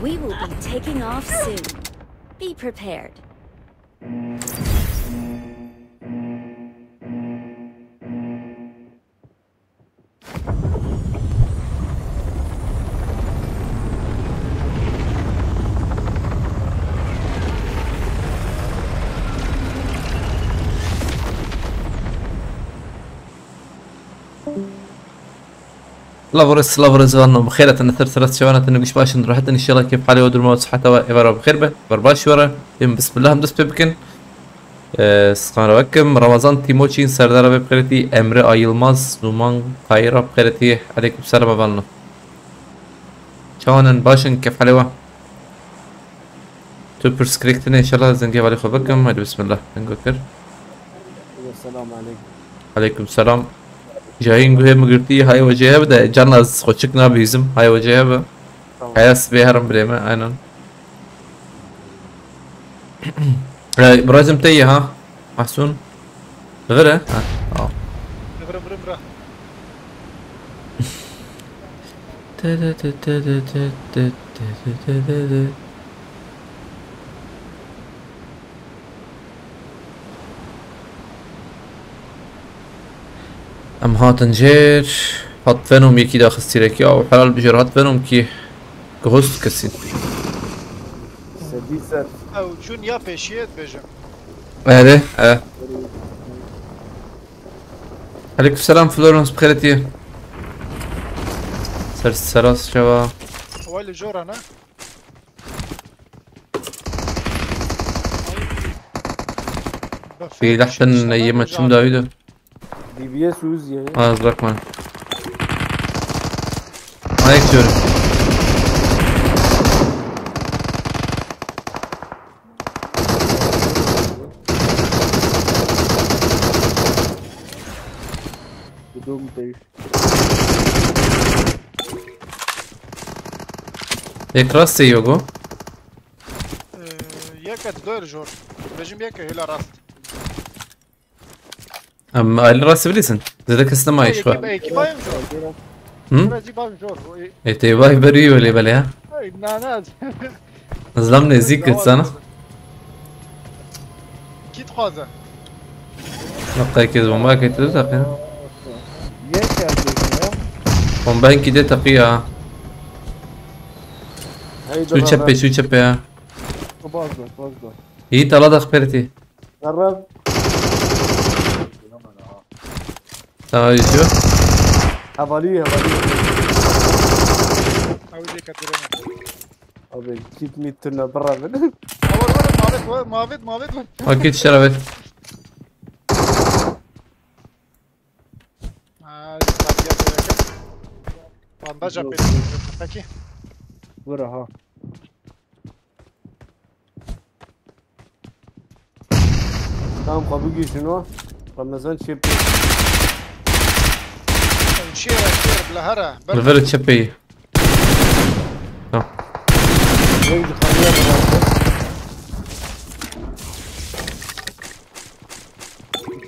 We will be taking off soon. Be prepared. لافورس غنم بخيرة أنا ثلاث شوانات إنه قش باش نروح إن شاء الله كيف حالي ودر موت صحته إبرة بخير به برباش ورا بسم الله مدس ببكن سخان وكم رمضان تيموشين سردار بخيرتي أمر أيلماز نومان خيرة بخيرتي عليكم السلام أبالنا شوانا باشن كيف حالي توبر سكريكتنا إن شاء الله زنجي عليكم بكم هذا بسم الله نقول السلام عليكم. عليكم السلام جايين قهوة مقرتي هاي وجهها بدا جناز خوشكنا بيزم هاي وجهها حياس بيهرم بريمة أنا برازم تي ها محسون غيره ها برا ام هاتنجير هات فينوم يكي داخل ستيركيا وحلال بجر هات فينوم كي كهوست كسين سديسر او چون یا پیشیت بجم اهله عليكم السلام فلورنس بخيرتي سراس شوا اول جور انا في لحسن ايام تشم داويدو دي بي اس وزي ازرق مان عليك جوري بدون تيش هيك راسي يوغو یکت دور جور بجم یک هلا راست ام الراس بليسن زدك استماع شوي کی بایم جور راجي بایم جور ايتي باي بري ولا بلا ای ناناز ظلمني زيك سنه کی تخوازه نقاي كذا ما كنت تقي يك هم باين كده تقيها شو تشبي شو تشبي باصدر هي طلعت اخبرتي قرب تمام شو حواليه او دي كاترينا ابي كيف ميتنا برا من اول مافيت اكيد شربت بانداجا peki برا ها tamam kabul şunu Ramazan şep شير بلهرة ليفل تشبي rengi kanıya bıraktı.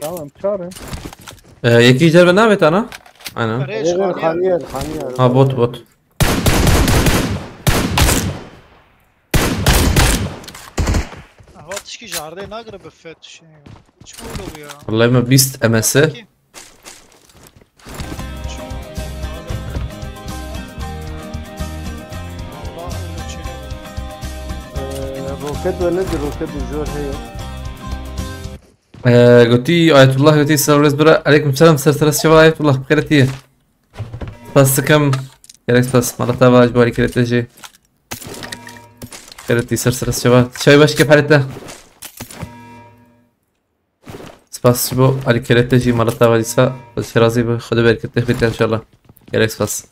Tamam çağırın. يكي جرب نامت انا انا خانير ها بوت هو تشكي جاردين اقرب بفت شيء شو له يا والله ما بيست امسه روكت وندي روكت الجور هي قلتي آية الله قلتي سلام برا عليكم السلام سلسلة شباب آية الله بخيرتي بس كم ياريك بس مرة تابع أجباري كريت جي كريتي سلسلة شباب شاي باش كيف حالته بس شبو علي كريت جي مرة تابع لسا بس رازي بخدوا بالك التخبيت إن شاء الله ياريك بس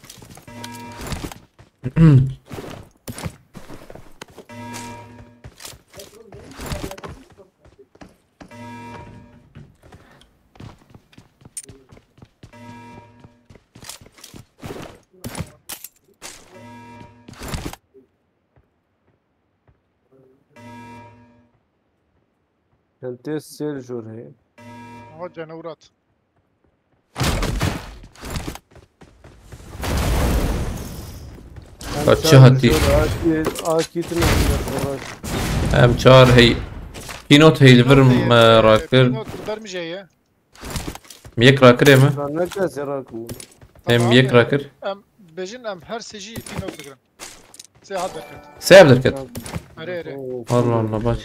انت سير جور هي هو جنورات چه هاتی آکیت نمی‌دارم. ام چهار هی کینوت هی لبرم راکر بینوت برمجیه. یک راکر اما Ben ne kadar rakım? ام یک راکر ام بجن ام هر سجی بینوت بگرم. سه حد بکن. سیب درکت اره اره. والله والله باش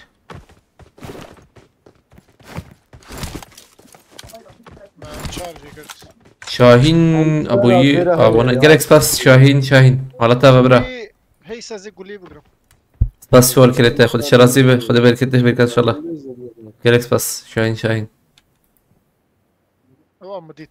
من چهار جیگرت. شاهین ابویی ابونا گلکس بس شاهین مالتا ببرا هی سازی گلی بگرم. بس شوال كليته خد الشراسي به خد بركته بركات ان شاء الله جالكس بس شاهين او مديت.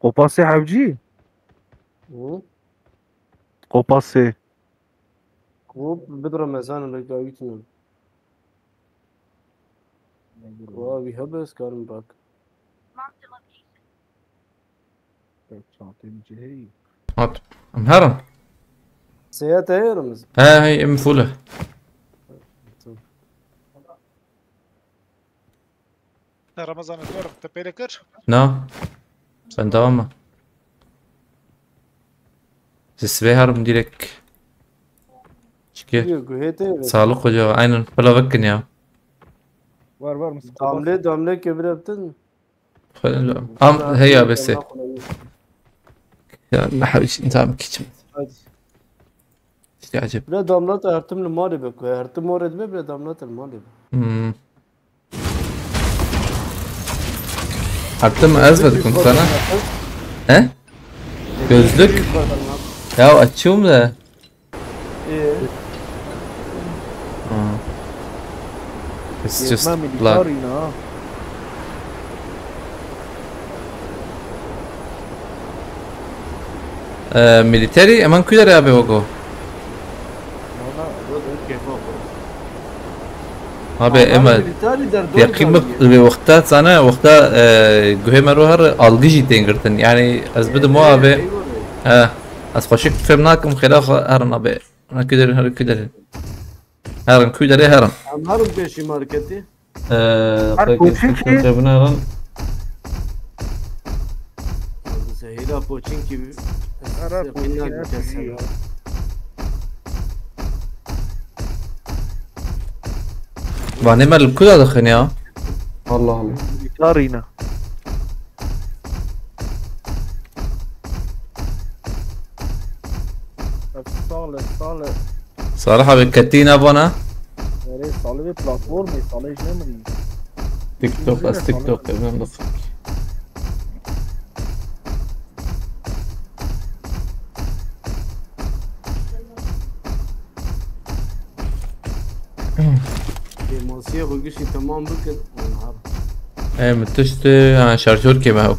قپاسه حوجی قپاسه خوب بدرم مثلا رکایتیم. وابی هبس کارم باک. هات مهرم سيات هيرمز. هاي ام فوله رمضان الدور تبيلكر. نا سندوما تسبي هرم ديرك شكي Yok hete. sağlık hoca aynen bala bakın ya var Damle kebir yaptın. am هيا بس يا ما حاولش انت عم كيتش Hadi. استعجب Bile damlat artımlı mali be koy. Artım orada be bile damlat mali be. حتى ما ازفد كنت انا he gözlük ya açıyorum da it's just black military امان كده يا ابي وقو abi ama يقيمك وقتها انا وقتها جوهما روهر الجي تنقرتن يعني ازبد مو ابي از خوشك فهمناكم خلاف هرن ابي انا كده هرن كده هرن Anlarım peşi marketi. هرن Sehila poçin gibi. وانما الكل دخن يا والله والله دارينا صالح صراحة بالكتينة بنا صالح بلاتفورم صالح جنمري تيك توك بس تيك توك ابن نضفك Masiye koyuşu tamam bakın. ايه متشتي شارجور كيما هو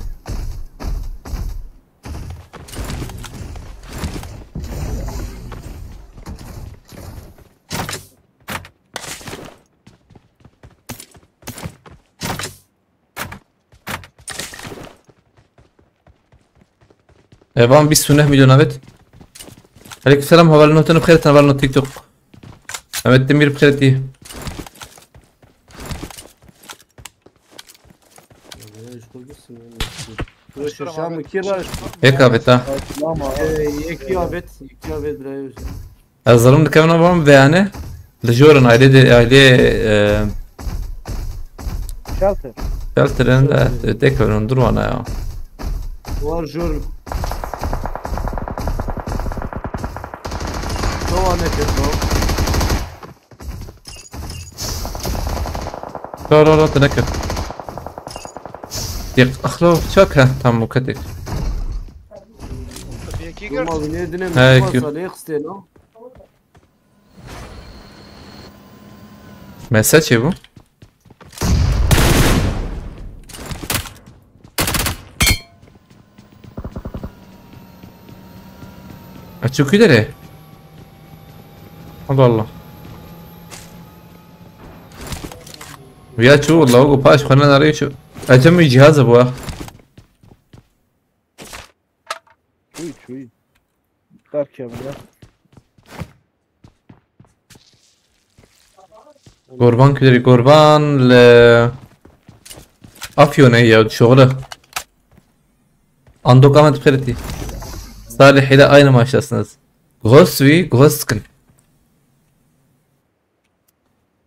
ايفان 29 مليون ابد عليك السلام هو النوتن بخير انا بالنوت تيك توك امد تمير بخيرتي Şam kiraş. هيك ابد ها Yeki abet buraya. الظلم كمان بهم بيانه لجورن عليه شالتر شالتر تيك ندرو انا يا Var jur. Doğane ketlo. لا تنكر ديق اخلو شوكها تم وكتك Peki Durma gör. bir ne dinem. Hey, Salih isteno. مسج bu شو كده ليه؟ الله الله ويا شو والله هو باش خلينا نري شو اجمع جهاز ابوه شوي ترك يا من قربان كدري قربان ل افيون هي شغله عنده قامت بخيرتي صالح الى اين ما شاسنز غوسوي غوسكن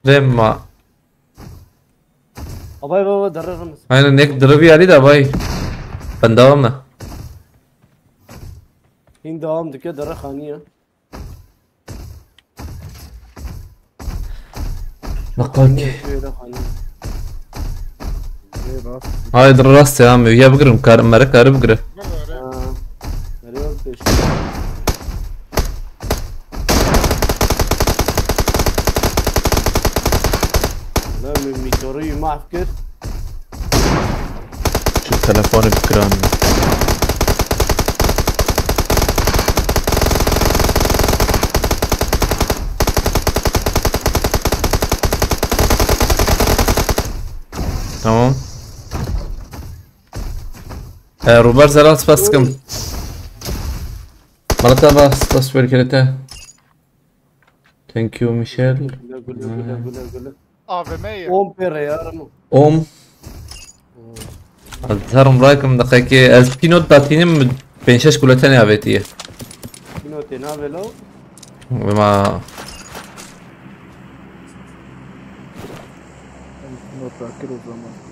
لما اباي بابا درر انا نيك دربي علي ده باي بنداومنا این دوام دکه دره خانیه نقاك شوی ده خانیه هاي درست يا عمي ويا بقرم مرك عارف بقره تقریبا پیش لا من میتوری ما فکر شو تلفوني بكران تمام روبر زرات بس كم مرتا بس تصوير كده ثانك يو ميشيل گله AVM'ye. 10 پیره یارم اوم اظهرهم رايكم دقيقة البينوت داتينم بينشاش كلها تانية عبيتية اینو تینا ولو وما فاكر الزمان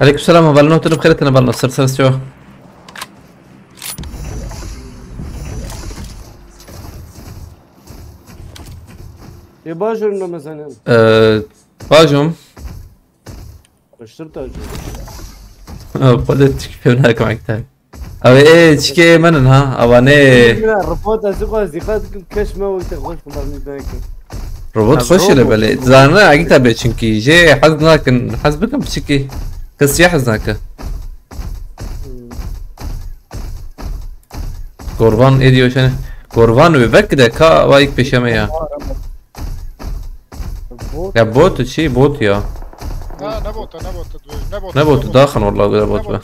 عليكم السلام بالنا تلو بخيرتنا بالنا سر شو یه باشون رو مثلا باجم اشترت اجو قلت كيف هناك معك تاني او ايه تشكي منن ها او انا رفوت اسوق ازدقات كش ما وقت خوش كنت متذكر روبوت خوش اللي بالي زانا عقيتها بيتشنكي جي حزناك حزبك بتشكي كس يحزناك قربان ايديو شنو قربان وبكده كا وايك بشمية يا بوت شي بوت يا لا نبوت نبوت داخل والله قول بوت بقى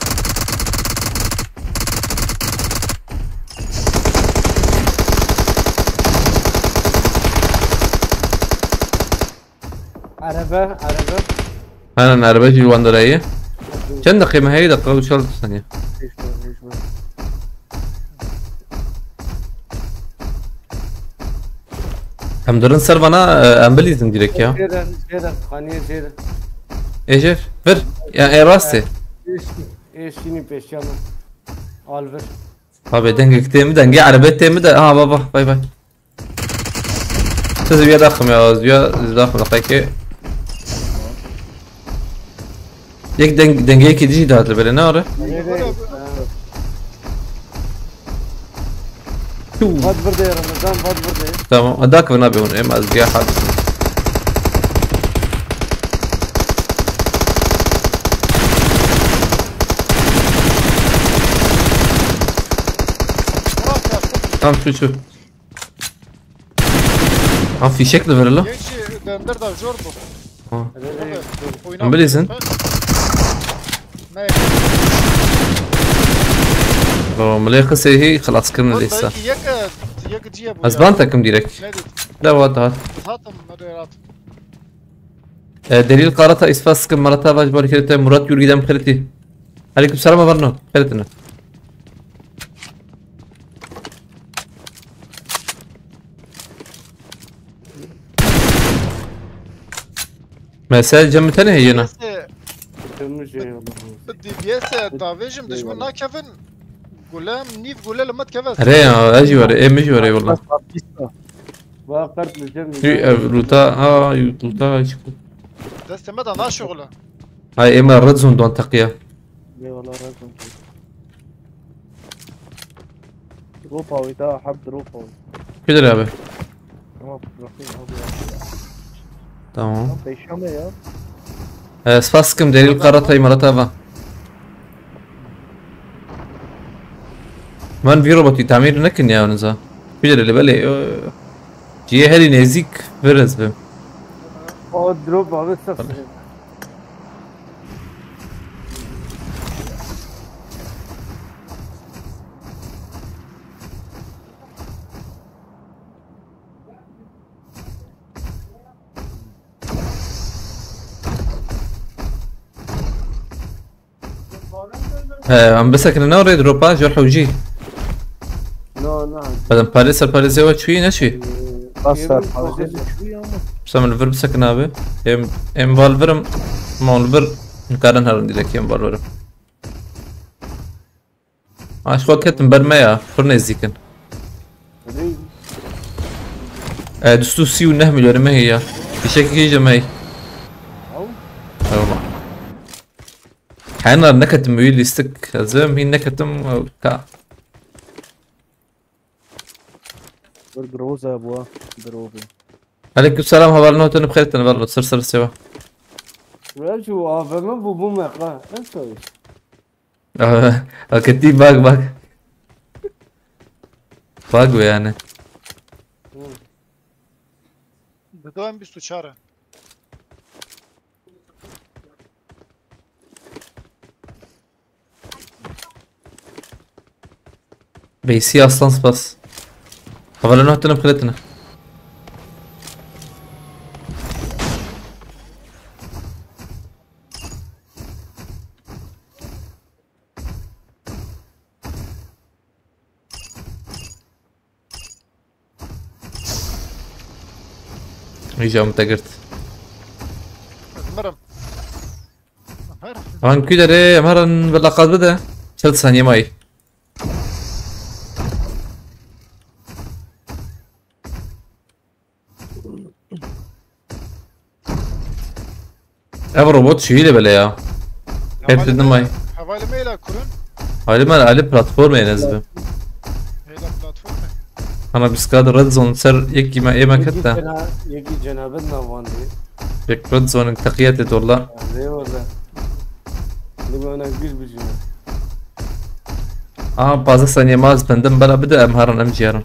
عربة انا بجي الوندرية كم دقيقة هي دقيقة وشغلة ثانية هم دارن سر بنا امبليزم ديرك يا زيادة خانية زيادة ايش فر يعني راسي ايش شيني بيشانا الفر بابا دنجك تيم دنجي عربية تيم ها بابا باي باي زبيا داخل يا زبيا داخل دقيقة يك دنجي كي ديجي دهات لبالي ناره فات برده يا رمضان فات برده تمام هداك بنابي هون اما ازبيا حد تمام شو في شكل ولا لا؟ يجي دندر جوربو امبليزن لو مليقة هي خلاص كمل لسه يك جيبو اسبانتا كم ديرك لا وضعت دليل قارتها اسفاس كم مرتها باش بارك الله مراد يوري دم خيرتي عليكم السلام برنو خيرتنا مساج جمتني هينا بدي بياسة دافيجم دجمن نا كيفن قولام نيف قولا لما تكفت ريا اجي وري ايه مش وري والله وقرت الجيم لوتا لوتا دست مدى نا شغله هاي اما الرزون دون تقيا اي والله رزون روباوي ده حب روباوي كده لعبة تمام سباسكم دليل قارة هاي مرتبة. من في روبوتي تعمير نكن يا ونزا. فيجر اللي بالي جي هالي نيزيك فرز بهم. او دروب عم بتصير. عم بسكن انا وريد روبا جرح وجي. نو نعم. بدل باريس هو شوي نشوي. قصر حوالي شوي أما. بس من الفيرب سكن ابي. ام فالفرم ما الفير نكارن هرندي لك ام فالفرم. عاش وقت مبرمية فرنيز زيكن. دستو سي ونهم اللي ما هي في شكل هي جماعي. والله. حنا نكتم ويلي ستك زم هي نكتم كا. برجروزة أبوه دروبي. عليكم السلام هبال نوتن بخير تنبرد سر سوا. شو فما بوبو ما قا انسوي. كتي باق باقو يعني. Dodałem bistuciarę. بيسي اصلا بس هبال نوتن بخيرتنا. يجي عم تقرت Admirem. هان كده ري مرن باللقاط بدا 3 ثانية ماي ابو روبوت شو هي بلا يا كيف تدنا ماي Havale maila kurun. هاي ما على بلاتفورم ينزل Heyla platformu. انا بسكاد ريد زون سر يكي ما ايه ما كتا يجي جنابتنا واندي. يك ريد زون تقيتت والله زي ولا. نبغى انا كبير بجينا. bazı saniye maz benden bana bir de emharan emciyaran.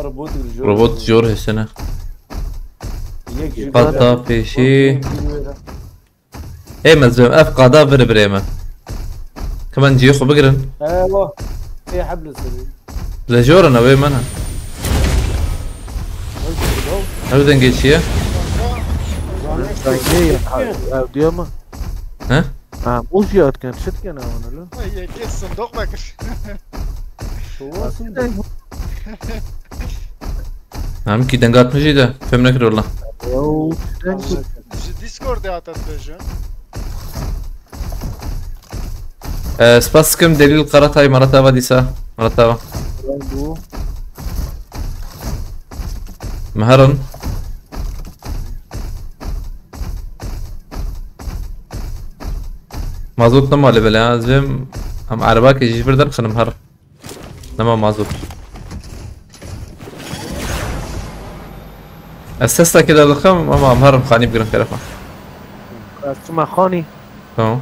روبوت الجو. Robot jor hesene. يجي Qada peşi. ايمن زلمة اف قادا بر بريمة كمان جيخو بقرن ايوه في حبل السرير. لجورنا وين منها ابدا قيت شيء زنگه دیما ها او زیاد کن شد کنه اونه لو Yeki sındık bakır. هو صندوق. عم كي دنقات مجيدة فهمنا كده والله او Discord'da atat bejön. سباسكم دليل قرات هاي مرتبة ديسا مرتبة دو مهرن مازوت نما اللي بلا زم هم عرباك يجي بردن خن مهر نما مازوت اسستا كده الخم اما مهر مخاني بقرن كرفة اسمع خاني تمام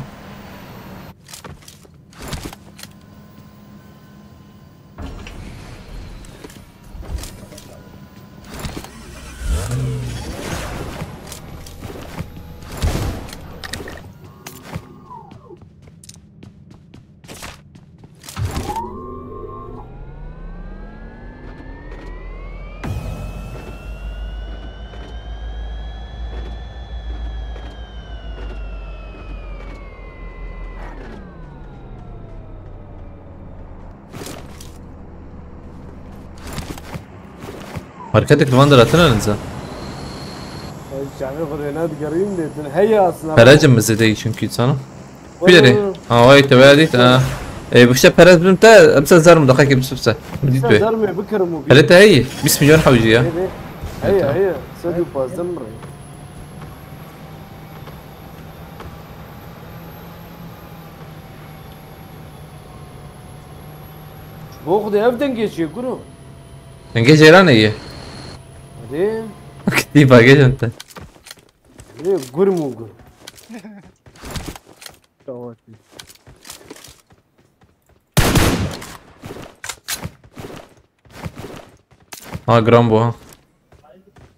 حركتك الفاندر اتنا ننزل الشعبي غرينات قريم دي هي اصلا. فراجم مزيدي شنكي sana بيدري واي تباديت بوشتا بيرز بنتا امسا زار دقيقة بسبسة بديت به زرمي بكر مو هلتا هي 20 مليون حوجية هي سدو باز دمري. باخذ evden geçiyor kuru. انجيج ايران هي Hadi. كتيبة جيج انت Ne gur mu gur. شواتي ها جرامبو ها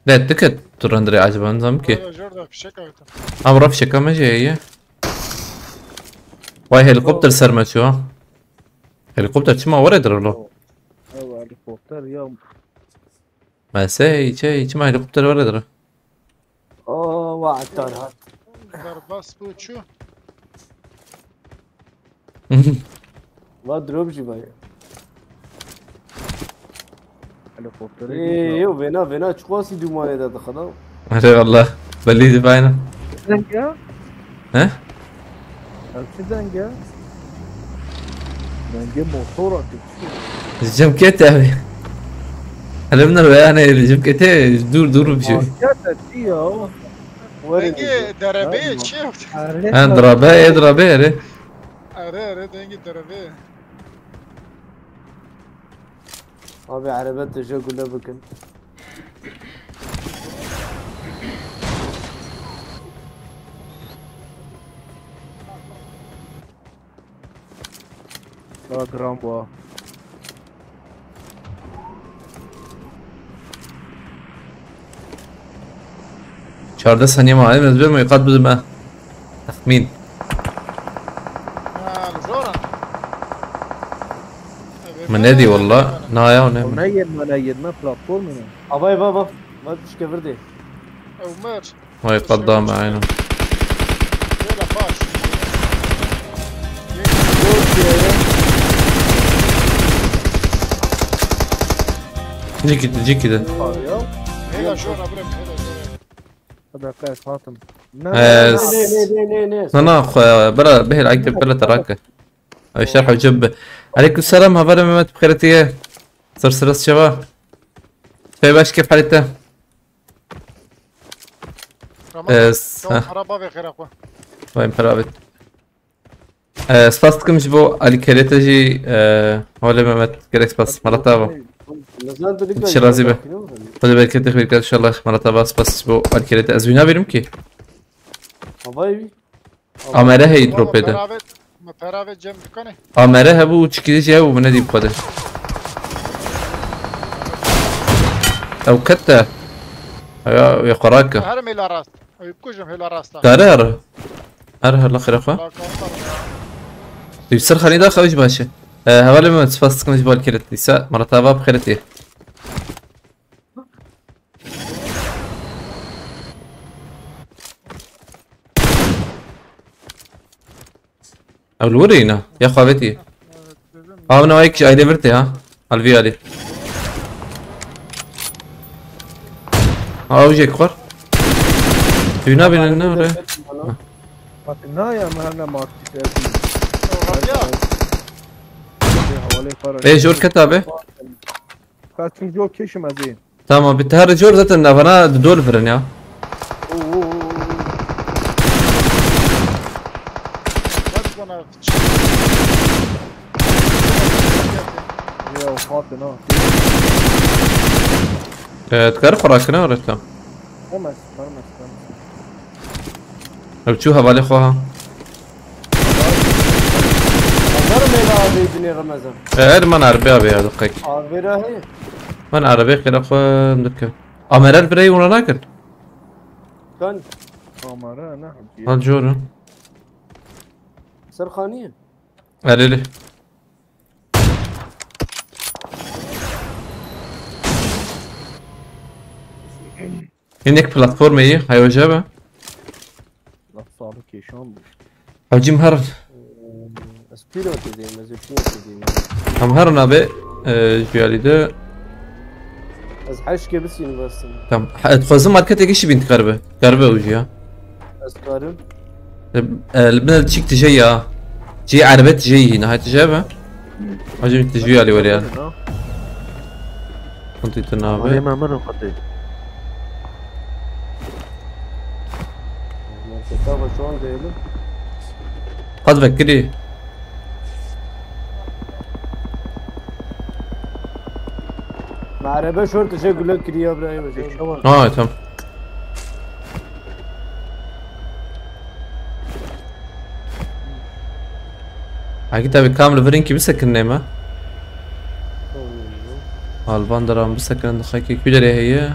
لا التكت ترندري عجبا نظام كي جوردا fişek attım. ام رفشة كم هي واي هليكوبتر سرمة شو ها هليكوبتر شما ورد رلو ايوه هليكوبتر يوم ما سي شما هليكوبتر ورد رلو Aa vaat tarhat. Darbas bu şu. Va drop jibaya. هليكوبتر ايه وبينا تشخوصي دومان اذا دخلوا. ما شاء الله بليدي باينة زنجة ها في زنجة زنجة موتورة تشوف جم كيتا ابي علمنا البيان جم كيتا دور بشوي كاتت فيها Dengi darabe şey yaptı. اضربه ري Ara dengi darabe. Abi عربات تشغل بكن. جرامبو 14 ثانية معايا بالنسبة لي يقاد بدون ما تخمين زورا. من نادي والله نايا ونعم منيد ما بلاتفورم Abay baba. Bak düş kevirdi. Ömer. ما يقاد ضام معانا Böyle baş. جي كده Hele şura bırak hele şura. هذا قاعد فاطم Ne. برا به العقد بلا تراكه شرح وجب عليكم السلام هذا ما بخيرتي سرسرة الشباب باش كيف حالته؟ Araba ve kırakwa. وين برابط سباستكم جبو علي كريتا جي ولا ما كريكس بس مرتبة شرازي به خذي بالك انت خبير ان شاء الله مرتبة بس جبو علي كريتا ازوينا بيرم كي Abay. امره هي دروب ده Beraber cem dükkanı. امره هبو تشكيلي جاي ومنادي بخده او كتا يا قراكه Her meyla rast. Yıpkuşum hele rasta. دارر هر الاخر اخوه يصير خليني داخل وش باشا هوالي ما تفاستكم جبال كرتي سا مرتبة بخيرتي او الورينا يا خوابتي انا وايك اي ديفرتي ها الفيالي وجهك خور فينا بين النور النهاية ما أنا ما أكتشف ايه جور كتابه كاتم جو كيش مزين تمام بالتهر جور ذات النافنا دول فرن يا يا وفاطمة تكرر خراكنا ولا لا؟ مرمس بتشوفها بالي خوها Hazır mı abi ibni Ramazan? غير ما نعرف بها بها دقيق Abi rahi. ما نعرف بها كده اخوة مدركة اميرال بري ولا ناكل Kan. أمارة نعم هالجورة Sarkhaniye. قال لي هناك بلاتفورم ايه هاي وجابة لا صعب كيشان حوجي مهرن Aspiro dediğim, ezüpüyor dediğim. مهرن ابي جوالي ده Az haşke bس ينبسن. تمام تخوزن ماركت ايش بنت قربة وجيها Az karım. البنت تشيك تجي جي عربات جي هنا هاي تجابة حوجي انت جوالي وليان كنت تنابي ما مرة قدي Kitaba şu an değilim. قد فكري معربة شورت شكل لك كريا ابراهيم Keşan. tamam. اكيد ابي كامل فرينكي بسكن نيمه الباندرا بسكن خايكي كبيرة هي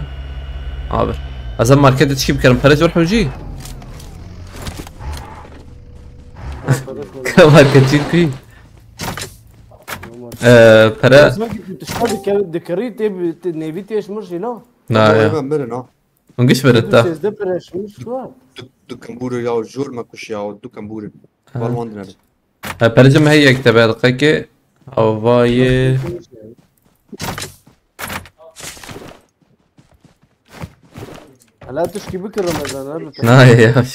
عابر ازم ماركت تشكي بكرم فرج والحو جي ماركت تشكي فرا دكريت نيفيتي ايش مرشي لا نا Ben verin ha. نقش برتا سيز دبر ايش مش شو Dükkan buru ya jol ma kuş ya dükkan buru. Valman dinler. فرج ما هي كتابة خايكي او باي هلا تشكي بكر رمضان نا يا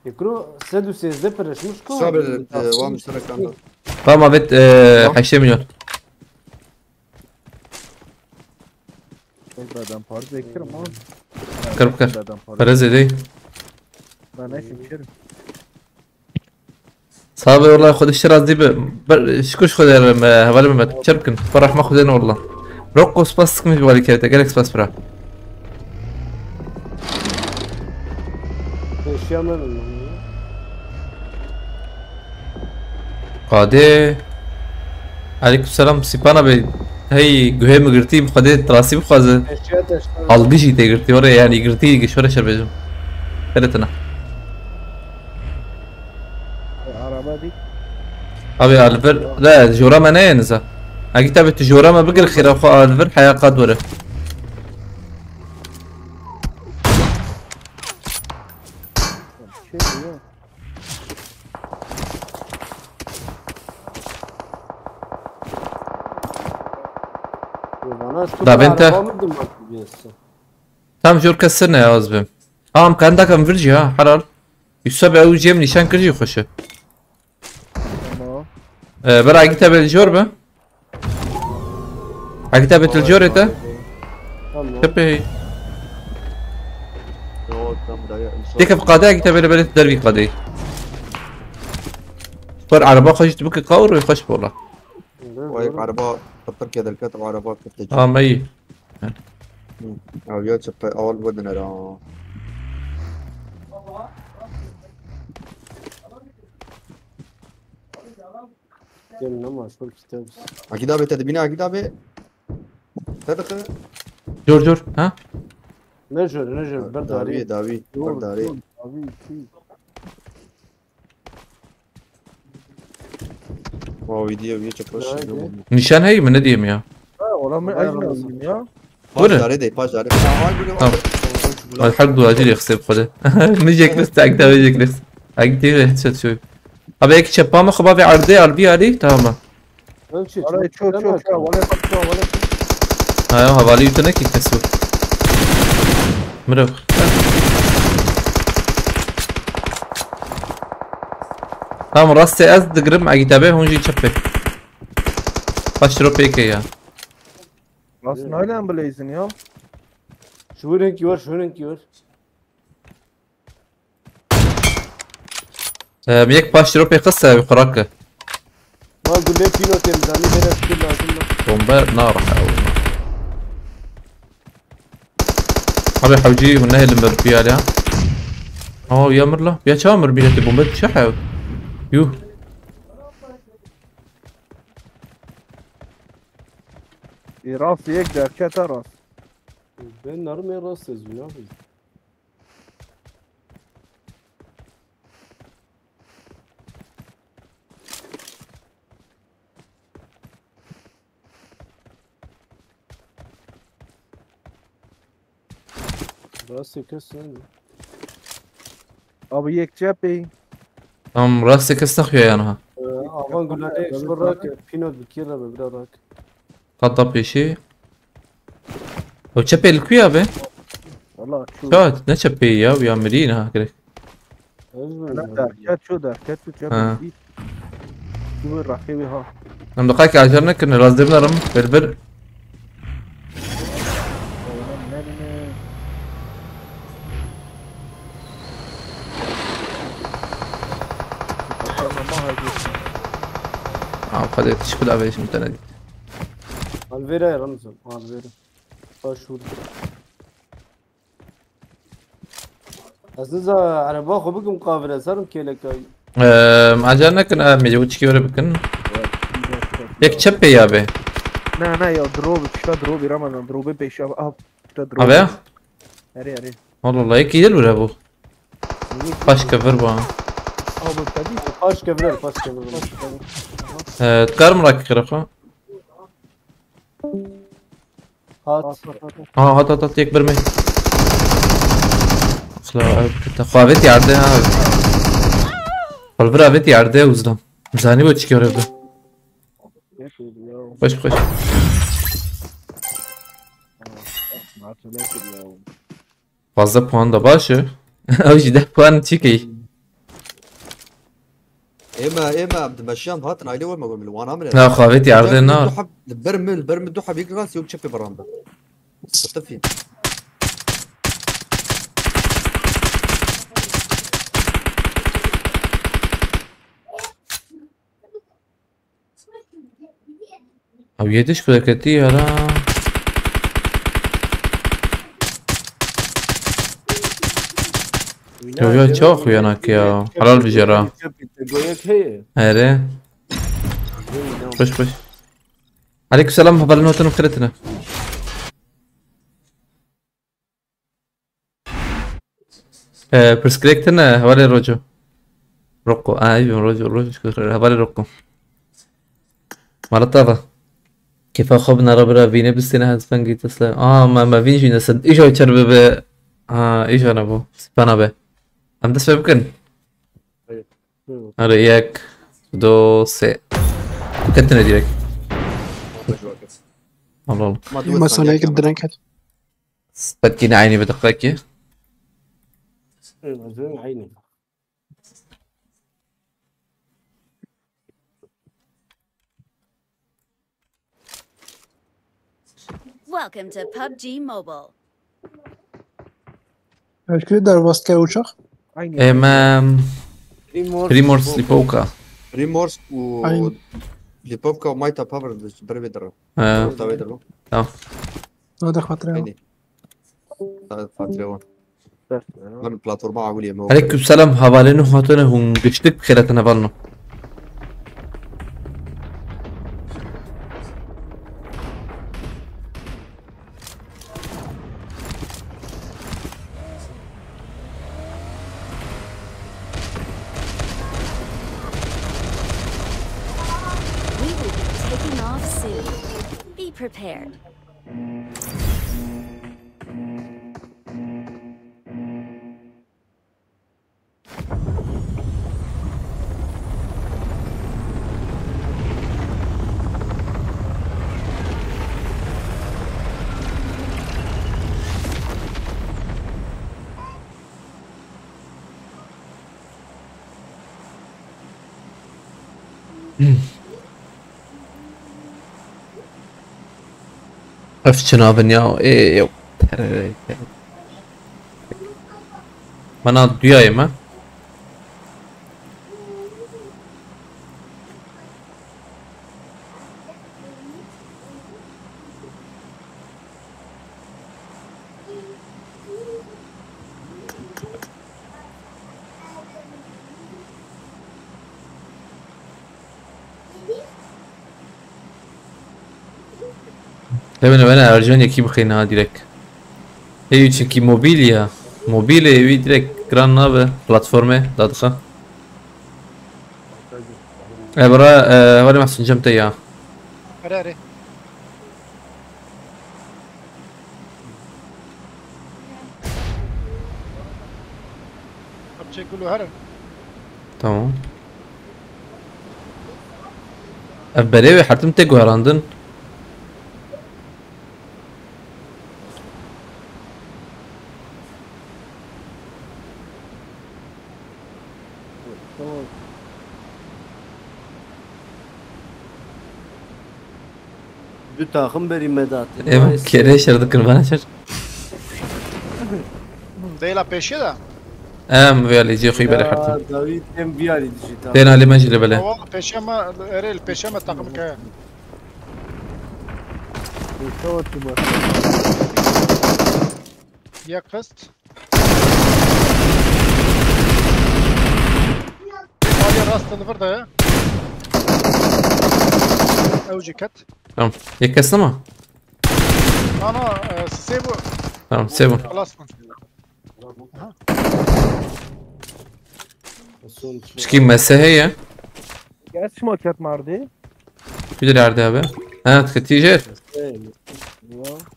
يكرو سدو سيز دبر ايش مش كو Sabır var müşterek anda. فما بيت 20 مليون Buradan par beklerim abi. كرب كر Buradan par. فرز دي Ben ne şekerim. صابر والله خذ الشراز دي شكوش خذ هبالي ما تشربكن فرح ما خذين والله رقص بس مش بالي كده جالكس بس برا اشياء من قاده عليكم السلام سيبانا بي هي جوهي مقرتي بخده تراسي بخوازه اشياء تشتغل البيجي تقرتي ورا يعني قرتي شورا شربجم كدتنا Araba değil. ابي الفر لا جورا انا ينزا اجي تابت جورا ما بقر خير اخو الفر حياه قادوره Şey diyor. وانا اشتغل طب انت؟ مقدم تام جور كسرنا يا ازبم كان دا كان فرجي ها حلال يسبع او جيم نشان كرجي خوشه Ama برا اجي تابت الجور با اجي تابت الجور انت tamam تبي Yok tam buraya. ديك في قاده اجي تابت بلت دربي قادي بر عربه خشت بك قور ويخش والله Vay araba kaptar keder kat araba kaptar. مي Abi ya çöpe aval bu dinler ha. كان مشهور كتاب Akid abi tedbine Akid abi. Tedbine. جور ها نجر برد Davi عليه davi. dur Davi. dur. Abi iki. O video bir çöpe. نشان هي من نديم يا Ha oranı açmıyorsun ya. Buyurun. Pazarı de pazarı. Tamam. الحق دو اجي يخسب خده نيجيك لست اكتب نيجيك لست اكتب هتشت شوي ابي هيك شبامه خبابي عرضي عربي علي تمام امشي Arayı çok vale kapıyor vale. هاي هبالي يتنك يكسر مرو تمام راستي از دقرم اجي تابع هون جي تشبك فاشرو بيك يا Aslında hala blazing ya. شو رينكي ور شو رينكي ور ميك فاشرو بيك قصه بقراك ما اقول لك فينو تمزاني بلا كل لازم بومبار نار ابي حوجي والنهي اللي مربي عليها يا مرلا يا شامر بيها بومبات شحاو يو Ras yek derket ras. Ben narmaya rast yazıyor abi. Rast yakasın. Abi yek cephe. تمام راسك استخيا انا Avan gülade şorak pinot bikira be birarak. قطب بشي وتشبي الكويا به Valla şu. شات نتشبي يا ويا مدينة هكذا Ana derket şu derket şu cephe. Ha. Şu rakibi ha. نم دقائق عجرنا كنا لازم نرم بالبر Oğlum ne ne. Tamam haydi. خذيت ايش كل ابيش متندي الفيرا يا رمزو الفيرا باشور أساسا أنا باخو بكم قابل أسارم كيلك عجلنا كنا ميجوتش كي ولا بكن يك تشبي يا بي نه یا دروب شتا دروبی رمضان دروبی پیش اب شتا دروب أبي اری والله يك يدل ولا أبو باش كفر با او بتدی باش كفلر باش كفلر تكار مراك خرقة هات هات يك برمي خلا خوابتي عرضه ها والبرا بيتي عرضه وزلم زاني بوتش كي ولا بده خوش fazla puan da başı. O yüzden puan çıkıyor. اما عبد المشيان هاتنا عليه وين ما قول وانا عامل لا خوابتي عرضه النار البرمل دوحه بيجي راسي يوم تشبي برامبا طفي او yediş kudaketi ya la. Yo çok uyanık ya. Halal bir jara. Hadi. Koş. Aleykümselam haberlerini oturun kıratına. Prescriptنا حوالي روجو. روكو ايوه روجو حوالي روكو. مرة طافة. كيف أخبنا ربنا فينا بالسنة هزفنجي تسلم ما فينش نسد إيش هو يشرب ب إيش أنا بو سبانا به أم تسمع بكن أريك دو سي كنتنا ديرك الله ما صنعك الدرنك بدينا عيني بدقيقة عيني Welcome to PUBG Mobile. Herkese der baskı uçak. إمام ريمورس ليبوكا ريمورس و أيوة. ليبوفكا ومايتا بافر بريفيدر تاويدرو هذا خاطر عيني فاتريون من البلاتفورم عقولي مو عليكم السلام حوالينو هاتونا هم بيشتك بخيرتنا بالنو We will be taking off soon. Be prepared. أفشنا بنياو إيه يو منا دياي ما أنا أرجون يكيب خينا direkt. Evi çünkü mobil evi direkt gran nave platforme dadıqa. Ebra vali محسن جمت ya. هراري طب تقولوا هرم Tamam. Ebberevi حتم تجو هراندن. Bir takım beri medat. Evet, kere şardıkını bana çar. ديلا بيشي ده فيالي جي خوي بالي حرتم. داوود ام بيالي ديجيتال. تين علي مجري بلا. هو بيشي ما اري البيشي ما تقم كان صوت بس يا قست هاي راس تنفر ده يا اوجي كت Tamam. Yakasın mı? انا سيبو Tamam seviyorum. خلاص Çıkayım مساهية. كاس شو كانت معرضي؟ Güzel yerde abi. Ha تختيجات.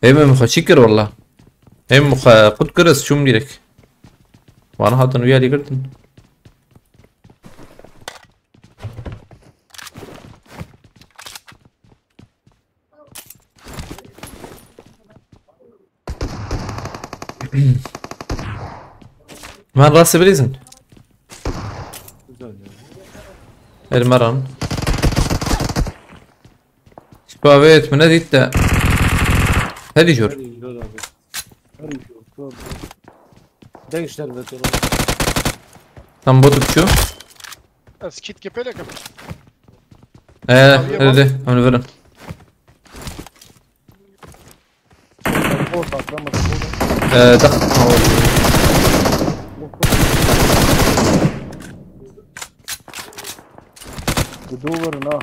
ايه مخشيكر والله. ايه قد كرس شو مديرك. وانا حاطن ويا لي قلت. من راسي بريزن المرن شبابيت من هذه التا هذه جور Denkler ve turu. tam botu şu سكيت كبيلك هذا عملوا فرن فوق لما دخل بدور هنا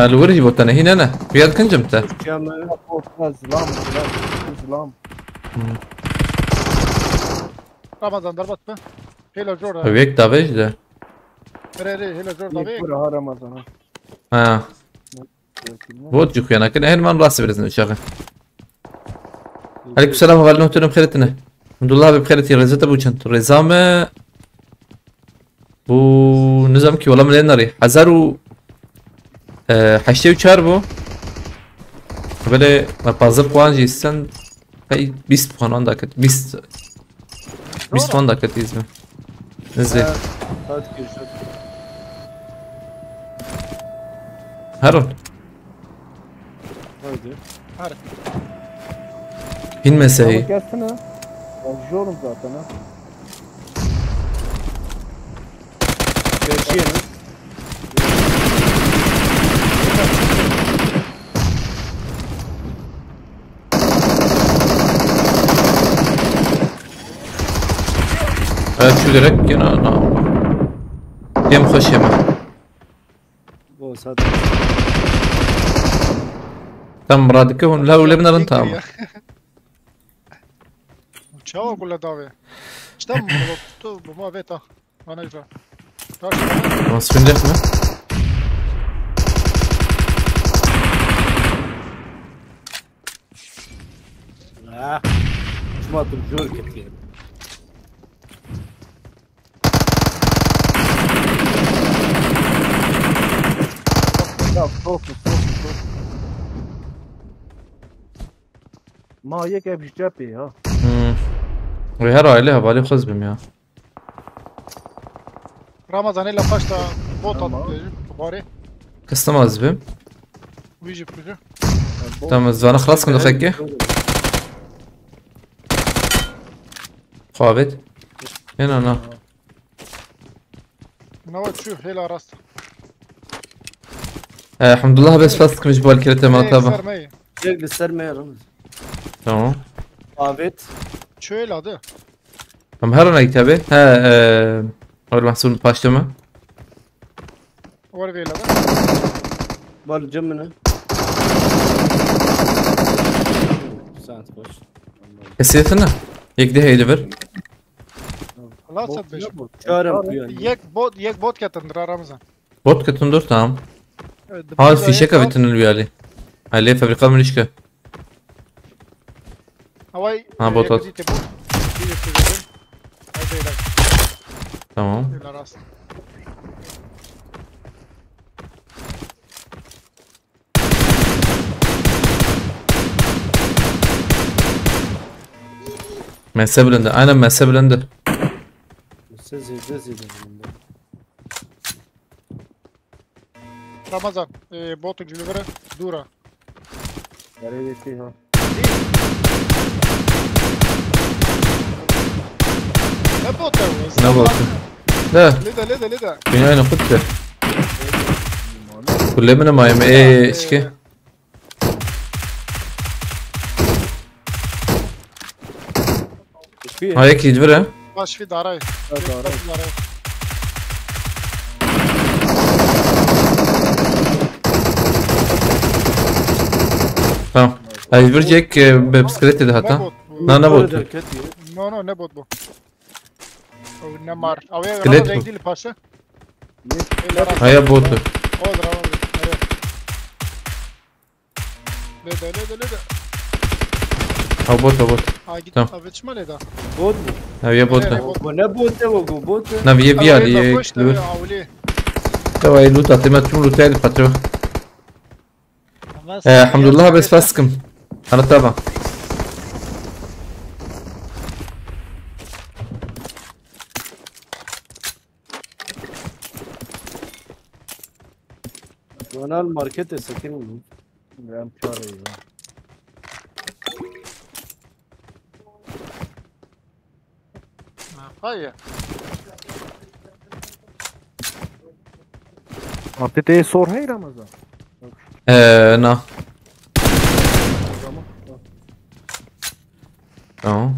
الورجي بوتانا هنا انا بياد كان جمته Kemal. فوق زلام زلام رمضان ضربت به هيلا جور ويك دافيج ده ري هيلا جور ضبيك يكبر رمضان ها بوت جوك انا كده هين من راسي برزن شغل عليكم السلام وغالنا تنم بخيرتنا الحمد لله بخيرتي رزت ابو جنت رزامه بو نظام كي والله من ناري حزارو حشتي وشاربو بله ما بازر puan جيستن هاي 20 puan onda kat 20 puan da kat izme نزل Hadi görüşürüz. هارون Haydi. هين مساهي كاسنا جورم ذاتنا Geçelim. شو درك انا يم خش يم Bu hadi. تم رادك هون لا ولا بنا نتام تشاو كل داوي شتم تو بما بيتا انا اجرا وصفين لحمه Ah. Şumadım jor getiriyor. لا فوق ما هي كيف جابي ها ويهرا عليها بالي خزبم يا رمضان الا باشتا بوطا باري كستم ازبم ويجي بروجي تمام الزوانه خلاص كنت خكي خابت هنا انا نوت شو هيلا راست الحمد لله بس فاستك مش بوال كريتا ما تابع Sürekli sermeye Ramaz. تمام Ahmet. شو هيلا ده هم هرنا كتابه ها اول محسون باشتما ورا فيلا ده Var cemine. Saat boş. كسيتنا يك ده هيدبر خلاص بيش Çağırım bu yani. يك بوت كاتندرا رمضان بوت كتندور تمام هذا في شكا بتن الويالي عليه فابريقا منشكا هواي بوتات هاي تمام هيلا راست ما سبلند انا ما سبلند Sezi. رمضان بوت جليفرا دورا غريبة فيها لا بوت لا بوت لا لذا في انا قلت كل من ما ايه اشكي فيه هيك يجبرها. باش في داري داري. تمام. هيجبرجي هيك ببسكليت ده هتا. لا نبوت. نو نبوت بو او نمر او يا كليت. رجل دي باسه هيا بوت. اودر ليدا او بوت او بوت. جيت افيتش مالي بود هيا بوت. ونبوت وبوت نبي يبيع لي. تو اي لوت اتما تشوف لوت تاني فترة. الحمد لله بس فاسكم. انا تابع. وانا الماركت ساكن I'm sorry. هيا أعطيت إيه صور هاي رمضان. نا. اه.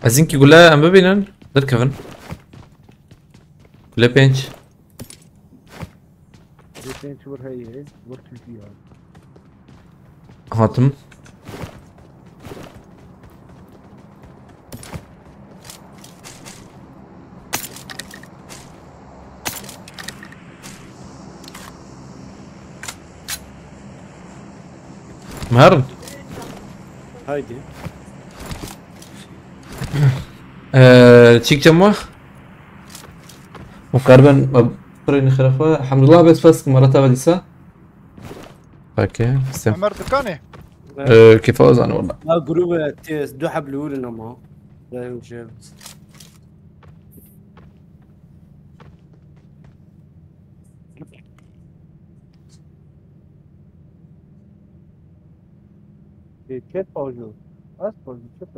عايزينك كلها ام بينن در كفن. كلها بينش. الاثنين شو هاي إيه ورت فيها. هاتم. مهرن. هايدي تشيك جمع مقاربا برين خرافة. الحمد لله بس فاسك مرتها بديسة. اوكي سم. عمر دكاني كيف فوز انا والله. لا جروب تيس دو حبل ولنا ما لا يمشي كيف فوجو؟ أصلا شوف.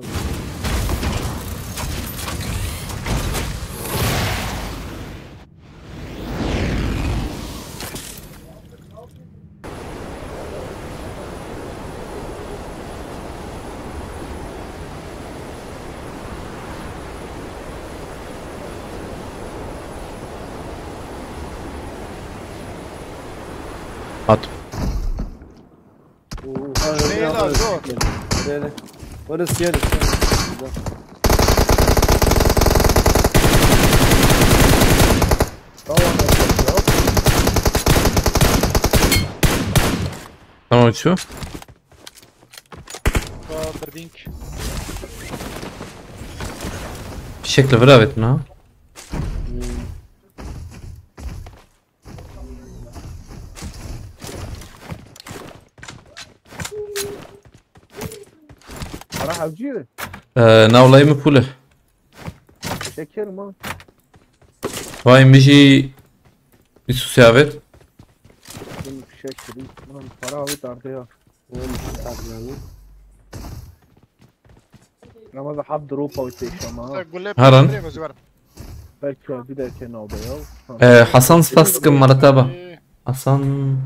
هات. لا زور ولا سيادة تمام شو؟ بردينك شكله برافت راح أجيله. ناولاي مبوله. شكر ما. واي مجي يسو سيافت. شكري ما فراوي تعرفيها. رمضان حب دروبا ويتيشا ما. هرن. بلكي بدأ كنا وبيو. حسن فاسك مرتبة. حسن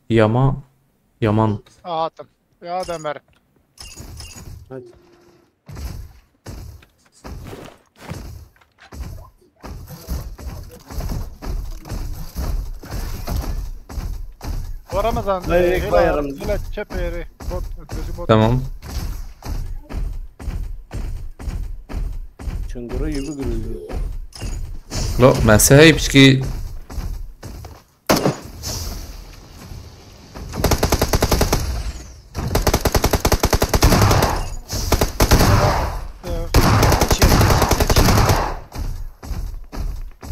يمان. هاتم يا دمر ورمضان لا تشبيري تمام. شنقري يبقروا لا ما سهي بشكي.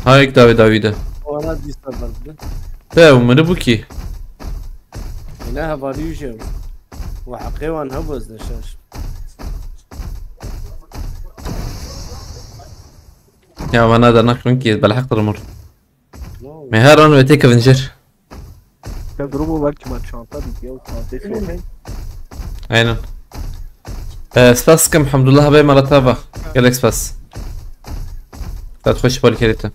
هايك داويدا وانا دي سبب ده ومن ابوكي هنا فاليوشن وحقيوان هبز دشاش يا ما نادر ناكلون كيس بلحق المر مهارن ويتيك افنجر تضربه بلكي ما تشانطة بيجيو تشانطة. عينا سباس كم الحمد لله باي مرتبة يلا سباس لا تخش بالكريتا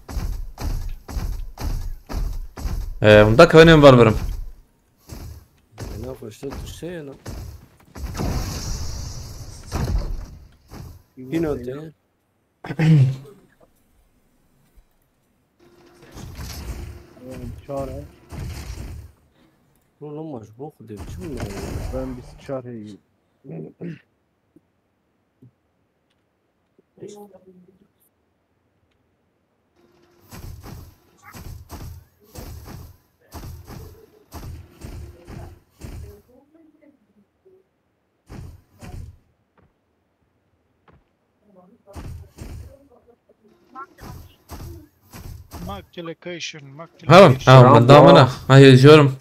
مدك وين بربرم اشتريت الشيء انا هنا انت شارع والله مشبوخ دي شو ben باستشارة هي Mark the location. Mark the هون location. هون من ضامنه هاي الجرم.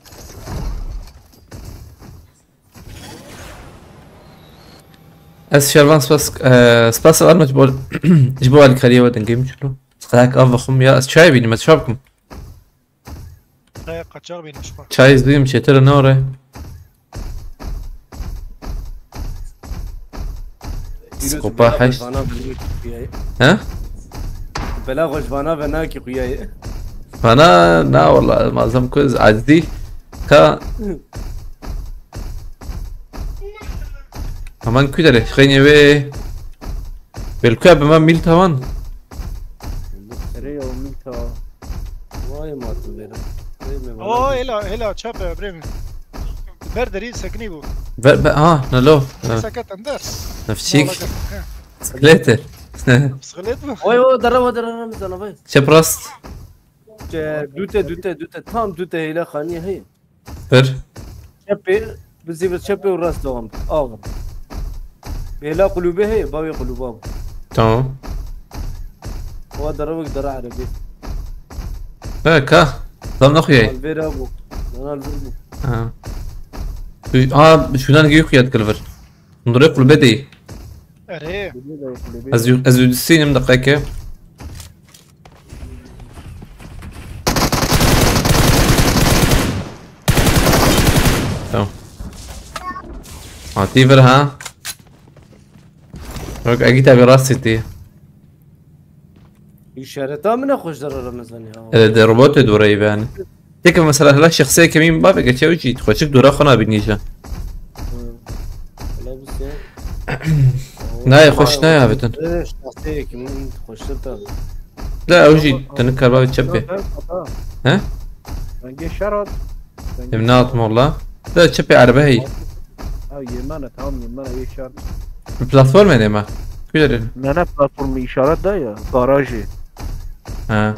اس شرفان سباس الان جبوا جبوا الكاريه ودن جيم شنو هاك افخم يا شاي بيني ما تشابكم لا قطار بين اشبار. شاي زديم شتر نوره سكوبا حش ها بلا غجبانا بناكي خوياي انا لا والله معظم كوز عادي كا aman kudere خيني بي بالكعب ما ميل تمام ريا وميلتا واي ما تبينا اوه هلا شاب بريم. بردري سكنيبو. نلو سكت اندر. نفسيك سكليتر بس غلطنا. اوه درا مثلا باي شبرست دوته تام دوته الى خانيه هي فر شبي بزيب شبي والراس دوام اغر بلا قلوبه هي باوي قلوبه تمام هو دروك درا عربي كا ضمن اخوياي البير ابو انا البير شو انا جيو خيات كلفر نضرب البدي اري. ازو السين من دقيقه تمام عطيفر ها روك اجيتها براسي تي اشارتها من خوش درا رمزاني روبوت دوري يعني تيك مثلا هلا شخصيه كمين بابا قلت يا وجي تخشك دورا خنا بنيجا لا بس ناي خوش ناي هابتن ايش تعطيك من خشتها لا اوجي تنكر باب تشبه ها رنجي شرط يمناط والله لا تشبه عربي هي او يمانة هم يمانة اي شرط البلاتفورم يعني ما كده انا بلاتفورم اشارات ده يا جاراجي ها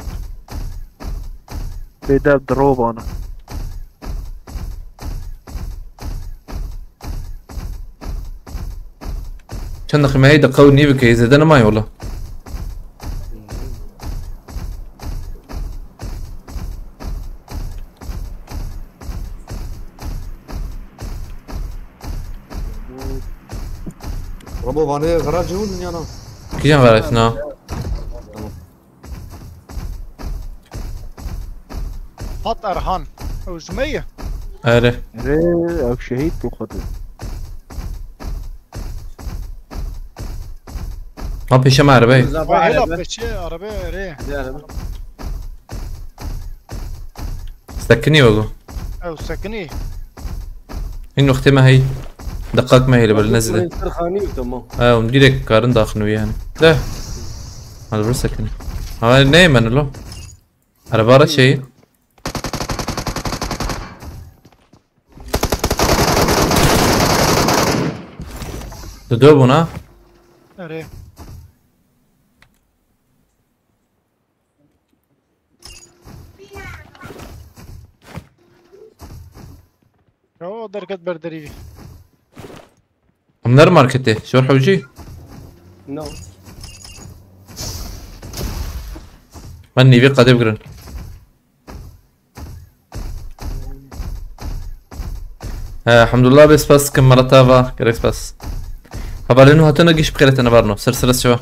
بدا دروب انا كان دقيقة هي دقة ونيبك إذا ده أنا معي والله ربو فاني غراج هون يا انا كيف عرفنا حط ارهان. وزمية. أره ري او شهيد بخطر ما في شيء عربي هلا بشي عربي اري. سكني والله او سكني. إنه اختمها هي دقاق ما هي اللي بالنزلة خاني وتمام ومديرك كارن داخنو يعني لا هذا بس سكني هذا نايم أنا له على بارا شيء تدوبنا اري. رو دركت بردري. منر ماركتي شو حوجي نو مني في قد يبقرن الحمد لله بس كم مرة تافا كريس بس هبا لأنه هتنقش بخيرة أنا بارنو سلسلة شو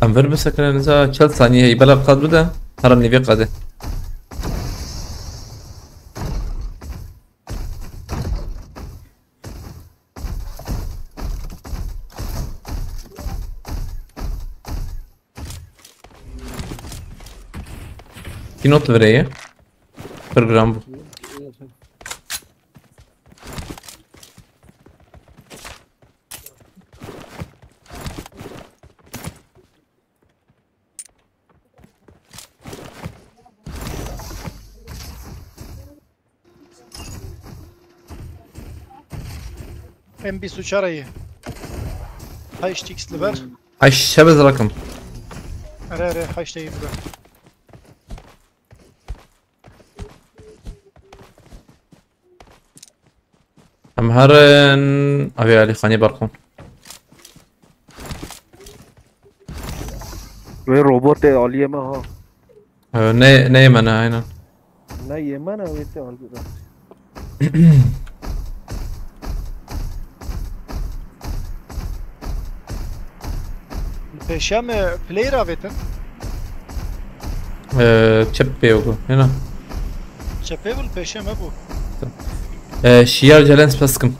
انفر بس كنا نزا 4 ثانية يبلغ قد بدا هرمني في قده في نوت البرية برجرام ام بي سوشاري هاي اشتيكس لبر هاي شبز رقم اري هاي اشتي لبر ام هرن ابي علي خاني برقم وين روبوت عالية ما ها نايم انا هنا نايم انا وانت عالية البيشام بلاير افيتن تشبي وقو هنا شباب البيشام ابو شيار جالنس باسكم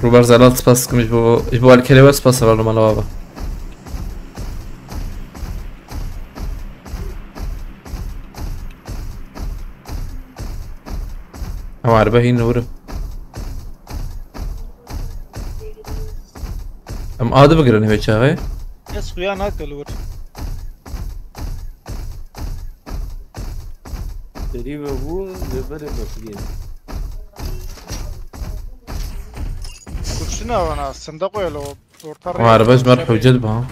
روبر زالات باسكم يجبو الكليوس باس ولا مال بابا او عربه هي نوره ام آده بگرنی به چاقه؟ يس خويا ناكل تقريبا هو ببرد بسجين. كرسينا وانا الصندوق ولا ورطر وعرباش مرح وجد بها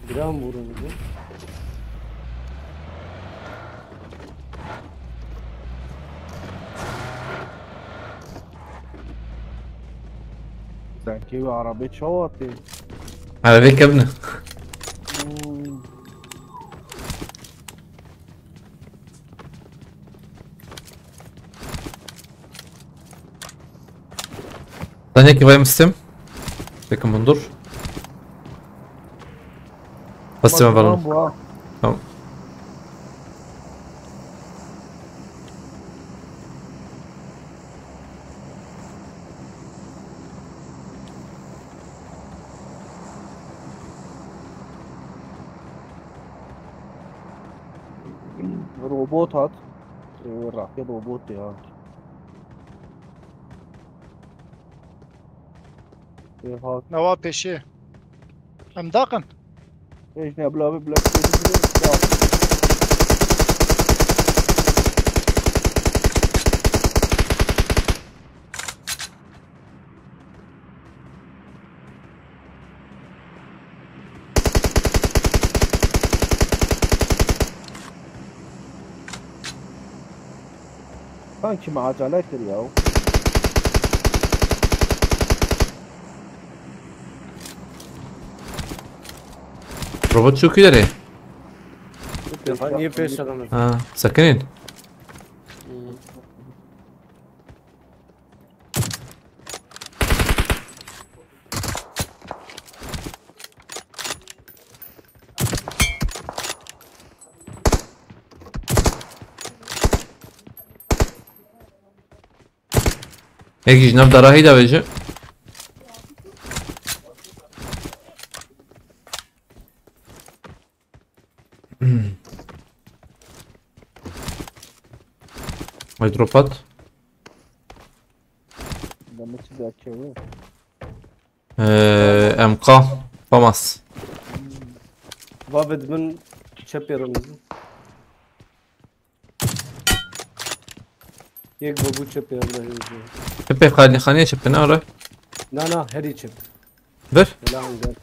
جرام ورون سانكي عربية شواطئ عربية كبنة ثانية كيف يمسم هيك منظر بس ما بالله تمام روبوت هات راح في روبوت يا هات نواب بيشي ام داقن ايش نبلا بلاك sanki مع عجلات اليوم روبوت شو كده ليه؟ ये पेश करना ساكنين هيك جناب دراهي ده بيجي دروبات لما تبدا تشوي امقا فاماس وابد من شبيرون एक बबू छपे अंदर है شبه خانية شبنا ولا ना हेरी छप بر لا अंदर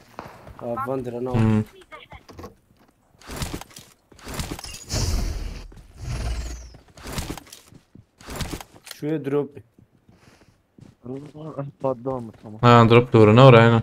बंद रहना شوية دروب قدام طبعا ضربت ورا نورة هنا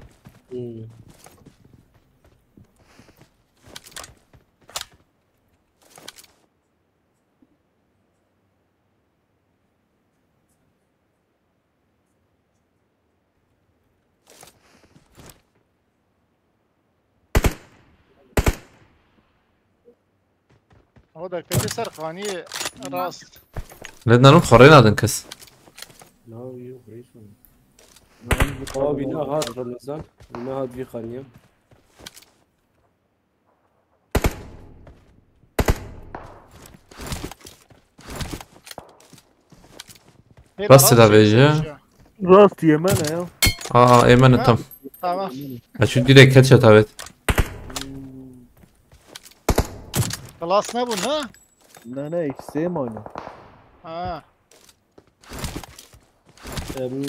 هو ده كده سرقاني راس لدنا نوم خرينا هذا نكس لا يو بريسون اه بينا هاد رمضان بينا هاد في خانية بس ده بيجي. راست يمنى يا ايمن تم. Tamam. شو direkt headshot evet. Klas ne bu ne? نه ikisi mi oynuyor? Ha.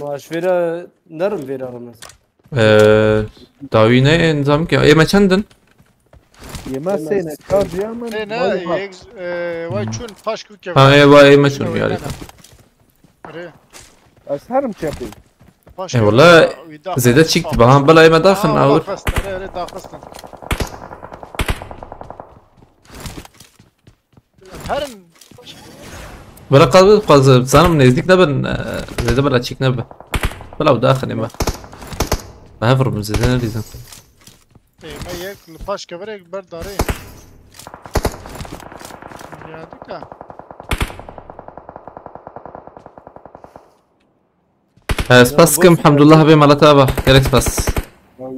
ماش فيرا نرم فيرا رمضان داوی نه نظام که ایمن چندن؟ Yemezse ne kaz ya mı? Ne ne? Vay çün paş kük ها ایوا ایمن چون میاری. Az her mi çapı? والله زيادات شيك تبقى بلا ايمن داخل اور. Herim بلا قاز بتصانم نزدیک نبن زيادة بلا تشيك نبن. بلا وداخل ايمن. هفر من زيادة ليزن. ما yek paş keverek berdare. Ya dika. سباسكم الحمد لله بي مالتابا يا ريت بس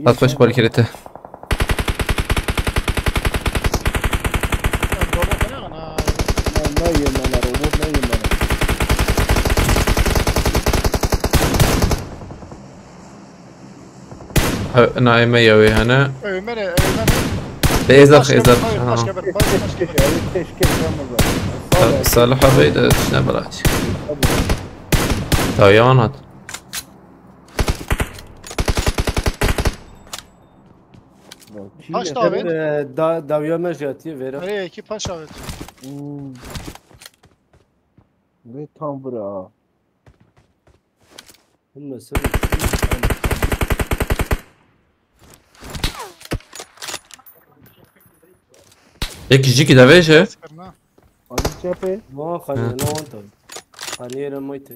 لا تخش بالكريته Ne yemene robot ne yemene? انا ايمن يوي هنا Ömer بيزر paş خيزر kever paş kever. Keşke Ramazan. صالحة بيد شنو بلاش تو يوان هات Paş da abi. داويا ما جاتي فيرا Nereye iki paş abi. Ne tam bura. هم سر هيك يجيك دافيجه Sıkırna. Hangi çapı? ما خانية انا وانت خانية انا ميتة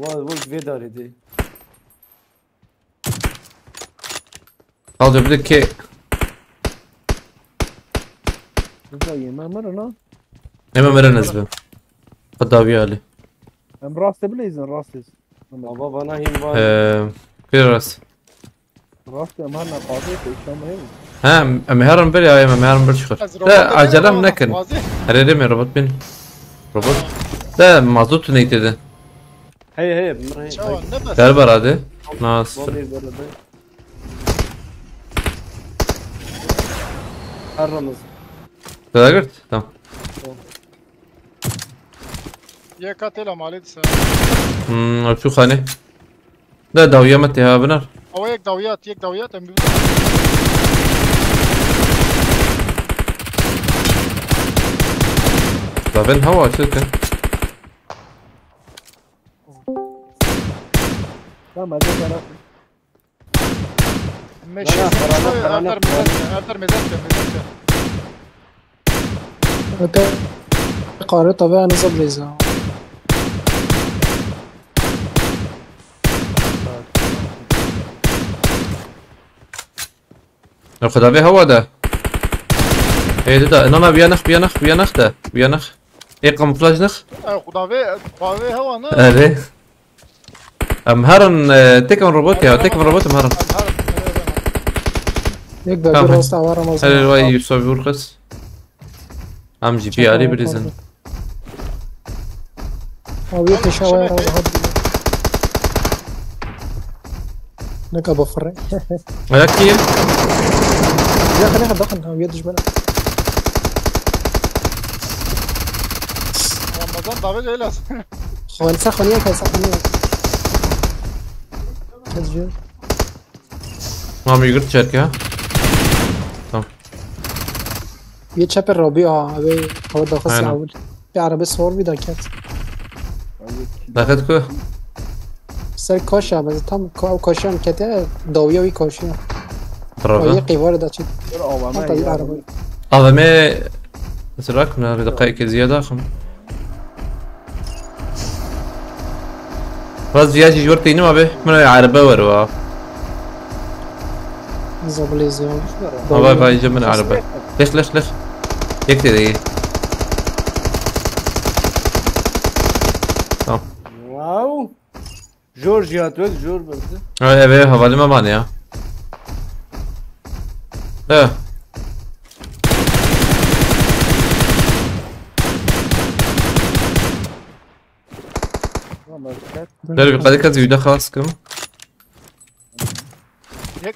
وقت في داري دي خالد بدك كي Güzel yemem var lan. ايمن مرة نزبه قد داوي علي Hem rastı bile izin rastız. بابا بنا هين بان في راس Rastı hem her ne kaldı işlem var. ها مهارن بلي يا ايمن مهارن بلي شخر لا عجلة منكن هريري من روبوت بين روبوت لا مازوت نيتي ده هي بمر هي Çavan ne bas? غالبا هذا ناس بابي برد الرمز تذكرت تمام Ye katil maliyeti sen. شو خانه لا داوية متها بنار Ama yek daviyat hem bir. دافين هوا شو كان Tamam hadi taraf. Meşe. Erder mezette. قارة طبيعة نظام ليزا ناخذ عليه هوا ده ايه ده انا بينخ ده بينخ ايه كاموفلاج نخ Kudave hava ne? ايه امهرن تكن روبوت يا تكن روبوت امهرن يقدر تمام. يروس عوارة هل مظلم الواي يسوي برخص ام جي بي علي بريزن أو يتشاور أو هاد نك أبو فرع ولكن يا خليها دخل أو يدش بلا Ramazan davet eylesin. خوان سخنية كسخنية تسجيل ما يقدر تشارك تمام يتشاب الربيع أبي هو ده خاص أنا. أول في عربي صور بيدا كات داخلكو سر كاشا بس تام كاشا كده داوية وي كاشا وي برافو قيوار ده شيء Avama ما طيب عربي هذا ما اتركنا بدقائق زيادة راس فياجي جورتي ما به من عربة وروا زبليزي ما باي جمن عربة ليش يكتي جورجيا توك جور بس evet havalimanı ya. Evet. There bir kadar yüzde khas kım.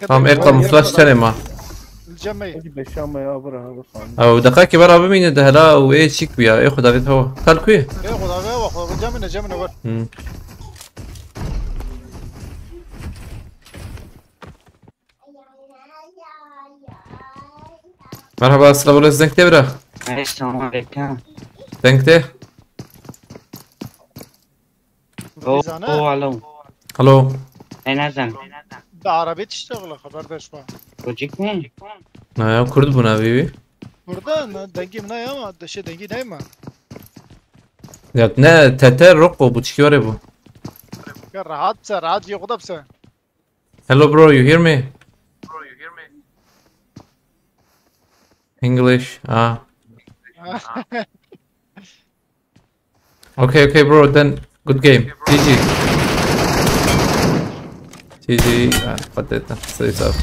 Tamam ek kamuflaj tane ma. الجمعية اجي بالشام يا ابرا بس او دقائق كبار ابي مين ده لا وايه شيك بيا ياخذ هذا هو قال كويه. ياخذ هذا واخذ جمعنا ور مرحبا السلام عليكم زنك تبرا. السلام عليكم. زنك ته. اوه الو. الو. اين زن؟ بعربي تشتغل خبر بشوا وجيك مين؟ يا كرد بنا بيبي. burada dengi mi ne ama dışı dengi değil mi? Ya ne teter rokko bu çıkıyor ya bu. Ya rahat yok da bse. Hello bro, you hear me? English. Ah. Okay bro, then good game. GG. GG. قدرتنا سوي صار.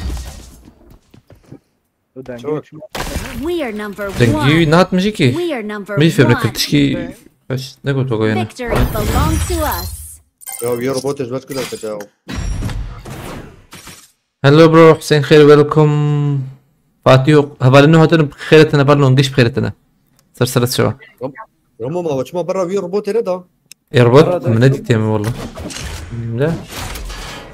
We are number دنجي one. نهات مجيكي. We are number مش فبرك one. تشكي. بس نقول توقع هنا. Victory belongs to us. يا روبوتش بس كده بتاعه. هلو برو حسين خير ويلكم. فاتيو هبالنو هاتن بخيرتنا بالنو نقش بخيرتنا. سلسلة شو. رمو ما وش ما برا في روبوت هنا يربط من ندي تيمي والله. لا.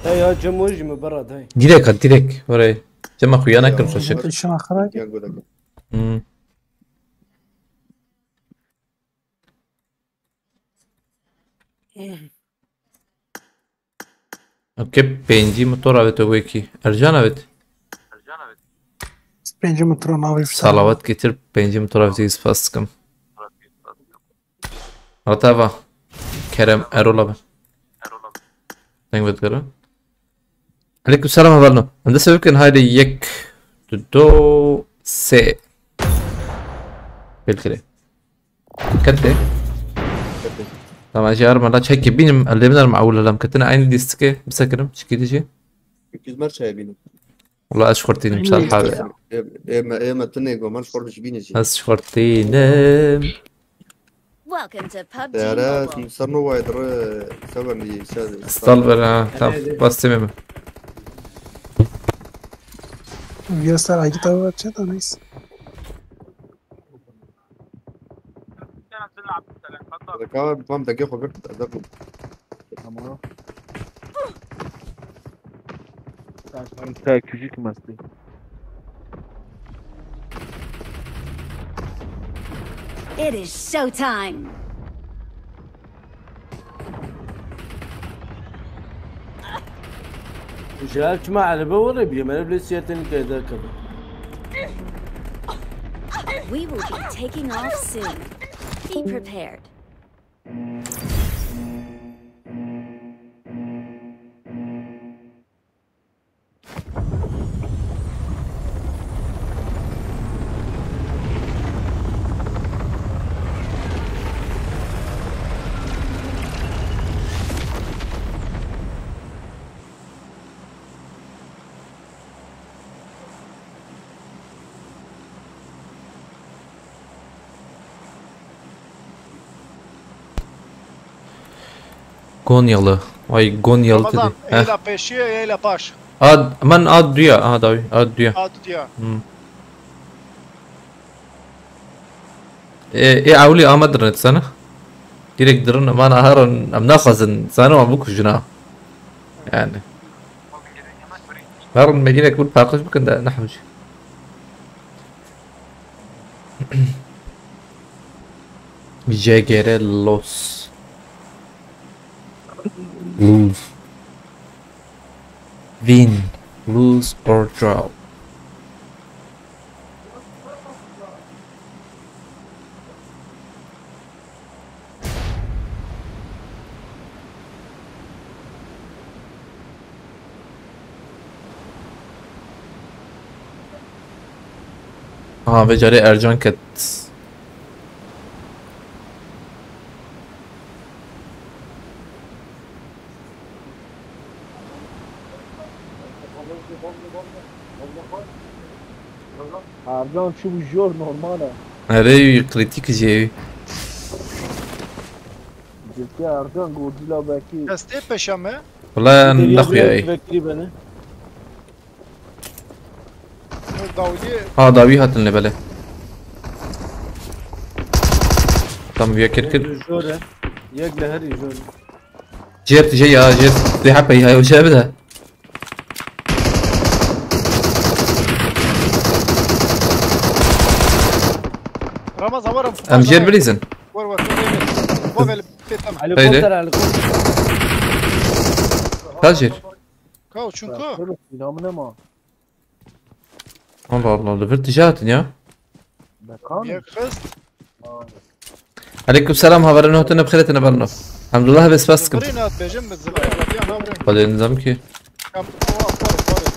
هاي ها جموج من برا هاي ديريك وراي. جمع خويانا كل شيء. شو خرج؟ يا قولك. اوكي بينجي موتور ابيت ويكي ارجانا ابيت بينجي مترون اوي صلوات كتير بينجي موتور ابيت يسفاسكم رتابا كرم ارولا تنك بتقرا عليكم السلام هبالنا هندسة يمكن هاي يك دو سي بالكري كده طبعا جار مرات هيك بين اللي من المعولة لما كنت انا عندي ديسكي مسكرم شكيتي شي كيز مرشا يبينو والله اشكرتيني بصراحة اما تنيجو مالش فورش بيني شي اشكرتيني Welcome to PUBG يا لا Mobile. صرنا وايد سبب لي شاد استلبر طب بس تمام يا اسطى عايز تاوت شات نايس هذا كان فهم دقيقة وقت ادب انت küçük maslı. It is showtime. جالك ما على بوري بيا ما نبلي سياتني كذا كذا We will be taking off soon. Be prepared. Gonyalı. Ay Gonyalı dedi. Ramazan Heh. eyle peşiyor eyle baş. من ad duya. Ad duya. Ad diyor. ايه عولي ما درنت سنة ديريك درنا ما انا هارن ام ناخذن سنة وما بكو جنا يعني هارن مدينة كل فاقش بكن ده نحوش جاجيريلوس lose win lose or draw بجاري ارجان كت ارجان شو بالجور نورماله هذا كريتيك جاي جبت يا ارجان جودزيلا باكي دسته پیشمه والله ندخ ياي فكري بنا داودی داوي هاتن بله تم ويا كركر جورة يك لهري جورة جيت جاي جيت دي حبي هاي وش بدها رمز ورم ام جير بليزن ور بابل بيتم على هيدا. كوتر على كوتر تاجر كاو چونكو نامنا ما الله الله لفرت جاتن يا بكام یک خست عليكم السلام هبرنا هوتنا بخيرتنا برنا الحمد لله بس بسكم برينات بيجم بالزباين بديان هاورين بعدين نظامك كم فارق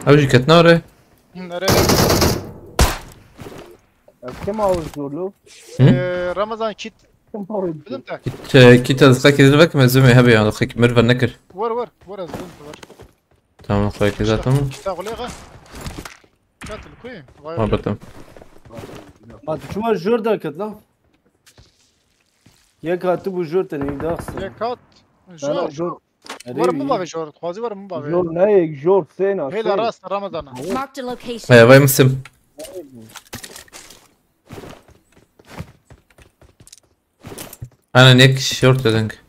اوجي كتناري نره كم عاوز جولو رمضان كيت كم عاوز بدم تاك كيت ازقاك دلوقتي مزومي هبي يعني اخيك مرفا النكر ور از بدم ور تمام اخويك ذاتهم كتا غليغة قاتل كوي ما بتم ما تشوف جور ده كتلا يك هاتو بجور تاني داخل يكات جور جور ور مو باغي جور خوازي ور مو باغي جور نايك جور سينا هيلا راس رمضان Marked a location. هيا باي مسلم انا نيك شورت دنك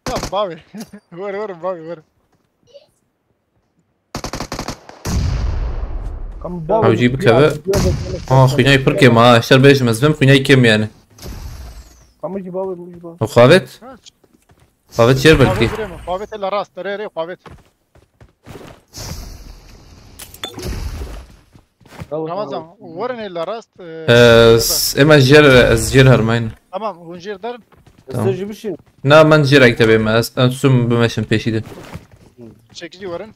يا باوي ور باوي ور كم او باو جيبك هبا خويناي بركي ما اشتر بيش مزفم خويناي كم يعني كم يجي باو يجي باو وخافت خافت شير بلكي قاوت الا راس تريري قاوت رمضان ورني الا راس اما جير هرمين تمام ونجير در استجي بشين نا من جير اكتبي ما اسم بمشن بيشي ده çekici varın.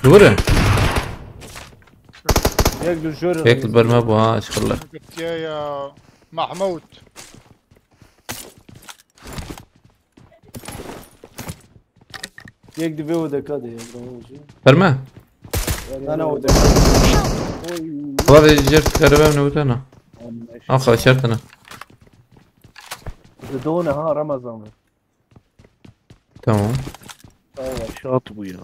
دورة يك جور هيك البرمة ابو ها اشكر الله قلت يا محمود يك دي ودا كادي برمة انا ودا والله جرت كهرباء من وتانا اخو شرتنا زدونا ها رمضان تمام شاطبوا يا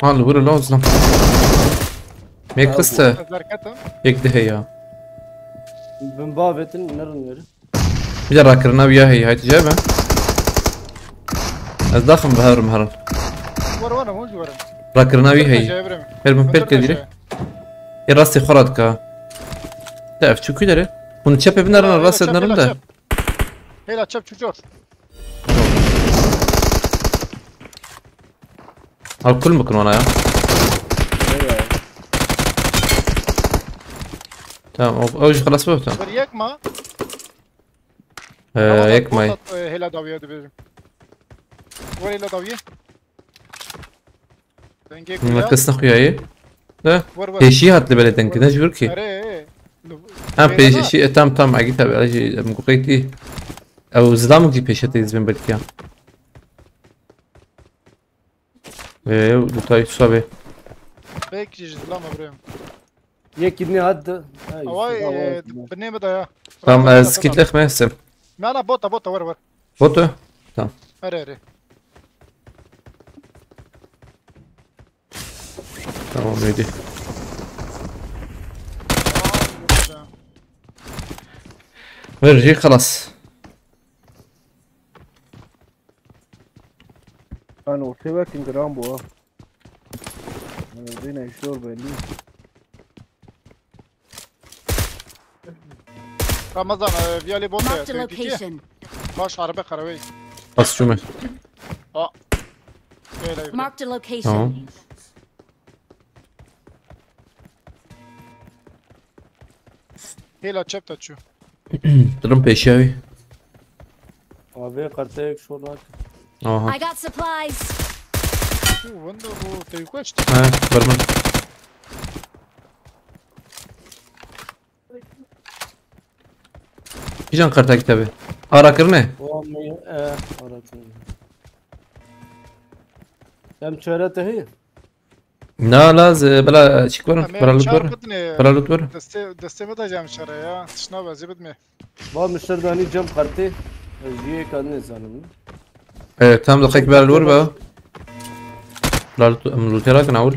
ها الورا لازم ميك قصة زركتهم هيك ده هي من بابتن نرن بجرا كرنا وياه هي تجابه الضخم بهر مهرن ور ور موجي ور راكرنا وياه هي جابرم هرمن بيرك ديري الراس خرادك تعرف شو كده ونشبه بنرن الراس نرن ده هيلا تشب تشوف على كل مكان وانا يا تمام اوج خلاص بوتم ور يك ما هيك ماي هيلا داويه دبيجم ور هيلا داويه تنجي مركزنا خوياي لا ور ور هي شي هات لي بلدن كده جوركي اري ام شي تام عقيتها بلاجي مقيتي او زلامك دي بيشتي زين بالكيا ايوه دوتاي صابي بيك جزلام ابراهيم يك ابني هاد هواي بالنيمه ده يا تمام سكيت لك ما يسم ما انا بوتا ور ور فوتو تمام اري تمام ميدي ورجي خلاص انا وسيبك انجرام بوا بينا الشور بيني رمضان فيالي Marked a بوتا location. باش عربي قروي بس شو مش Marked a location. تمام هيلا تشبت تشو درم بيشاوي Abi kartı şu lan. Aha. I got supplies. شو عنده ابو تيكوش Ha, برمن. Hijan karta kitabı. Ara kırne. O mi orası. Hem çöre tehi. لا لا بلا شيك برا بلا لوت برا بدني بلا لوت برا. دستي بدا جام شرا يا تشنا بزي بدمي Ba müşterdani cam kartı. Jiye kadın zanım. تام دقيق بلا لور بقى. لا لوت راك نقول.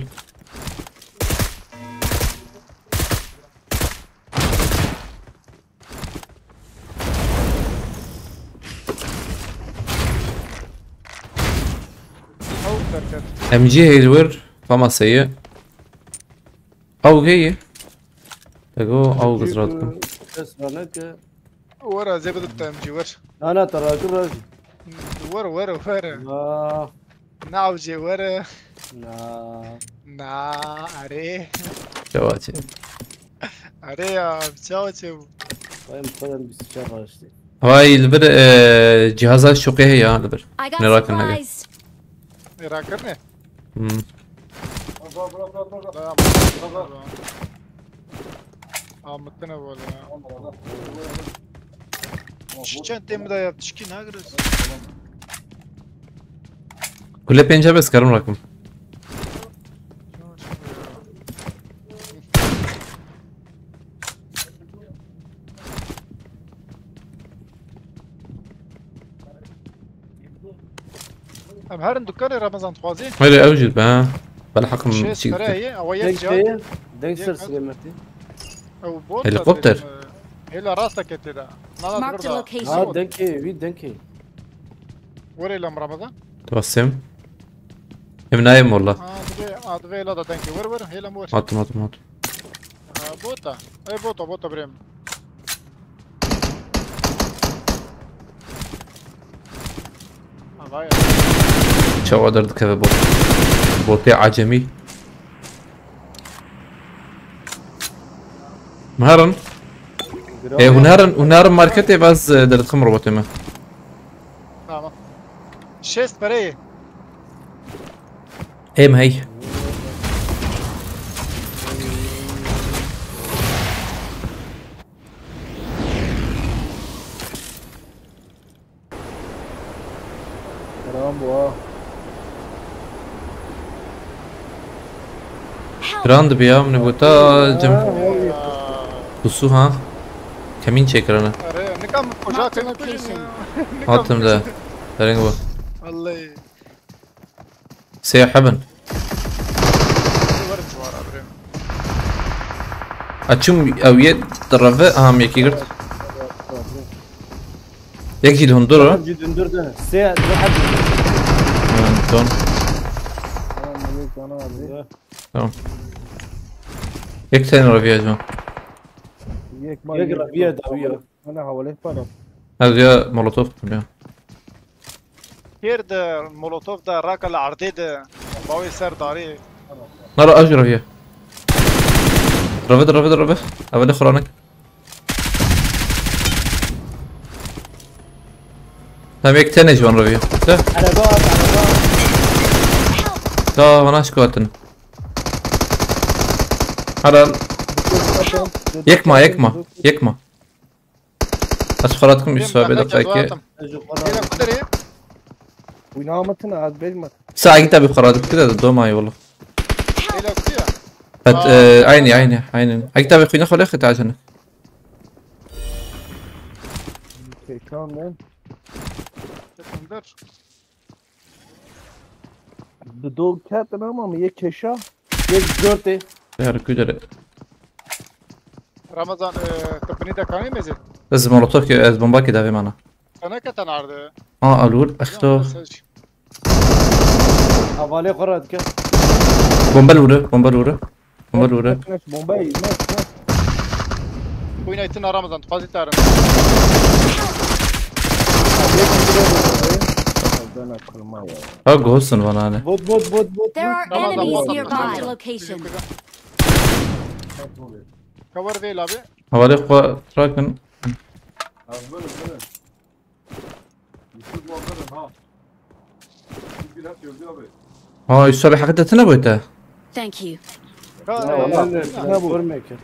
او كركت ام جي هي الور فما سيء. او هي. تقو او قصراتكم. Ses bana ki. ورا زي بدت تمجي ور Ana tarakır razı. ورا Aa. نعوجي ورا Na. نا اري جواتي. اري يا مشاوتي Benim kadar bir sıcak açtı. هاي البر جهازات الشوقية هي البر. I got نراك النجا. supplies. راكرني مم. متنا ولا شو تم ده تشكي ناقرس كل بينجا بس كرم رقم. ام هرن دكان رمضان خوازي هاي اوجد بقى. بلا حكم شيء شيء. سراي او Denk يك جاي değil. Denk sır sırmeti. او بوت هليكوبتر. هلا راسك كده لا Marked a تقدر Ha location. denk ki. Vi denk ki. وري لم رمضان تبسم. هم نايم والله. دبي لا دنكي ور هلا مور مات. بوتا اي بوتا بريم هاي شو قدرت كذا بوت. بوتي عجمي. مهرن. ايه ونهارن ماركتي بس درت خمر بوتي ما. تمام شيست بري ايه ما هي. Rambo. Grand بيا من بوتا جم بصوها كمين شكرنا نكم Marked a location. هاتم ده ترينغو الله سيحبن ورد ورا بريم اتشم او يد طرفه اهم يكي قرت يكي الهندورة Cid ündürdü. Se rahat. تون Tamam, abi. تمام يك ثاني رفيع جماعة يقرا فيها داويه. انا حواليك بقى. هذا مولوتوف بيا كير ده مولوتوف ده راكل عرضي ده باوي سر داري نرى اجرى فيها رفض ابدا خرانك هم يك ثاني جوان رفيع على بعض. لا مناش كواتن على يكما أشخراتكم إيش بيدا فاكي هلا قدري وينامتنا عاد بيجمع. ساعة جيت أبي خراتك كده دو معي والله هلا كتير بس عيني أجيت أبي خوينا خلي أخي تعال Okay, tamam. تقدر The dog cat ama mı? Ye keşa. Geç dörtte. يا كده رمضان تبني ده كان مزيد بس مولوتوف از بومبا كده في معنا انا كتن عرض ألول أختو Havale kurat ki. بومبا الورة Bombayı. وين ايتنا رمضان تفاضي تارن أقول بنا أنا Bot. There are Ramazan, enemies Ramazan, nearby. Ramazan. Location. كور ذي لابي حوالي تراكن ها الصبح حقتها بويته Thank you. بلاتفورم کرد.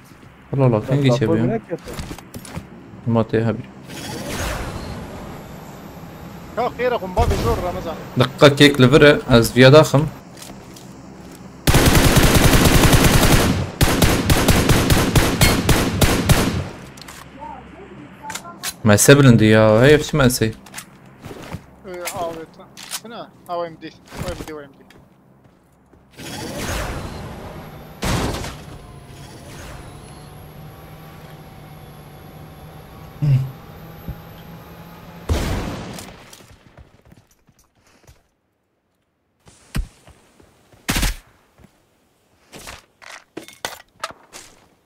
والله لا كان جيش Platform بيهم نکرد. ما تهبي كا خير قنباب زور رمضان. دقة كيك لفرة از فيا داخم ما سبلندي يا هي فش ما سي هنا او ام دي او ام دي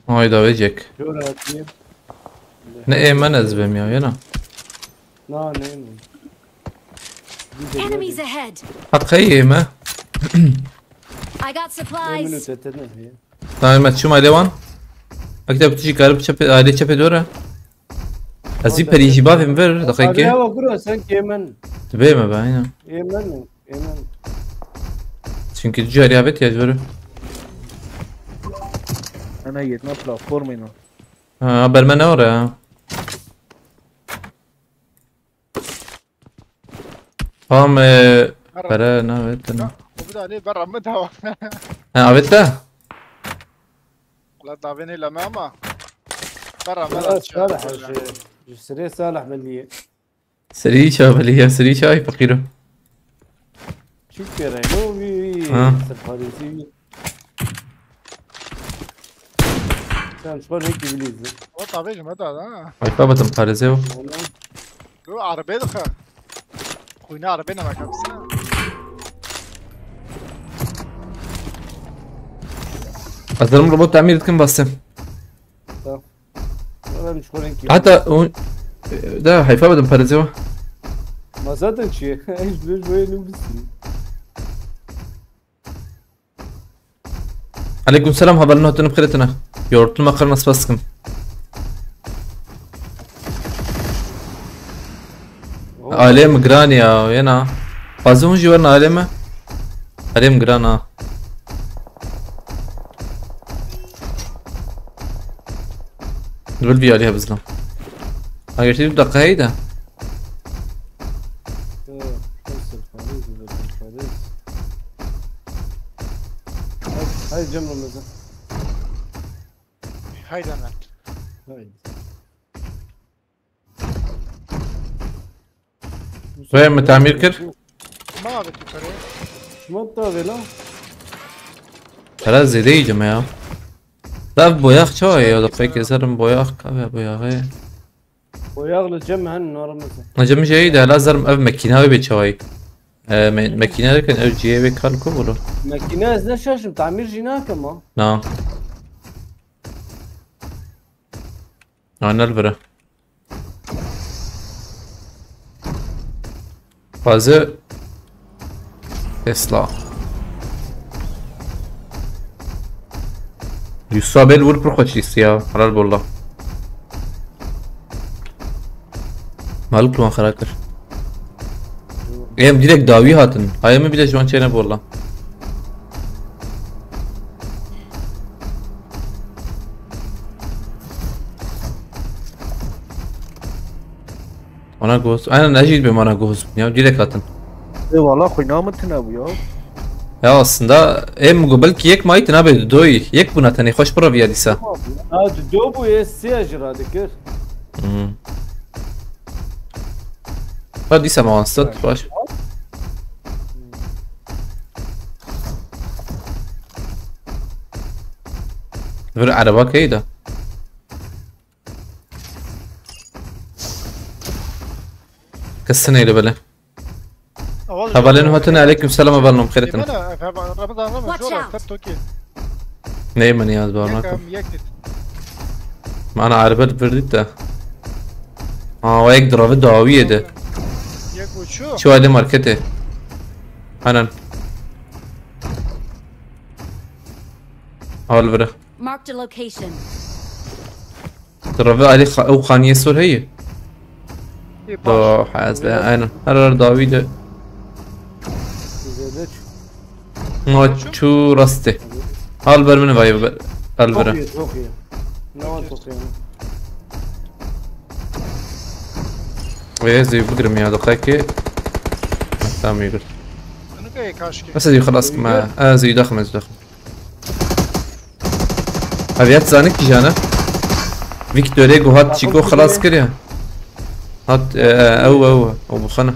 هاي دا وجهك شو راتب؟ نئي ما نزبم يا ينا لا نعم. Enemies ahead. حق خيمة I got منو supplies. تتنه هي. طيب ما تشوم عليوان اكتب تجي قالب شبه علي شبه دورة ازي بريجي بافي مفر هذا دقيقة هو قرو سن يمن. تبي ما باينة يمن. çünkü جاري عبت يا جورة انا جيتنا بلاتفورم هنا. برمنا ورا هم برا نويتنا وبدا عليه برا مدها عبتها لا دافيني لماما برا خلاص صالح سري صالح مليه. سري شابلية سري شاي فقيرة شو كره لو بي سفاريسي. كان شغل هيك بليز. وطبيعي مدى ها هاي بابا تمقارزيو هو عربي دخل خوينا عربينا ما كان بسنا أظلم روبوت تعمير كم باسم والله مش شغل هيك. حتى ده هاي بابا تمقارزيو ما صدق شيء. ايش ليش وين بس. عليكم السلام هبلنا هتنا بخيرتنا يورتل ما قرنا سباسكم عليم جرانيا ينا فازون جورنا عليم جرانا بالفي عليها بزلم هاي تجيب دقة هيدا هاي جمرة مثلا. هيدا انا هاي. وين متعمير كر ما بدي فريق ما تطاغي لا. خلاص زي يا جماعة لا بوياخ شوي يا دقيقة زرم بوياخ كافي بوياخ ويغلط جمع هن ورا مثلا. نجم جيدة لا زرم أب مكينة بيت شوي مكينة لكن أو جي بي كاركو ولا ماكيناز لا شاش تعمير جينا كمان. نعم أنا البرة فازة تسلا يصابل والبروخوتشيس يا حلال بالله مالك لون خراكر ايام ديريك داوي هاتن هاي ما بيلا جوان شينا بالله انا جوز انا نجيد بمانا جوز يا ديريك هاتن اي والله خوينا متنا ابو ya aslında belki yek mayt ne be doy yek buna tane hoş para bir disa. هذا دوبو يسي اجرا ذكر. Hadi disa ma ansat baş. Ver araba kayda. كالسنة اللي بلا هبالين هاتنا عليكم السلام أبالنا بخيرتنا رمضان زورا تبتوكي نيمان يا أزبارناكم ما أنا عربت بردتا ويقدر أبدو عوية ده شو هذي ماركته حنان هاول برا Marked a location. ترى عليه أو خانية سور هي İyi, دو حاز به aynen. Her Davide. زيادة ما شو رستي. Alber من باي Alber'e. توقية توقية نوع توقية ويا زي بقرم يا دقيقة. تمام يقول. انا جاي كاشكي بس زي خلاص ما زي داخل زي داخل. هذه زانك جانا. فيكتوريا هات شيكو خلاص كده. هات او بخنا.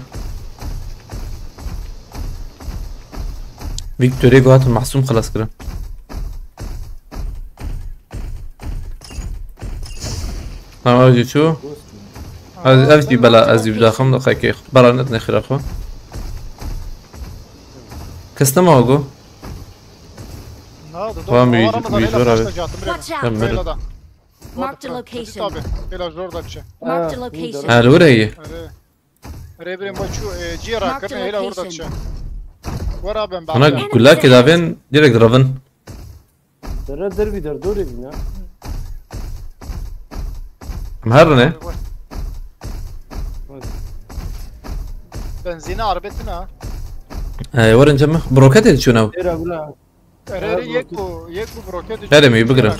فيكتوريا هات المحسوم خلاص كده. ها شو؟ ازي بلا ازي بداخل دقيقة برا نتني خلافه. كستما هوجو. هذا وام دور يجي- يجور عليه. Watch out. كمل. Marked a location. الى جوردك شيء Marked a location. الورا هي. ريبري ماتشو جيرا Marked a كنا الى وردك location. شيء ورا بن انا بعد اقول لك كده فين ديريكت رافن. درا دربي در دوري بنا مهرنه. بنزينة عربتنا ورن جمع بروكات شو ناو. دير اقول ريري يكو بروكيت هرمي بقرا.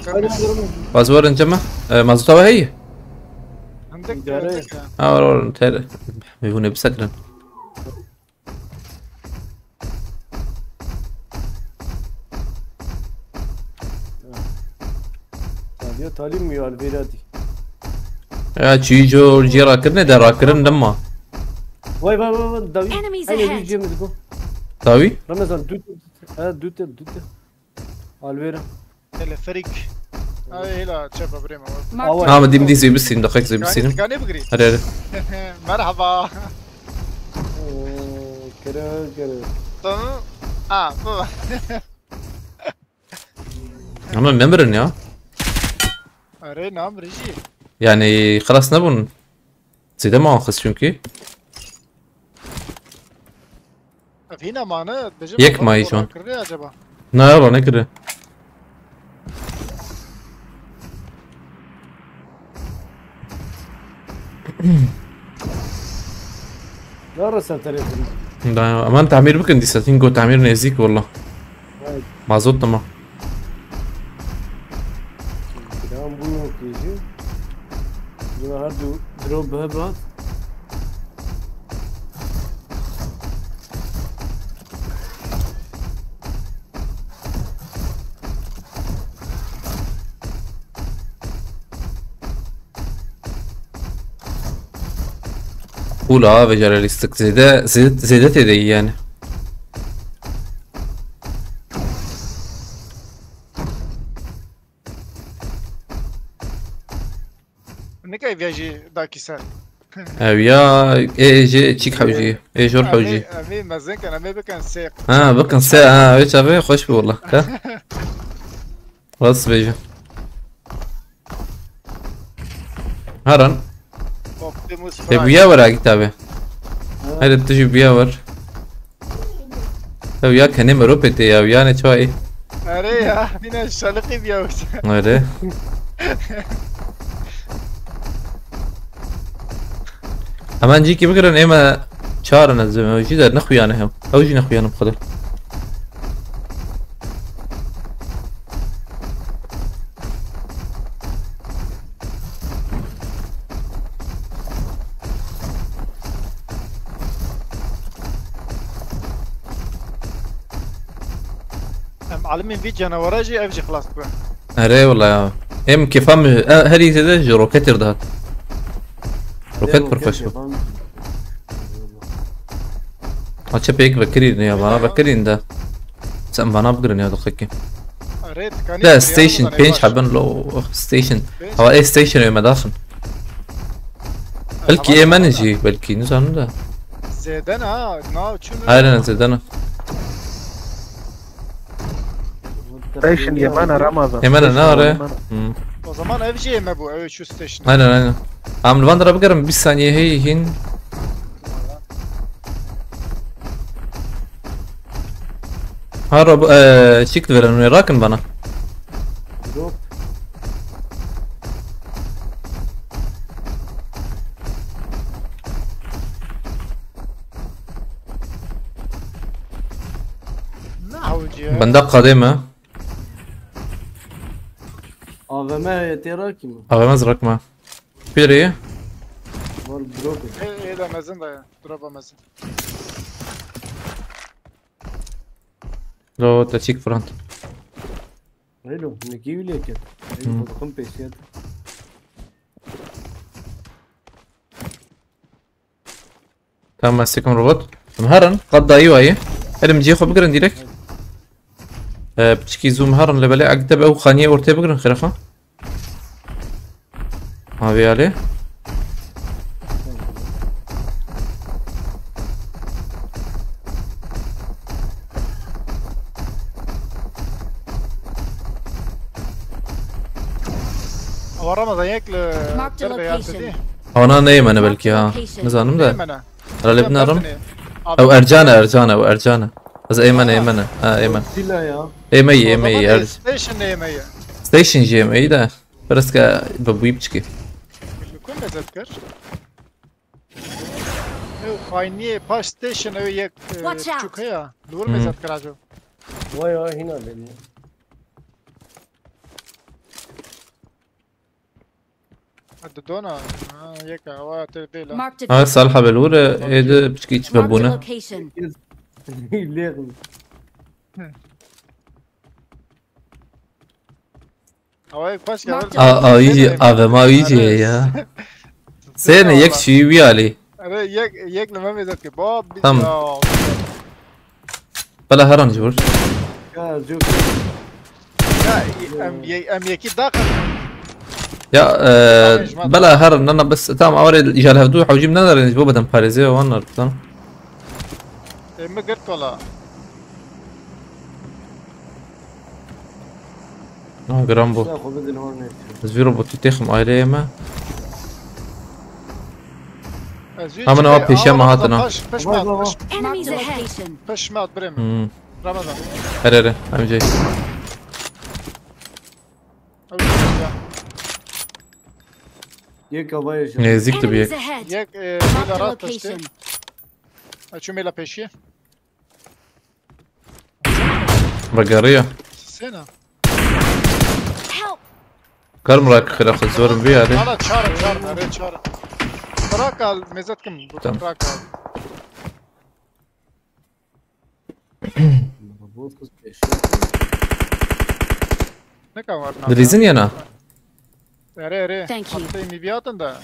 باز ورن جمع مازوتها هي. عندك جاري. ورن تر بيكون بسكرن. هذه تعليم ميو الفيراتي يا تشيجو جيرا كرنا دارا كرن دما. واي واي واي داوي Enemies اين ahead. بيجي مدكو تاوي؟ رمضان دوت دوت الفيرا الفريق هاي هلا تشابه بريمو Marked اه مدي زي بسين دقيقة زي بسين. كان يبغري هري مرحبا كده كده طبعا انا نمرن يا. اري نعم رجي يعني خلاص نبون زي ده ما خص شونكي. فينا معنا يك ما يجون. كري عجبا نا يلا نقرا. لا رسل تليفون ده امان تعمير بكن دي ساتين جو تعمير نيزيك والله. ما زودت ما. كده هم بيو كيجي جو هادو دروب هبات قول بجراليستك زيدت يدي يعني. نكاي فيجي داكي سال يا ايه جي تشيك حوجي ايه جور حوجي. امي مازن كان امي بكن سيق بكن ساعة ايش ابي خوش بي والله. خلاص بيجي. هرن اوبتيموس بياور كتابه. هذا بتجي بياور. ويا كان مروبتي يا ويانا شوي. اري يا فينا الشلقي بيوش هذا امان جيكي بقرن ايما شارنا الزلمه جي دار نخويانا هم او جي نخويانا بقدر. معلمين فيديو انا وراجي افجي خلاص بقى اري والله يا ام كيفام هري تدا روكيت يردات. روكيت بروفيشنال. هاتش بيك بكرين يا بنا بكرين ده. سام بنا بقرن يا دقيقة. اريد كان لا ستيشن بينش حبن لو ستيشن. هو ايه ستيشن يا مداخل. بلكي ايه مانجي بلكي نزان ده. زيدنا ناو شنو هاي زيدنا. ستيشن يمانة رمضان يمانة نار. وزمان افجي ما ابو شو ستيشن aynen. عم البندرة بقرن bir saniye هي هين. هرب شكل veren راكن bana. دروب خندق قديمة. AVM يتراكي مı? أبي مزرك ما بيري. Var drop. ايه ده مازن ده ضربه مازن. لو تشيك فرونت. Hello, نكيو ليه كده؟ Hello, bakın peşiyat. تمام ماسكهم روبوت. مهرن قد أيوة أيه. أنا مجي خو بقرن ديرك. بتشكي زوم هرن لبلي عقدب أو خانية ورتي بقرن خرافة. ما بي عليه. هو رمضان ياكل Marked a location. أنا نايم أنا بلكي ها. نزانم ده. انا على لبنان رم. أو أرجانا. بس أيمن. أيمن. Silah ya. أيمي. ستيشن ايه 100 ستيشن جيم أي ده. برسكا ببوي بتشكي. كل تذكر خايني باش ستيشن او يك Watch out. تشوك هيا دور ما تذكر عجو Vay vay hina beni. الدونا يك هو تبيلا Marked a هاي صالحة بالأولى إيه ده بتشكي Marked a تشبابونا. location. Leh. هو يك باش قبل يجي ما يجي يا. سينا يكشي ويالي. يك لما بيذكر باب تم. بلا هرن جور. Ya Joker. ام يكي داخل يا بلا هرن أنا بس تام أوري إجال هفدو حوجي من نظر نجيبه بدن باريزي وانا تام. ما قلت ولا جرامبو. Ya خبز الهورن. بس في روبوت تخم عليه ما. أنا نواب بيشيا ما هاتنا. فش مات Enemies ahead. فش مات بريم رمضان هريري أنا جاي. Yek havaya yaşa. زيك Enemies تبيك. ahead. يك Marked ميلا a راس location. تشتي شو ميلا بيشي بقارية. سينا Help. كرم راك خلا خزور بيها عليه. على تشار ريت شار تراك ميزات كم تمام. تراك Robot kız peşiyat. نكا ورنا دريزين يانا. ري Thank you. حتى ميبياتن ده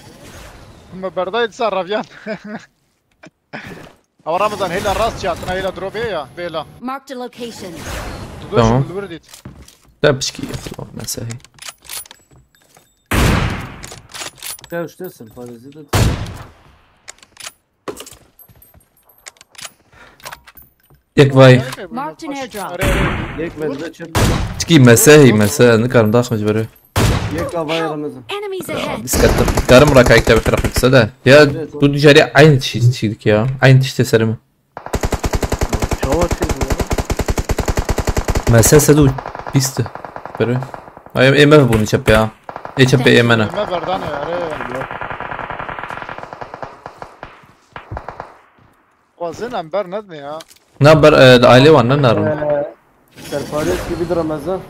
هم برداي تصرفيان او رمضان هيلا راس جاتنا هيلا دروبيا بيلا Marked a location. تدوش تمام. بالورديت لا بشكي يخلو مساهي. Ya üstesin parazit. يك باي. Marked an airdrop. Yek vezde çöp. تشكي مساهي نكرم داخل مجبري. Yek havaya Ramazan. Enemies ahead. بس كرم راك هيك تبي خرافة سدا. يا دود جاري عين تشيدك يا عين تشتي سلمة. Çava çözdü ya. مسا سدود بيست. بري. أي ما بوني شبي يا. إيه شبي إيه منا. ما بردان يا ري وزن امبر ندني يا نابر العائلة وانا نارم. Serparet gibidir Ramazan.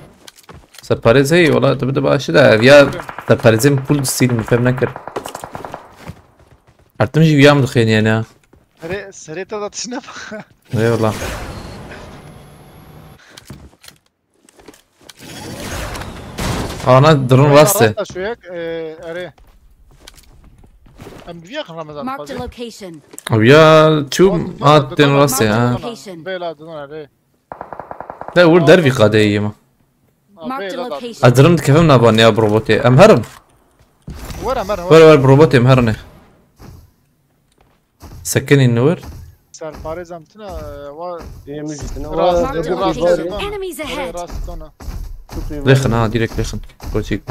سرباريز هي والله تبدأ بقى شدا يا سرباريزين بول ستيل مفهم نكر. أرتمجي ويام دخين يعني. ري سريتا دا تشنف إيه والله. أنا درون راسته. شو هيك ري ام بيخ رمضان Marked a location. ويا شو ما تدين راسي ها. بيلا دون ري لا ول درفي قادية ما. Marked a location. أدرمت كيف ناباني يا بروبوتي أمهرن. ورا مره ولا بروبوتي مهرني. سكني النور. سر باريز امتنا و Yemiş üstüne. راس Marked a راس location. Enemies ahead. راس دونا ليخن ها ديريك ليخن. بروتيك.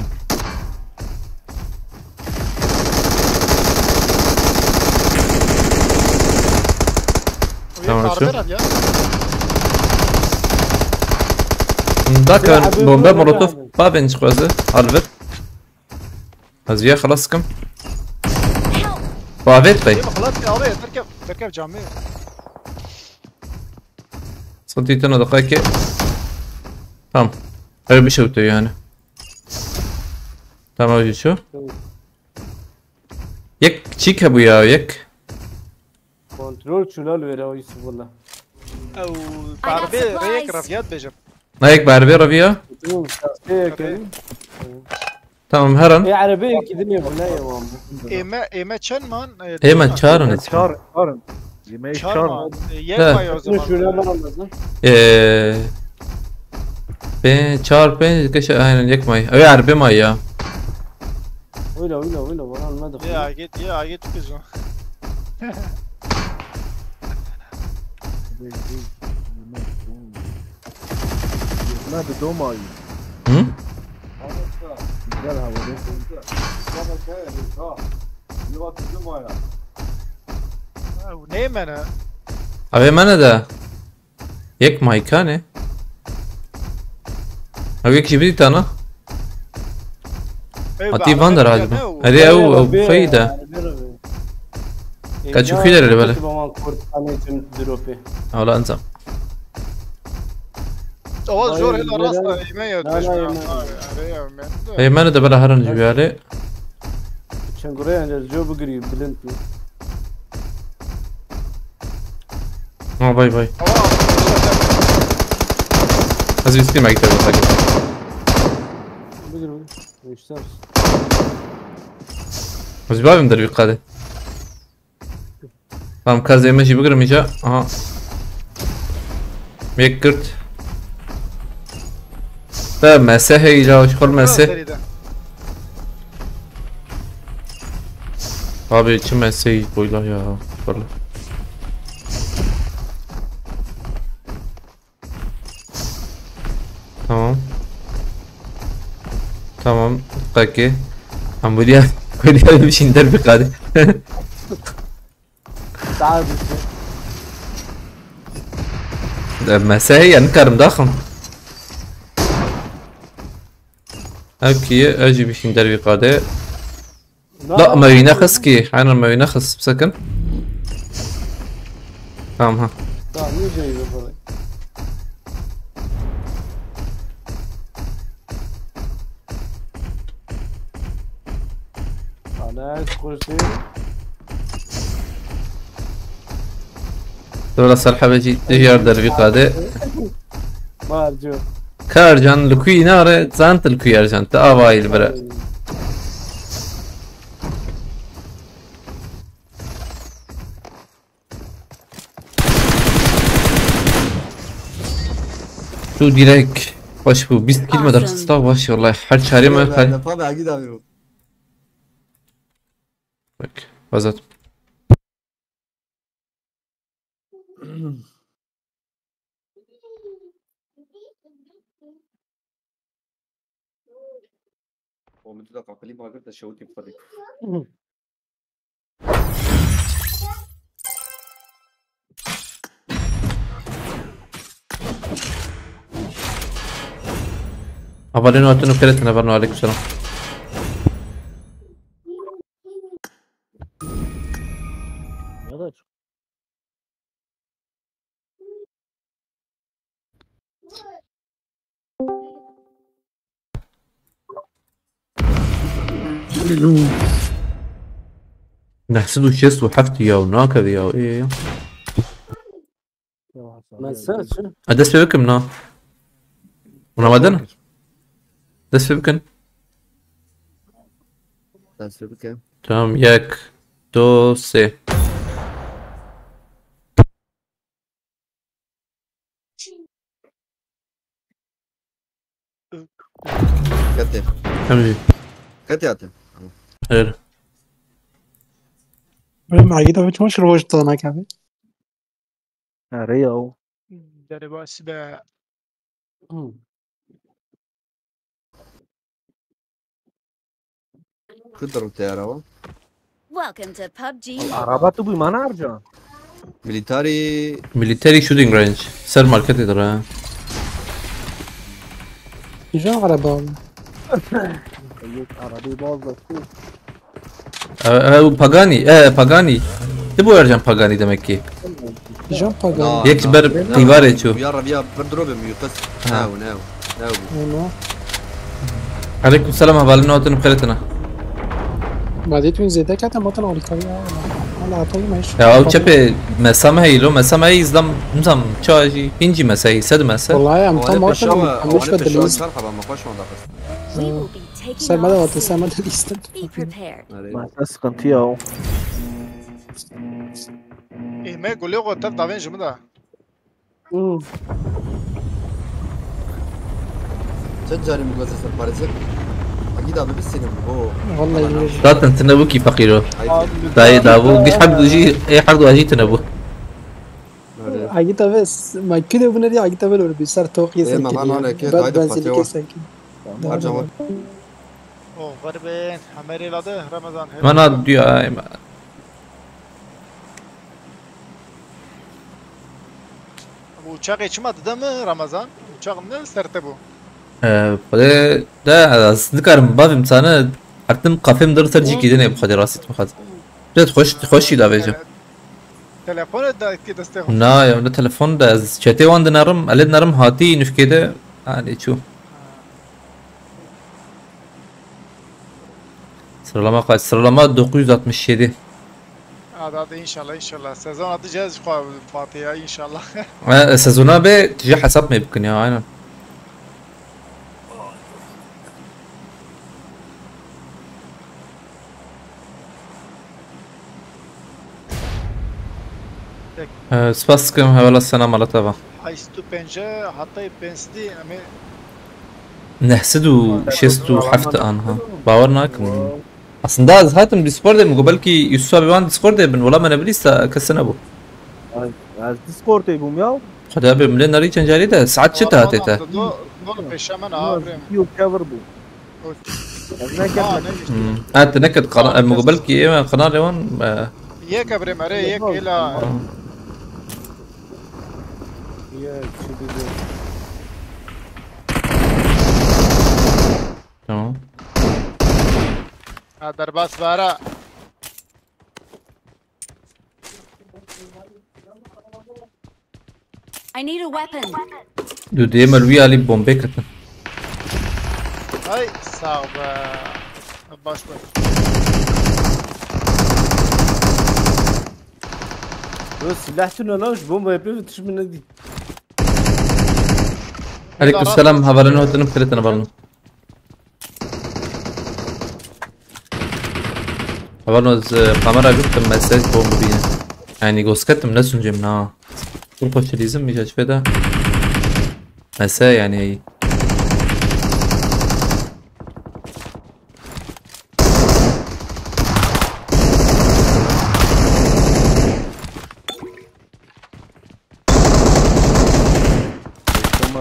تمام شو؟ ذاك بومبا مولوتوف بابنش خوازه الفر. هزيا خلاص كم. بافيت باي. خلاص اوي تركب جامي صديتنا دقائق. Tamam. Öyle bir şey oluyor yani. Tamam öyle şu. Yek çika bu ya yek. كنترول شو لا يا يوسف والله او بعربيه هيك رفيات بيجر. Nayek bari Rabia. Tamam her an. هي عربية كذا والله يا ماما ايما تشن مان Hemen çağırın et. Çağırın. Yemeği çağırın. شارما يا يا شو لا زمان والله Ben çağır ben kaç aynen yakmayı. Öyle harbi may ya. ولا والله ما دخل يا جيت كذا Ne bir doma ayı. Hı? Güzel hava. ونايم انا Abi bana da. Yakmayı kane. Abi yak gibi tane. Hadi Vander hadi. Hadi o fayda. Kaç ukiler öyle böyle. Ola انزم. اول جور هلا راسنا ايمايا Hey bana da böyle haran gibi yani. شنقرين عند الجو بقريب بلنتي Ha bay bay. Az bir stream ayıktı bu sakın. بقريب ويشتغل Az bir abim der bir kade. Tamam kaz yemeği bıgırmayacağım. Aha. Mekkırt. Da mesele ila şkol mesele. Abi içim mesele boyla ya. Vallahi. Tamam. Peki. Ambulia bir şey der bir kade. تعال مساهي يعني كرم ضخم اوكي اجي بشين دربي قادة لا ما ينخس كي حانا ما ينخس بسكن تمام ها تعال مو جاي بفرق انا عايز كرسي دولا صالحة بجي تجار دربي قادة ما ارجو كارجان لكوي نارة زانت لكوي ارجان تآواي البرا شو ديريك واش بو 20 كلمة در خستا واش والله حد شاري ما خالي طبعا اكيد عملوا وزت ومتذكر قليل ما قلت الشوتي بفرق أولين وقتنا كلتنا برنو عليكم السلام نحسدو شيست وحفتي يا وناكذ يا ايه ما نسيت شنو ادس في بكم نا ونمدنا دس في بكم تمام ياك دو سي كاتب حمدي كاتب خير معقدة مش روج طناك هذا ريو. درب سباع كدر بتاعه Welcome to PUBG. عربات بمعنى ارجع. ميليتاري شوتينج رينج سر ماركت ترى جا عربة عربي باظ Pagani Pagani تبو يرجع Pagani demek ki جا باقا يكبر قيبارة شو يا رب يا بردروبهم يقص ناو اونو عليكم السلام هبالنا وتن بخيرتنا. بعديتون زيادة كانت مطن أمريكا على عطوي ماشي. يا أو شبه مسام هاي لو مسام هاي زدم مسام شاجي بينجي مساي سد مسا. والله أم تام مطن مش بدليز. We will be taking سر ماذا off وقت سر soon. ماذا ليست. Be prepared. ما اساس قنتي اهو. ايه ما يقول لي غو تبدا فين جمدا. تجاري مقزز البارزك اكيد ابي بالسينما اوه والله يجي. لا تنتنبوكي فقيرو. داي دابو جيش حد يجي أي حد واجي تنبو. عجيتها بس ما كده بنادي عجيتها بلو بيصير توقي إيه ما أنا سكين. كده عايد بنزل بفتيوه. كيسة كده. ارجع ورا اوه غربين حماري لاده رمضان. ما نادي uçak içime dedim Ramazan. Uçak ne serte bu? ده أذكر بافم سنة حتى قافم در ترجي كده نبغى خدي راسي تبغى. ده تخشي ده بيجو. Telefon da ki destek. نا يا ده تلفون ده شتى وان نرم ألد نرم هاتي نف كده يعني شو. sıralama 967. Hadi inşallah inşallah. Sezon atacağız Fatih'e inşallah. سezona be تجي حسب ما يمكن يا عينه. سباسكم والله السلام على طبعا. Haystu pence hatta pensdi ama نحسدو شستو حفت انها باورناك اصلا ده هاتم ديسكورد من قبل كي يسوى بيوان ديسكورد ابن والله ما نبليس كسنه ابو از دیسکورد بوم یا خدا ابي ملين ريتشن جاري ده ساعات شتا هاتيتا Doğru peşemen abi. یو کاور بو از نکرد انت نكد قناه من قبل كي ايه قناه ريوان Yek abrim are yek ila تمام darbas vara. I need a weapon. دو دي ملوي علي بومبي كتن Ay sağ ol be. Baş ver. بس سلاحتنا لاش بومبا يبلغ تشمنا دي. عليكم السلام هبالنا هتنم خلتنا بالنا هبالنا قمرة قلت مساج بومب بينا يعني جوسكت من ناس جمنا كل خوش لازم مش فدا مسا يعني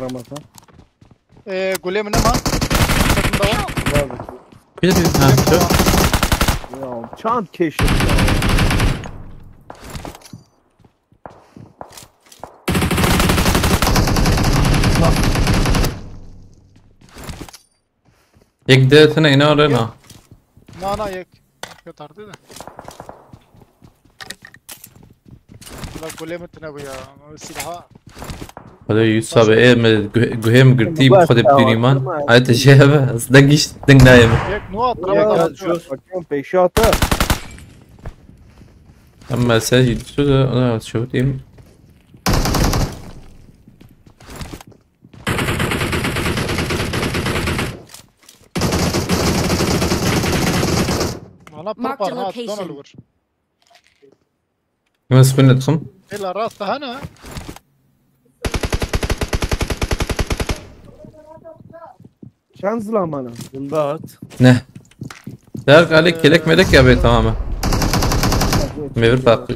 Ramazan. Gule mi ne ma? Sakın davam. كده ها شوف Ya çant keşif ya. يك ده ثنا هنا ولا هنا Na yek. Yatardı da. La gule mi tane bu ya? Silahı. هذا يصاب ايه جهيم قرتي بخد بدينيمان هاي تجيبه دقيش دق نايم Yek nuat Yek Ramazan. az şur. Bakıyorum peşata. اما ساجد شو ده شو تيم Valla Marked propar a ha location. don olur. بس كنا تخم Ela rasta hana. Çant zamanı. بومبا هات. نه دارك عليك كلك ملك يا بي تماما ما يرفع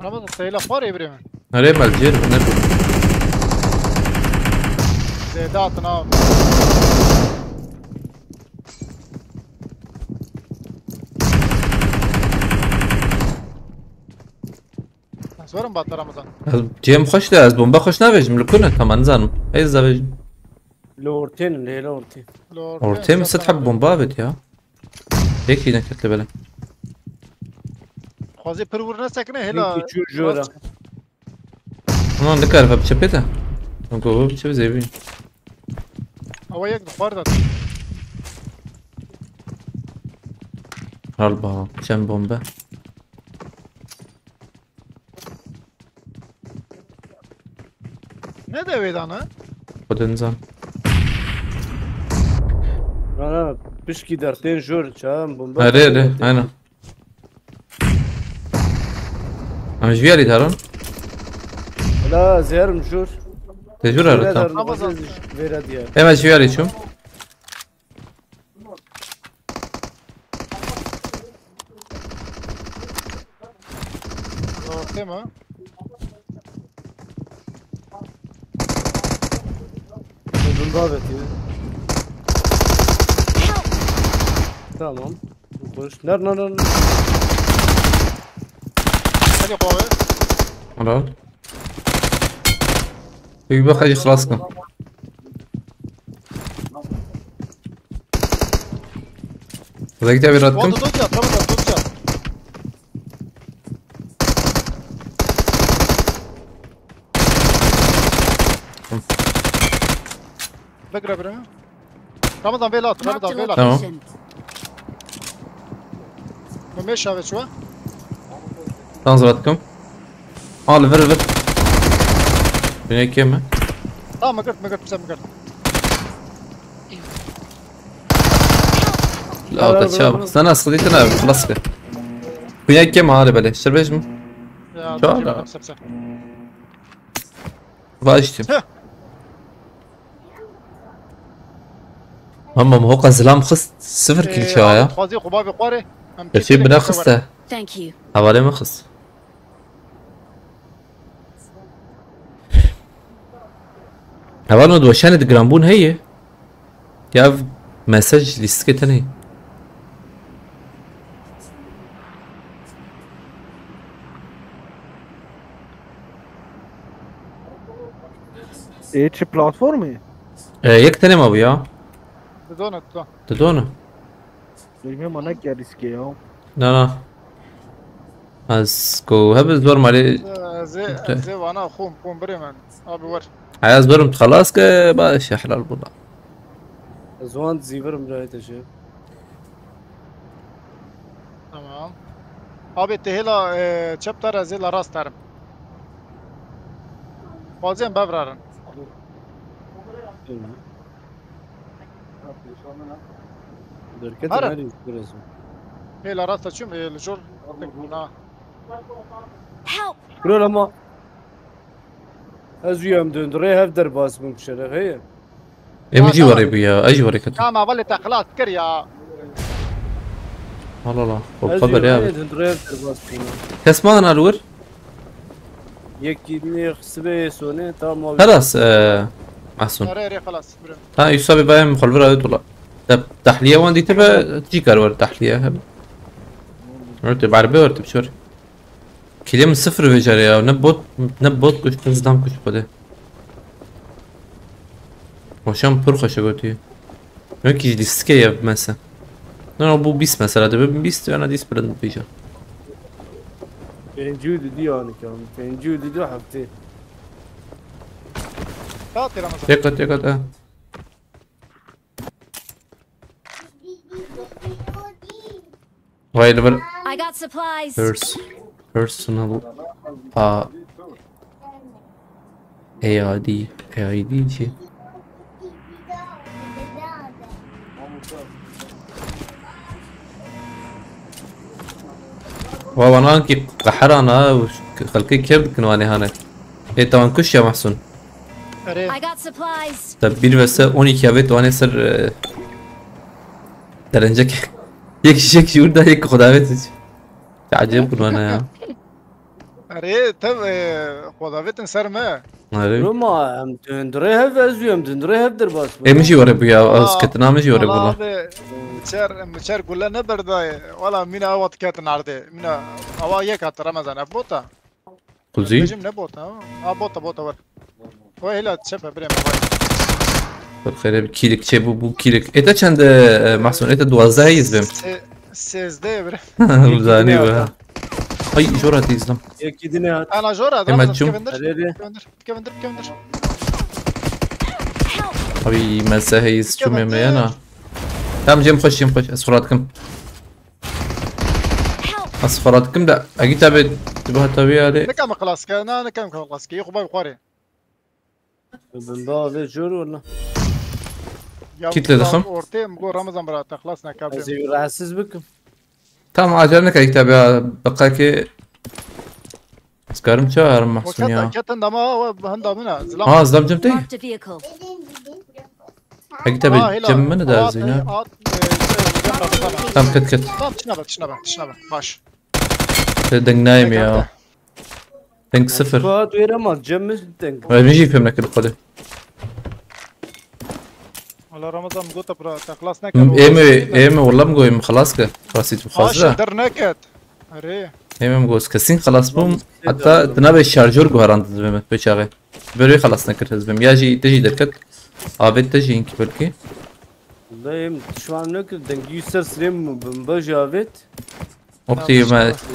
Ramazan sayıla var evrim. هري مال جير نبي Zedatına. Sorun battı Ramazan. جيم خوش ده از بومبا خوش نبيج ملكونا كمان زانم اي زبيج لورتين اللي هي لورتين. اورتيم ستحب بومبا بت يا هيك هنا كتله بلا Xozi pir vurna sakne hela. İki jura. ما نكرفه بشبته نقول بشب زي هو یک دخوار داد هالبا كم بومبه نه دوید آنه خود انزل انا بشكي دارتين جور شام بومبا اره انا مش فيالي ترى لا زهر مجور تجور ارتام رمضان فيرا ديال ايه مش فيالي شو تمام بالضبط تمام نخش نار نار نار هذه قوي خلاص يبقى خلي خلاصكم بدك تعمل ردكم والله دوت جات رمضان دوت جات بقرا برا رمضان بيلات Marked a رمضان بيلات تمام. location. مش شافت شو تنزل ردكم ليفر بني كيما ما قلت بس ما قلت لا تشاب استنى خليت انا خلاص كده بني كيما هذا بلي شربش يا شو جيب هذا؟ نفسه. باشتم هم هو قزلام خص صفر كل شوية خوازي قبابي قواري شي بنا خصته Thank you. حوالي ما خص حوالي دوشانة جرامبون هي ياف مسج لسكتن هي ايش بلاتفورم يك تاني ما بيا بدون تدونه ما انا ريسكي لا لا از كو هبز دور مالي زي وانا اخوهم قوم بريمان ابي ور عايز برم خلاص باش احلى البضاعة زوان زيفر مرايته شيء تمام ابي تهلا تشابتر زي راس ترم خوازين ببرارن دركت هرب. مالي برزو هي لا راس تشوم الجور Help! كلو لما ازويام دندري هفدر باس من شرف هي امجي وري بيا اجي وري كتب ما بلي تخلاص كريا والله لا وقبل يا دندري هفدر باس كسمان الور يكي نيخ سبي سوني تمام خلاص محسون ري خلاص بريم ها يسابي بايم خلفرا يطلع طب تحلية وان دي تبع تجي كارور تحلية رتب عربي ورتب شور كلية من صفر فيجر يا نبوت كش تنزدام كش بده وشام برخش قلتي يمكن دي سكية مثلا انا ابو بيس مثلا ده بيس انا ديس برد فيجر فين جودي دي انا كان فين جودي دي حبتي تعطي رمضان يقط Wait, but I got supplies. personal AID شيء وانا انكي قحرانا خلقي كيف كنواني هانا ايه طبعا كش يا محسن ري I got supplies. طب بير بس اوني كيابت وانا سر درنجك يك شور ده يك خداوتك تعجب كنوانا يا ري تم خدافيت انسر ما روما ام دندري هف ازويام دندري هفدر باس ايه مشي وري بيا اسكتنا مشي وري والله مشار قول نبر داي ولا مين اوت كات ناردي مين اوا يك رمضان ابوتا كوزي نجم نبوتا بوتا ور وهي لا تشبه بريم بالخير كيلك شي بو كيلك ايه چند محسن ايه 12 يزبم سيز دي بريم زاني بها هاي جورة تيزلم يكي دنيا انا جورا إما رمزان تشوف. كيفندر هذه كيفندر أبي مسا هيز شو ميانا تام جيم خش أصفراتكم أصفراتكم لا أكيد تبغى تبي عليه نكمل خلاص كان نكمل خلاص كي يخبا بخاري بنبا جور ولا كيت لدخم؟ اورتي مقول رمزان برا خلصنا كابتن زي راسس بكم تام عجلنا كي تبي بقى كي سكارم شهر محسون يا وكتا ما هندا منا زلام زلام جمتي Marked a vehicle. أكيد تبي جم من ده زينا تام كت تشنبه باش دنك نايم يا دنك صفر فات ويرا ما تجمس تنك بيجي فهمنا كده قدر والله رمضان قلت برا خلاص ايمي والله مقوي خلاص كده خلاص يتبخزها در نكت اري ايمي مقوس كسين خلاص بوم حتى تنابي الشارجور قهران تزبمت بيشاغي بروي خلاص نكرت تزبم ياجي تجي دركت عابد تجي انك بلكي دايم شو عم نكر دنك يسر سليم بنبا جافيت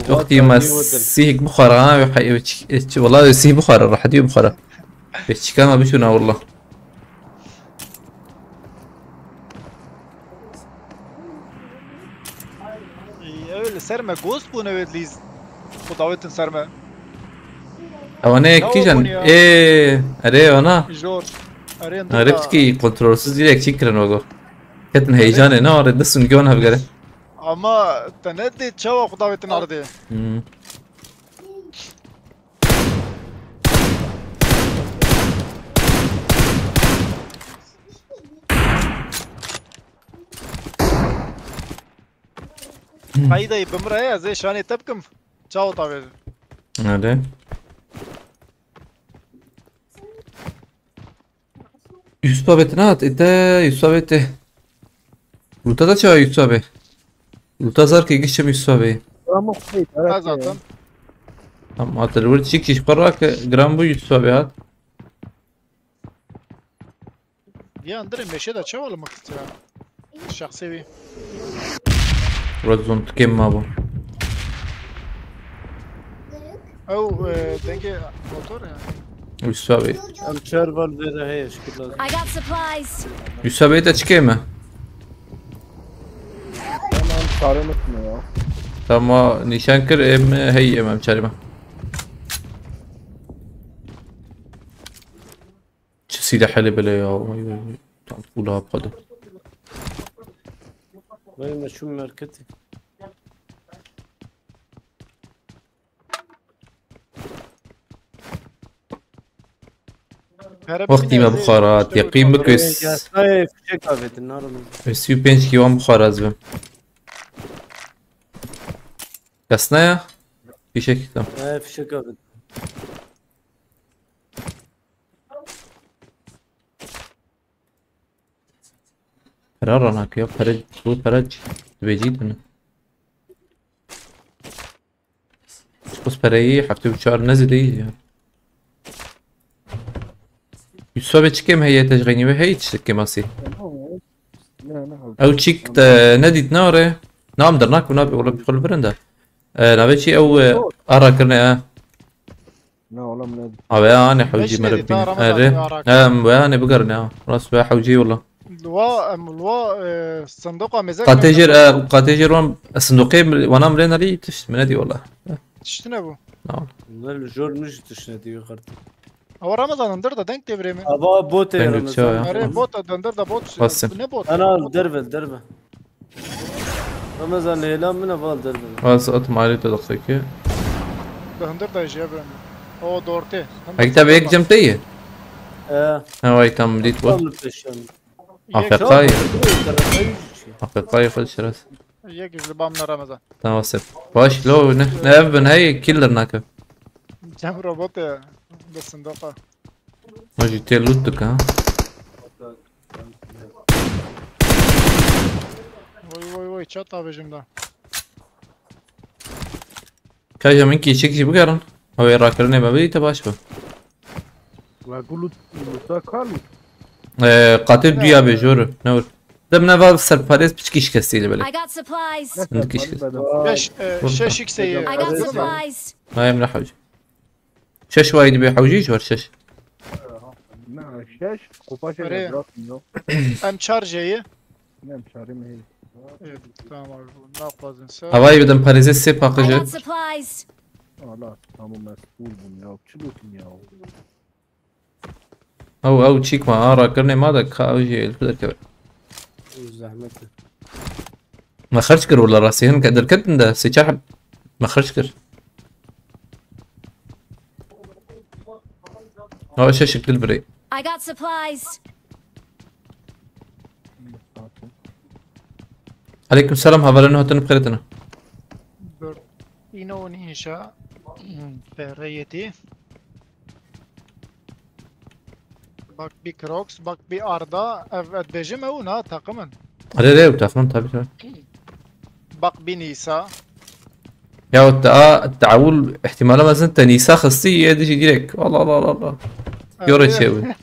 وقتي ما سيهك بخارا والله سيه بخارا راح اديه بخارا بيتشكا ما بيشونا والله سرمه جوست بونويت ليز خداوت سرمه اوانه كيجن ايه اري انا جورج اري عرفت كي كنترولسز ديريك شكرا وقو كتن هيجاني نار دسون جونها بقرا اما تندي تشوا خداوت ناردي فايدة بمرأة زي شاني تبكم تشاو طاويل هذا Yusuf abi ne at? Yusuf abi Luta da çağır Yusuf abi. Luta zar ki geçeceğim Yusuf abi. رامو خفيت zaten Tamam atır. Burada çık iş parak gram bu Yusuf abi at. يا اندري مشي ده تشاو ولا مكت الشخصي بي Burada zon tükem bu. او دنجي موتور يعني Yusuf abi. ام شربل بيدا هي شكل I got supplies. Yusuf abi de çıkayım mı? تمام صار مثل يا Tamam nişan kır em hey emem çarıma. سلاح حلو بلا يا تعال تقولها بقدر وين شو ماركتي وقتی ما بخارات یقین بکس طيب شكا بيت النار 35 کیوان بخار از بم کس نه پیشه کتم في شكا بيت قرار انا كيو فرج بود فرج بيجيد انا بس برای هفته و 4 نزل ايه يسوى كم هي تشغيني بهي تشتكي ماسي او تشيك نديت ناره نعم درناك ونابي ولا بيقول برندا نابي شي او ارا كرنا لا والله من ابي انا حوجي مربي انا بقرنا راس بها حوجي والله الوا صندوق مزاج قاتجر وان الصندوقي وانا مرينا لي تشت منادي والله تشتنبو نعم الجور مش تشندي غرت هو رمضان اندر ده دنك تبريمن ابا بوت يا رمضان اري بوت اندر ده بوت نبوت انا دربه رمضان هيلا من افضل دربه بس اتمالي تدقيق ده اندر ده يجي بريمن هو دورتي اكتب هيك جمتيه هاي تم ديت بوت افريقاي افريقاي خد شراس يجي اللي بامنا رمضان تمام وسف باش لو نافن هاي كيلر ناكل جام روبوت بالصندوق ما جيت لوتك ها وي تشطا بجم ده كاجا منكي شيكي بقرن هو يراكرني ما بدي تباشبه واقول له كارلو قاتل ديا بجور نور دمنا فاض سرباريز بتشكيش كسيلة I بلي got supplies. عندك ايش شش اكسي I got supplies. ما يمنع حوجي شش وايد بي حوجيش ور شش نعم الشاش قفاش أريه. الأدراك منه ام تشارج هي نعم شاري ما هي تمام ناقص انسان هواي بدم باريزي سي I باقجة got supplies. لا تمام مسؤول بنياو شلو بنياو او تشيك ما ارى كرني ما دك حوجي الكدر كبير زحمته. ما خرج كر ولا راسي هن قدر كنت ده سيشاحب ما خرج كر هو شش كل بري I got supplies. عليكم السلام هذا لانه تنبخرتنا اینو نیشا فريتي باك بي كروكس باك بي اردا ادبجم هنا تقما علي ليه وتفهم طيب باك بي نيسا يا التعاول احتمالا مثلا تنيسا خصية يدي ديريك والله الله الله الله يوري تشوي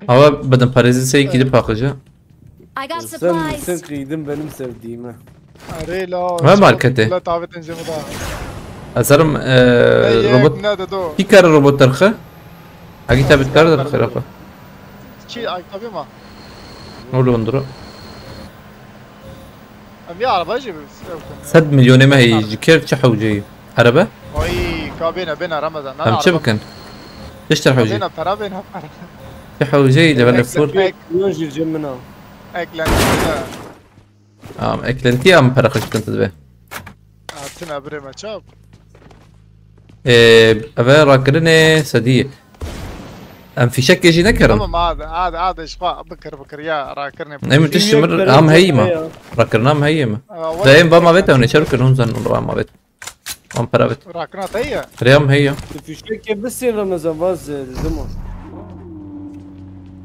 هوا بدن باريزي سي كده باقجة I got Sen supplies. kıydın benim sevdiğime. اري لا ما ماركته. لا تعبت انزل مضاعف أسرم روبوت نادا دو كي كار روبوت ترخه أكيد تابت كار ترخه رخه شي طبيعي ما نقوله اندرو ام يا عربة جيب سد مليون ما هي جكير تشحوجي عربة وي كابينا بينا رمضان أم شبكن ليش ترحوجي بينا فرا بينا تشحوجي لبل فور Milyon jireceğim ben. اكلان اكلنتي ام برخش كنت تبه عطنا بريما شاب أبا راكرني سدية ام في شك يجي نكرم تمام هذا اشقاء بكر يا راكرني ايمن تشمر ام هيما راكرنا ام هيما دايم بما بيتا ونشارك نونزن بما بيتا ام برابت راكنا تهيا ريام هي Fişek yapmışsın Ramazan vaz zaman.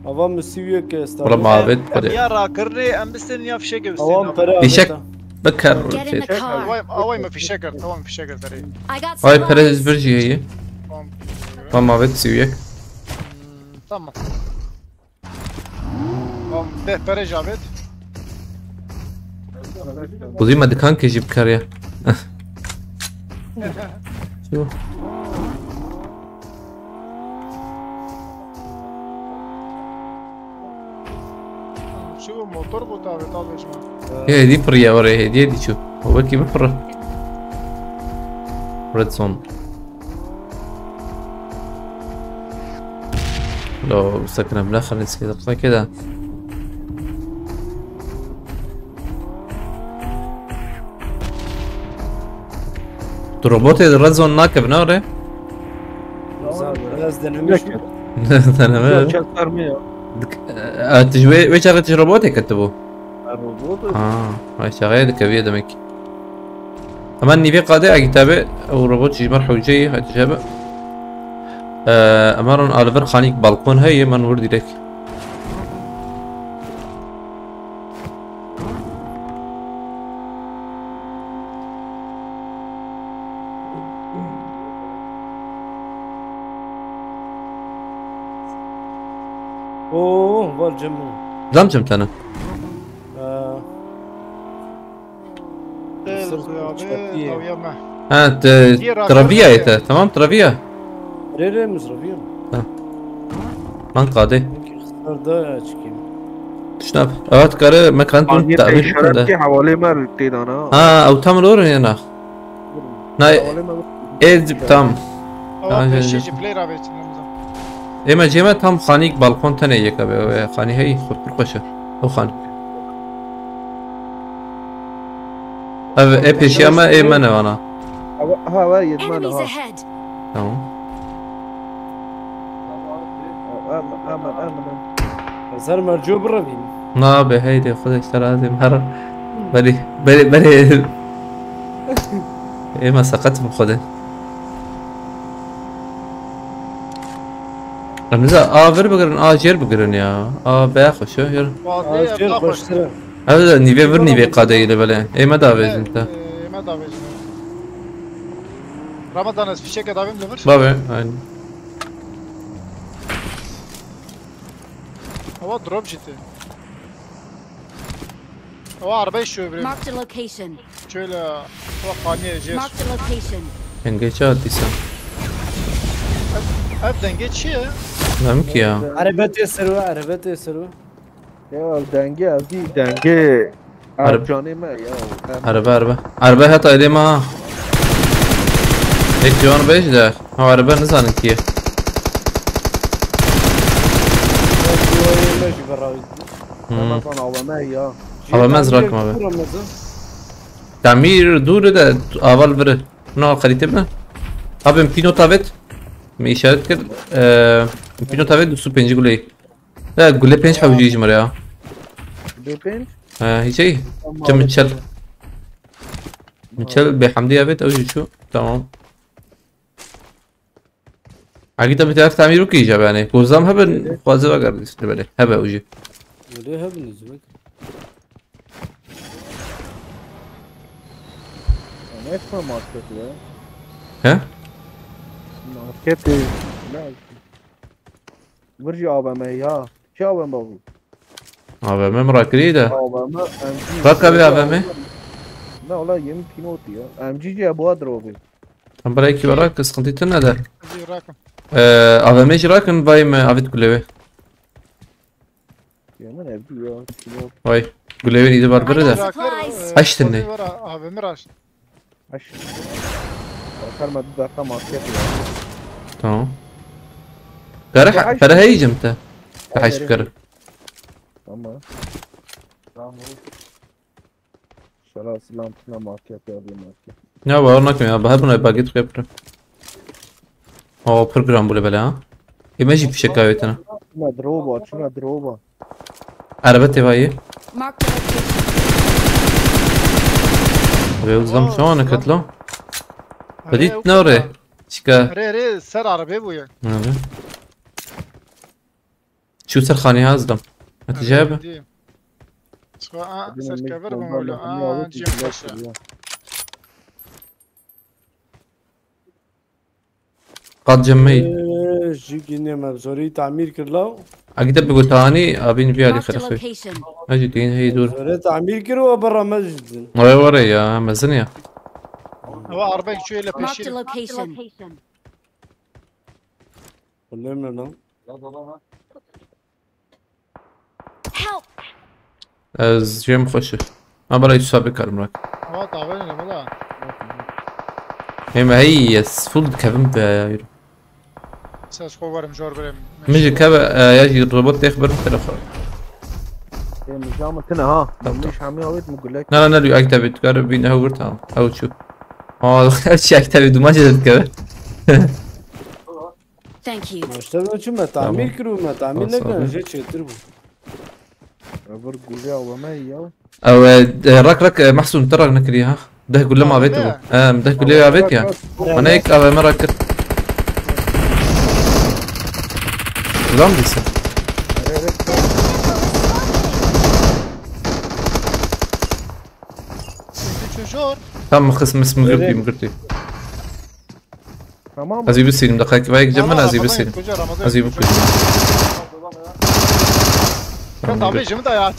Havam müsiviye ki estağfurullah. والله ما بيت بدي يا راكرني ام بستن يا في شكل Havam para. في شك بكر Get in the car. اوي ما في شكل توام في شكل ترى I got هاي بريز supplies. برجي هي ما بيت سويك تمام ده برج عبيد وزي ما دكان كيجيب كاريا شو شو موتور بوتا بتاع يا جماعه هي دي بريا ورا هي دي شو هو كيف بفر ريد سون لو سكنا بالاخر نسيت كده الروبوت الريد زون ناكب نوري Biraz denemiş mi? انا ما شكر مية تجوي وين شغلت روبوت كتبوه الروبوت هاي شغال كبير دمك أماني في قادة كتابة أو روبوت شي مرحو جاي هاي تجابة أمارن ألفر خانيك بالكون هاي من وردي لك Oo var cemil. زمجمت أنا او يا ما ترافيا يتا تمام ترافيا Nereye mızrafıyım? من قادة Kırda çıkayım. شناب أوقات كاره مكان تون تأمين إشارات كده के हवाले में रखते दाना أو تاملور هنا نا हवाले में إيه تام او شي بلاي رابط إما جيمة تام خانيك بالكون تاني يكابي خاني هي خد برقشة أو خانك إيه بيشيما إيه منو أنا هوا يدمان Enemies ها ahead. تمام آمن Hazar mercu bırakayım. نا بهيدي خذ اشترى هذه مرة بلي إيه ما سقطت بخده رمزة فير بقرن جير بقرن يا بياخو شو ير Acil koştura. هذا نيفي فير نيفي قادة إلى بلا إيه ما دافز أنت ما دافج رمضان في شكل دافين لفر بابا يعني هو دروب جيتي هو عربية شو بريم Marked a location. شوية هو قانية جيش Marked a location. انجيجات ديسان ابدا نجيت شيء نمك يا عربات يسروا عربات يسروا يا دنگه افدی دنگه عرب. جانه ما يا عربة هات إلي ما هيك جوان بيش ده هو عربة نزان كيه ماشي براوي انا كان اوامه يا هو مزرك ما به تعمير دور ده أول بره نوع خريطة بنا أبي مبينو تابت من إشارة كر مبينو تابت دوسو بينج قولي لا قولي بينج حوجي يجي مريا دو بنج هي شيء جم متشل بحمدية بيت أو شو تمام عقيدة بتعرف تعميره كي جاب يعني كوزام هبن خوازه وقر دي بالي هبا أوجي ليه بالنسبة انا اسمه ماركت يا ها ماركت لا برجع اوامه يا شو اوامه بابو أبا ممرا كريدة اوامه ركب يا أبا لا والله يمكن اوتي ام جي ابو دروبي هم برايكي براك اسقنتي تنا ده زي راكم أبا ميش راكن باي ما أبيت كلوه يا من ابدي يا كيلو واي كلوه نيجي بار برده Supplies. عشتني ابي مراش عش اخر ما تدخل ماركت يا تمام كره كره هي جمته كحش كره تمام خلاص لامتنا ماركت يا ابي ماركت يا بارناك يا بهبنا باقيت خبره هو بروجرام بولا بلا ها يمشي في شكاويتنا مضروبه شو مضروبه عربتي باي Marked a location. بيوزم شلون كتلو بديت نوري شكا ري سر عربي بويا شو سرخاني هازدم انت جايبه سواء سر كبر بمولا جيم خشة قد جمي جي جيني مبزوري تعمير كرلاو اقدر بقول تاني ابين فيها دي Marked a خير location. اجي دين هي دور مبزوري تعمير كروا برا مسجد وري يا مزنيا هو عربي شوية Marked a لبشير location. كلنا نو Help. از جيم خوشه ما برای سابق کارم هو طابعني لماذا ما هي فول كفن بيرو ساس خوارم جور بريم مجي كبا يجي الروبوت يخبر تلفون هي مش عملتنا ها مش عامل هويت بقول لك لا لا لا اكتب تقرب بين هو ورتها او شو شيء اكتب ما جد كذا Thank you. اشتغلوا شو ما تعمير كروا ما تعمير لقنا جيت شي تربو عبر قولي اوامه يا او رك محسون ترى نكريها ده يقول لما بيته ده يقول لي بيت يا انا هيك ابا مره كنت لام لسه جور تم خصم اسم مقرتي تمام ازي بسيني دقائق بايك جمنا ازي بسيني ازي بكل كنت عم يجي متى يا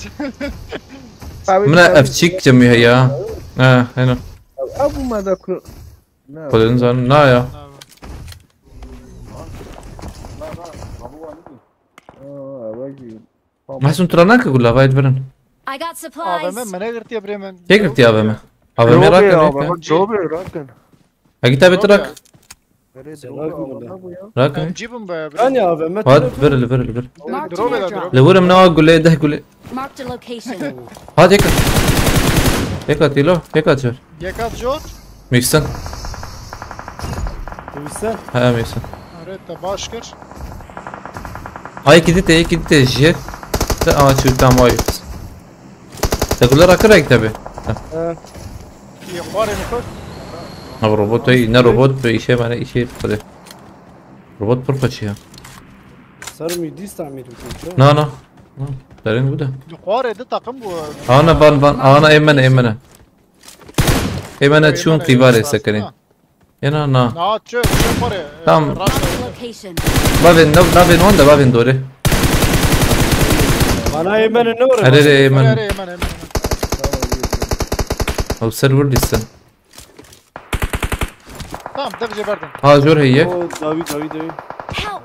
من افتشيك جمي هيا هنا ابو ما ذكر قل انزل لا يا باجي محسن تراناك اقول لها بايد برن I got ابا supplies. من قرت يا بريمن كيف قلت يا ابا ابا ما راكن جوبي راكن اكيد تابت راك راكن نجيبهم انا ابا ما هاد برل Marked an دروب airdrop. لورا من اقول لي ده يقول لي Marked a location. هاد هيك تيلو هيك جور يكاد جور ميسن تويسه ها ميسن ريت باشكر هاي كده جيت شو تام وايف تقول لها راكن يكتبه يخباري مكت روبوت اي نه روبوت به شيء معنی شيء بده روبوت پرپچیه صار ميديس تعمير كروا نه دارین بوده يخباري ده طاقم بو انا انا ایمنه چون قیباره سکنین اینا نه نا چه خباري تام Marked a location. بابین نو بابین وند بابین دوره انا يمن النور هري هري يمن هري يمن يمن او سيرفر لسه تمام دفجة بردن ها جور هي داوي داوي داوي Help!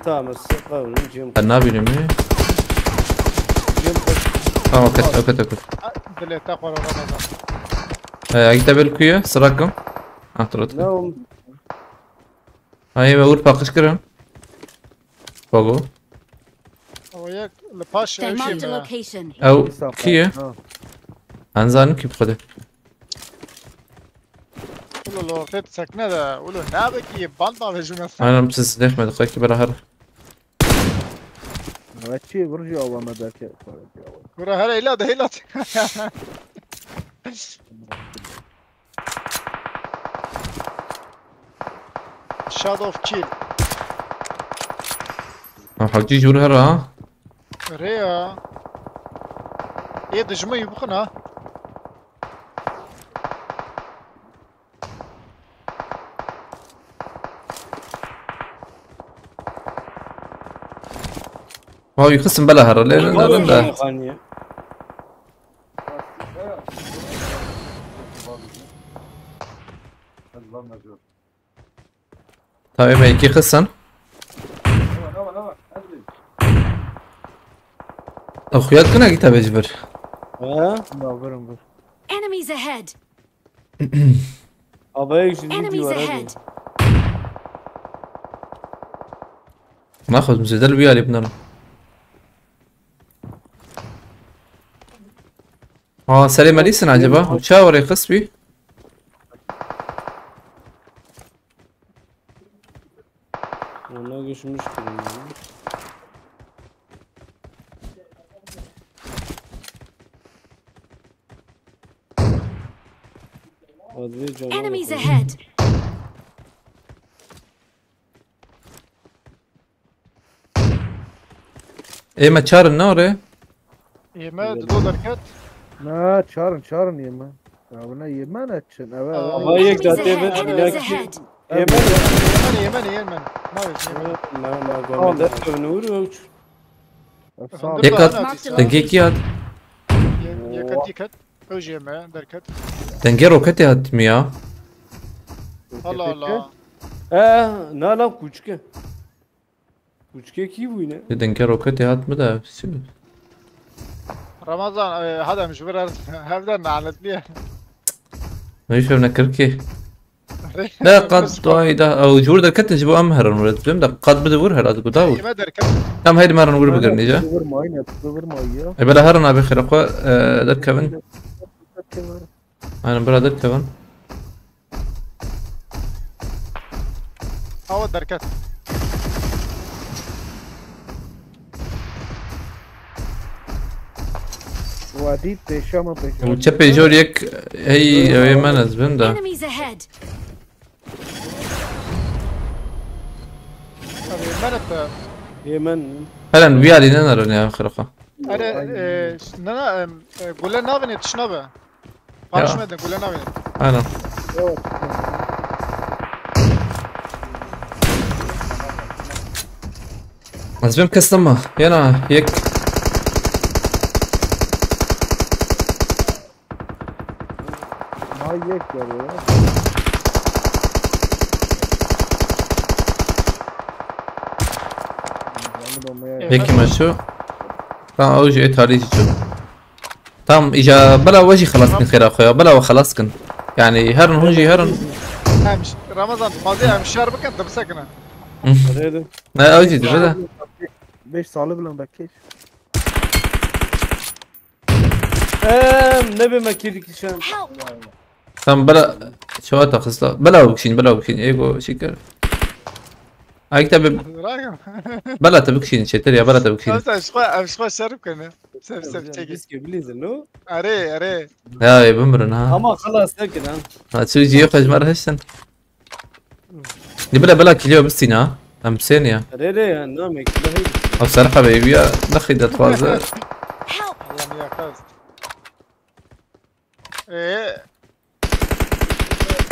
تمام السقا ونجيم النابي لمي اه اوكت دلي تاخور رمضان اجي بالكوية سراكم اعترض نوم هاي بقول باقش كرم فوقو وياك الباش They marked a شيء location. او كيه انزانم كيف خده قولوا له تيت سكنة ده قولوا نابك يبانطا في جمع انا مسس ديخ ما دقيقة بلا هر هاتشي برجع أول ما ذاك ورا هلا إلا ده إلا شادو اوف كيل او حقجي جور هر ها ريا ايه دجمي بخنا هو يخصم بلا هر لا خانية طيب ما يكي خصن اخويات كنا جيتها بجبر ها نافرم بس Enemies ahead! ابيك جديد Enemies ورا ahead! ناخذ مزيد البيا اللي بننا سليم ليسن عجبه وتشاور يخص بي والله ايش مشكلة Enemies ahead! ايه ما تشار النور يما دولار كات ما شارن يما أنا يما نتشن ابيك Enemies ده ahead! Enemies ahead! يمن ما ما قام ده نور وش يكت تنكيكيات يكت يكت اوجي يما دركت تنجرو كتي هتميا الله الله لا لا كوچكه كوچكه کی بوینه تنجرو كتي هات مدى رمضان هذا مش برر هبدا نعلت ليه ما يفهم نكركي لا قد وايدا او جور ده كتن جبو امهر ولد فهم ده قد بدور هلا تقول يما دركت تم هيدي مرة نقول بقرني جا صغر ماينة صغر مايا بلا هرنا بخير اخوة در كفن انا بلا در كفن هو دركت وادي بيشاما بيشاما وتشبي جوريك هي ما نزبن ده Enemies ahead! يمن يمن هلا بيالي ننرن يا اخر اخوة انا نانا قول لنا نافني تشنبه باش ما قول لنا نافني انا نزبن كستما يانا يك ما يكبر هيك مشو تمام اول شيء تاريخي شو تمام اجا بلا وجهي خلاص كن خير اخويا بلا وخلاص كن يعني هرن هونجي هرن امش رمضان ماضي مش شاربك انت بسكنه هذا لا اوجي بدا بيش صالب لهم بكيش نبي ما كيرك شان Help! تمام بلا شو تخص بلا وبكشين ايجو شكر اكتب بلا تبكشين شتر يا بلا تبكشين مش خو شاربك انا سب تيجي بيسكي بليز انه اري يا بمرن ها اما خلاص لكن هتسوي يخرج مرة هشتن دي بلا كيلو بستينا ام سينيا اري نامك لهي او صراحة بيبي دخل اتفازر Help! والله ميا خلاص ايه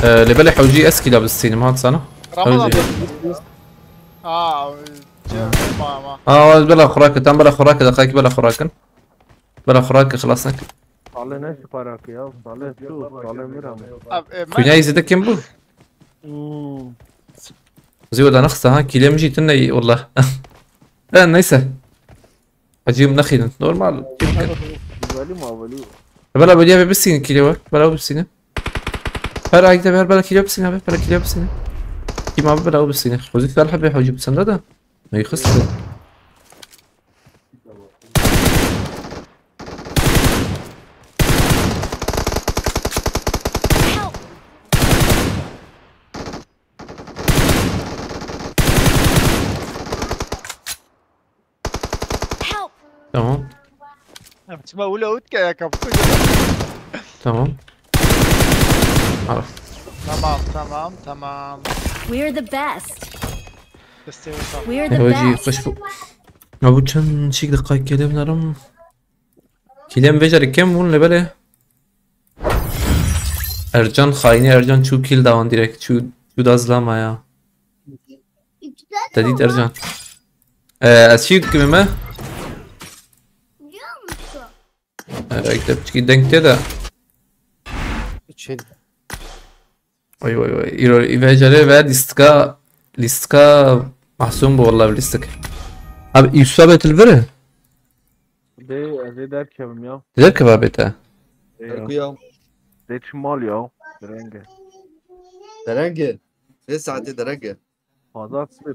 اللي بالي حوجي اسكي لابس السينما هات سنة رمضان حوجي ما بلا خوراك تم بلا خوراك دقائق بلا خوراكن بلا خوراك خلاصك صالح ناس فراك يا صالح شو صالح مرهم كنا يزيدك كم بو زود نخسة ها كيلو مجي تني والله لا نيسه اجيب نخيل نورمال بالي ما بالي بلا بدي ابي بسين كيلو بلا بسين هلا هيك بلا كيلو بسين بلا كيلو بسين كي ما بلا بسين خذي ثلاث حبه حوجي بسن هذا ما يخسر تمام تسمع ولا ودك يا كابتن تمام عرف تمام We're the best. بس وصل We're the وجي best. قشفو ابو كان شيك دقائق كده بنرم كيلم بجري كم ون لبله ارجان خايني ارجان شو كيل داون ديريكت شو دازلama ya تديت ارجان اسيد كمما اكتب كي دنك كده ايوه يفجر بعد ليستكا محسوم والله بالليستك اب يثبت الفره ده دركب يا ذاك بابته يا ده شمال يا درنجة لسه درنجة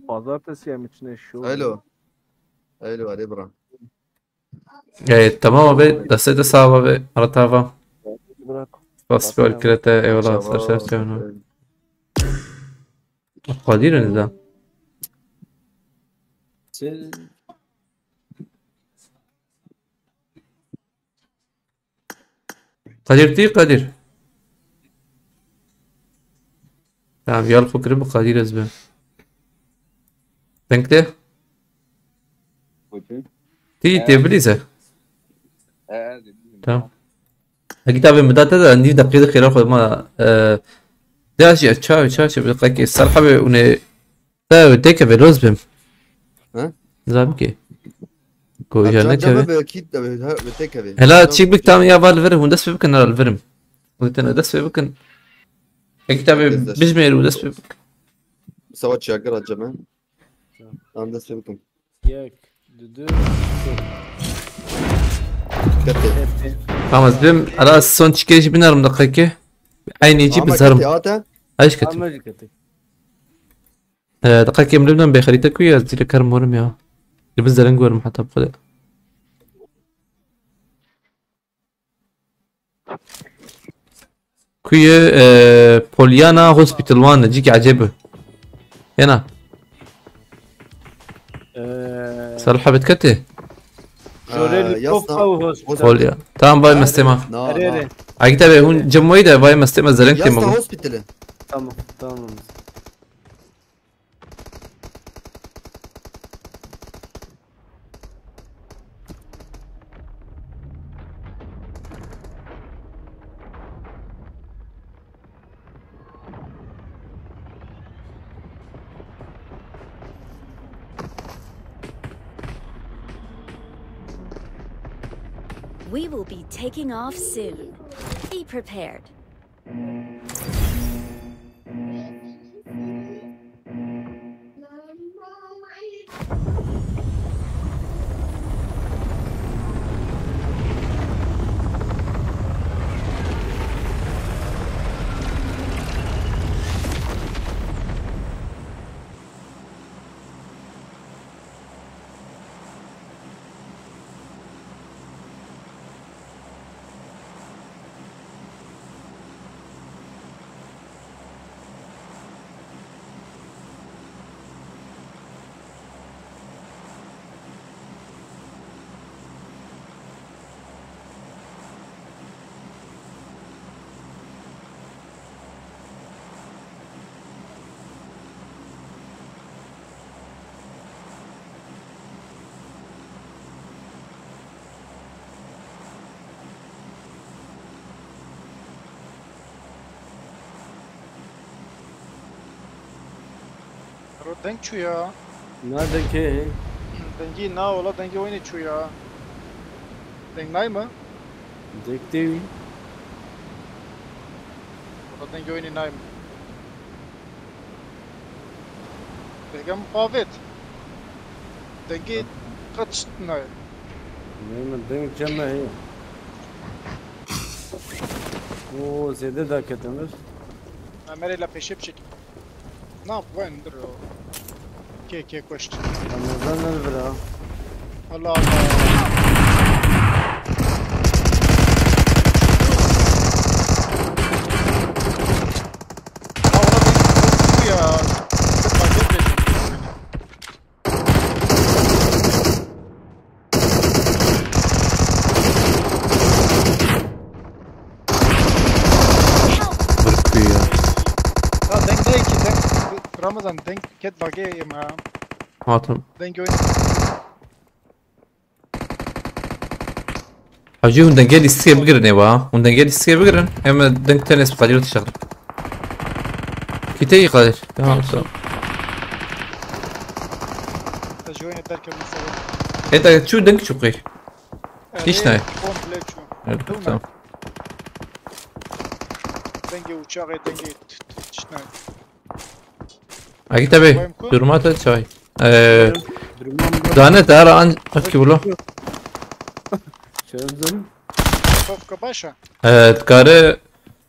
pazartesi hem içine şu حلو علي برا ايه تمام ابي دسيت صعب ابي رتافا bırak بس بقول كرتا اي والله صار شيء قدير ده قدير tamam يلا فكر بقدير ازبه تنكته تيجي تبليزه تمام اكيد ابي مدات هذا عندي دقيقه خير اخذ ما ده شيء تشاو بدقيقه الصراحه ونه ده تيك بلوز بهم ها زابكي كوجانا كده اكيد بتكبي هلا تشيك بك تام يا بالفرم وندس بك انا الفرم قلت انا دس بك اكيد ابي بجميل ودس بك سويت شاقرة جماعة انا دس بكم Yek, düdü, كتي خلاص بهم على son çıkış binerim دقيقه عيني يجيب الزرم ايش كتب Amerika'da. دقيقه من لبنان بخريطك ويا زي كرم ورم يا بنزل ورم حتى بقدر كويه بوليانا هوسبيتال وان نجيك عجبه هنا صراحة بتكته Joreli Kofa Hospital. بوليا تمام باي مستمع Nereye? عجبه هون جموي ده باي مستمع زلنتي يا مو هوسبيتال Tamam. We will be taking off soon. Be prepared. ردنك شو يا Nerede ki? Dengi na valla dengi oyunu çu ya. Deng nay mı? Dekti. Valla dengi oyunu nay mı? Dengem pavet. Dengi kaç nay? Neymen denk cemme he. Oo zede da ketemir. Amerela peşe çek. Ne yap ben dur o. Ke koştu. Ramazan nedir ha? Allah Allah. Ya paket peşe. Bırakıyor ya. Ya denk değil ki denk. Ramazan denk ket bagayım ha. Hatun. Denk oyunu. حاجي هون دنجال يستير بقرن يا با هون دنجال يستير بقرن اما دنج تنس بقدر تشتغل كيتي قادر تمام صح Tecrübe ederken mesela. انت شو دنج شو قير Hiç ne? Komple şu. تمام Denge uçağı denge. İşte. اكيد تبي درمات شاي Durmam دانه ترى عن اكي والله Çözdüm. Kofka başa. تكاري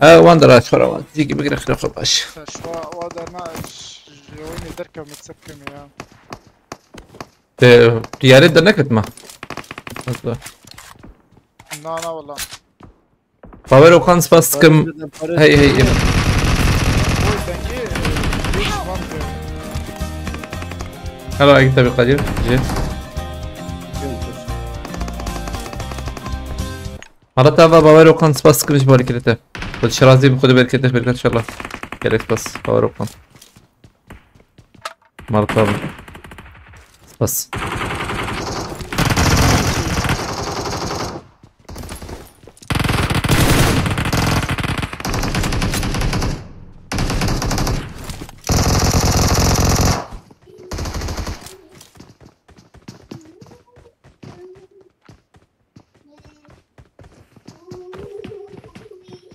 وان دراج خرا وان تيجي بقرا خرا باش Şu vadarna oyun ederken metsepkem ya. دياري دنكت ما Na valla. باور وكان سباستكم هي Oy denge. Bir şuman diyor. هلا اكيد تبي قدير جي مرات هذا باور وكان سباستكم ايش بالك انت والشرازي بخذ بالك انت ان شاء الله كلك بس باور وكان مرات هذا بس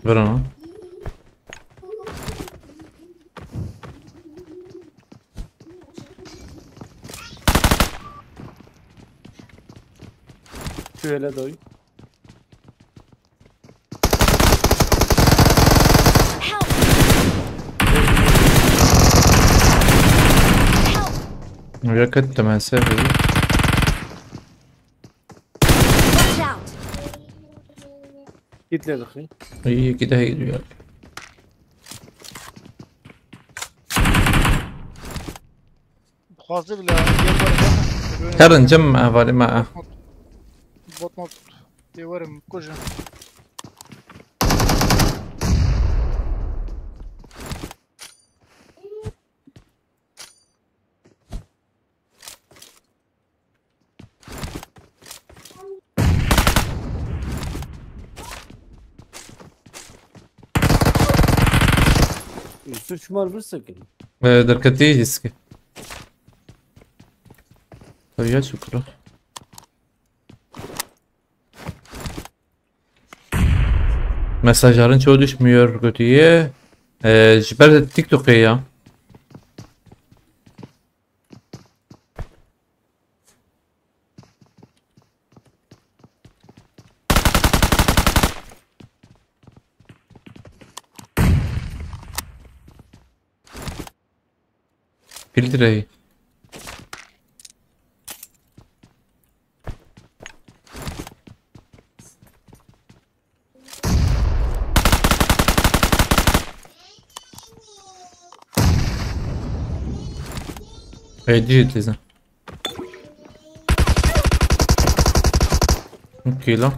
برا Şöyle doy. Help! ويا كنت مع سافر Watch out! Gitledik. He. هي كده هي وياك Fazla bile gel var. كان نجمع فالي معه Bot mod diyorum koca. Suç var mısın ki? دركتي جسكي طيب شكرا Mesajların çoğu düşmüyor kötüye. Jiber TikTok'a ya. Filtreyi. Edit izle. Okey lan.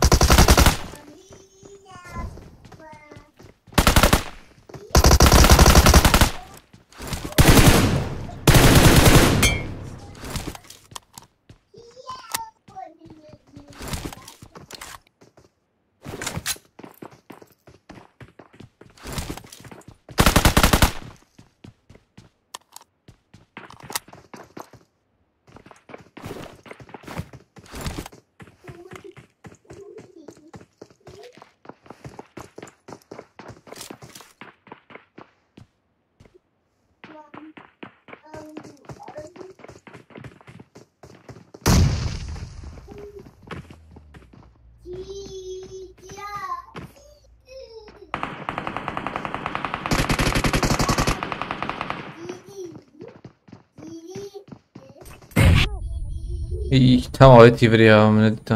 İyi tamam evet yivir ya من انت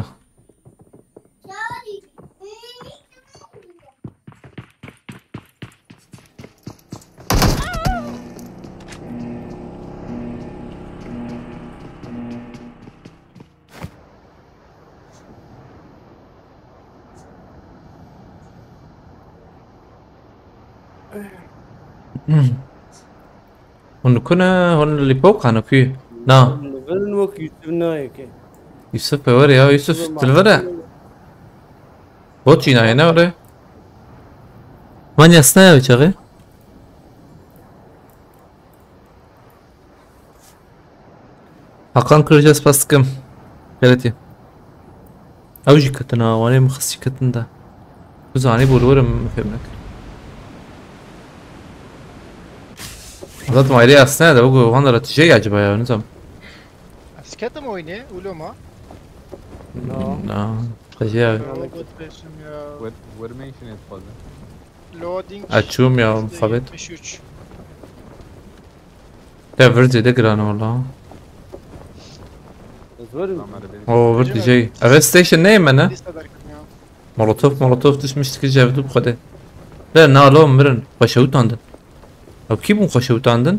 هون كنا هون اللي فوق أنا كي نا فين وقت يسمنا هيك يوسف وري يا يوسف تلفنا بوتشينا هنا ولا من يصنع وجهه hakan kıracağız baskım. Evet. Avcı katına var mı xassi katında. Uzani bulurum fهمك. Zaten ayrı aslında da bu hanlara tijay acaba ya nizam. اسكتم ويني ولو ما Na. Tijay. لودينج Açıyorum ya alfabet. 73 ده فيردي دقران والله. اوه فيردي جاي. افي ستيشن نيم انا. لسه دركم يا مولوتوف تشمش تكجا بدو بخده. لا نالو مرن خشوت عندن. او كيف مو خشوت عندن؟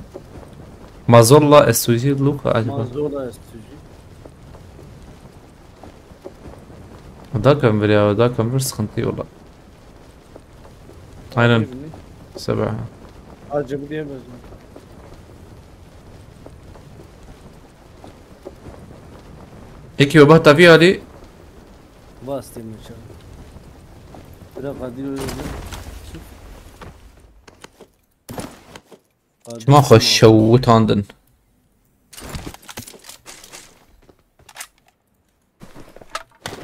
مازولا السوزي لوكا عجبا. مازولا استوجي دا كان بريا دا كان برس خنتي والله. aynen 7. عجب diyemez mi? ايكي وبهتا فيها لي Bas diyeyim inşallah. Biraz Kadir öyle. ما خشوت عندن.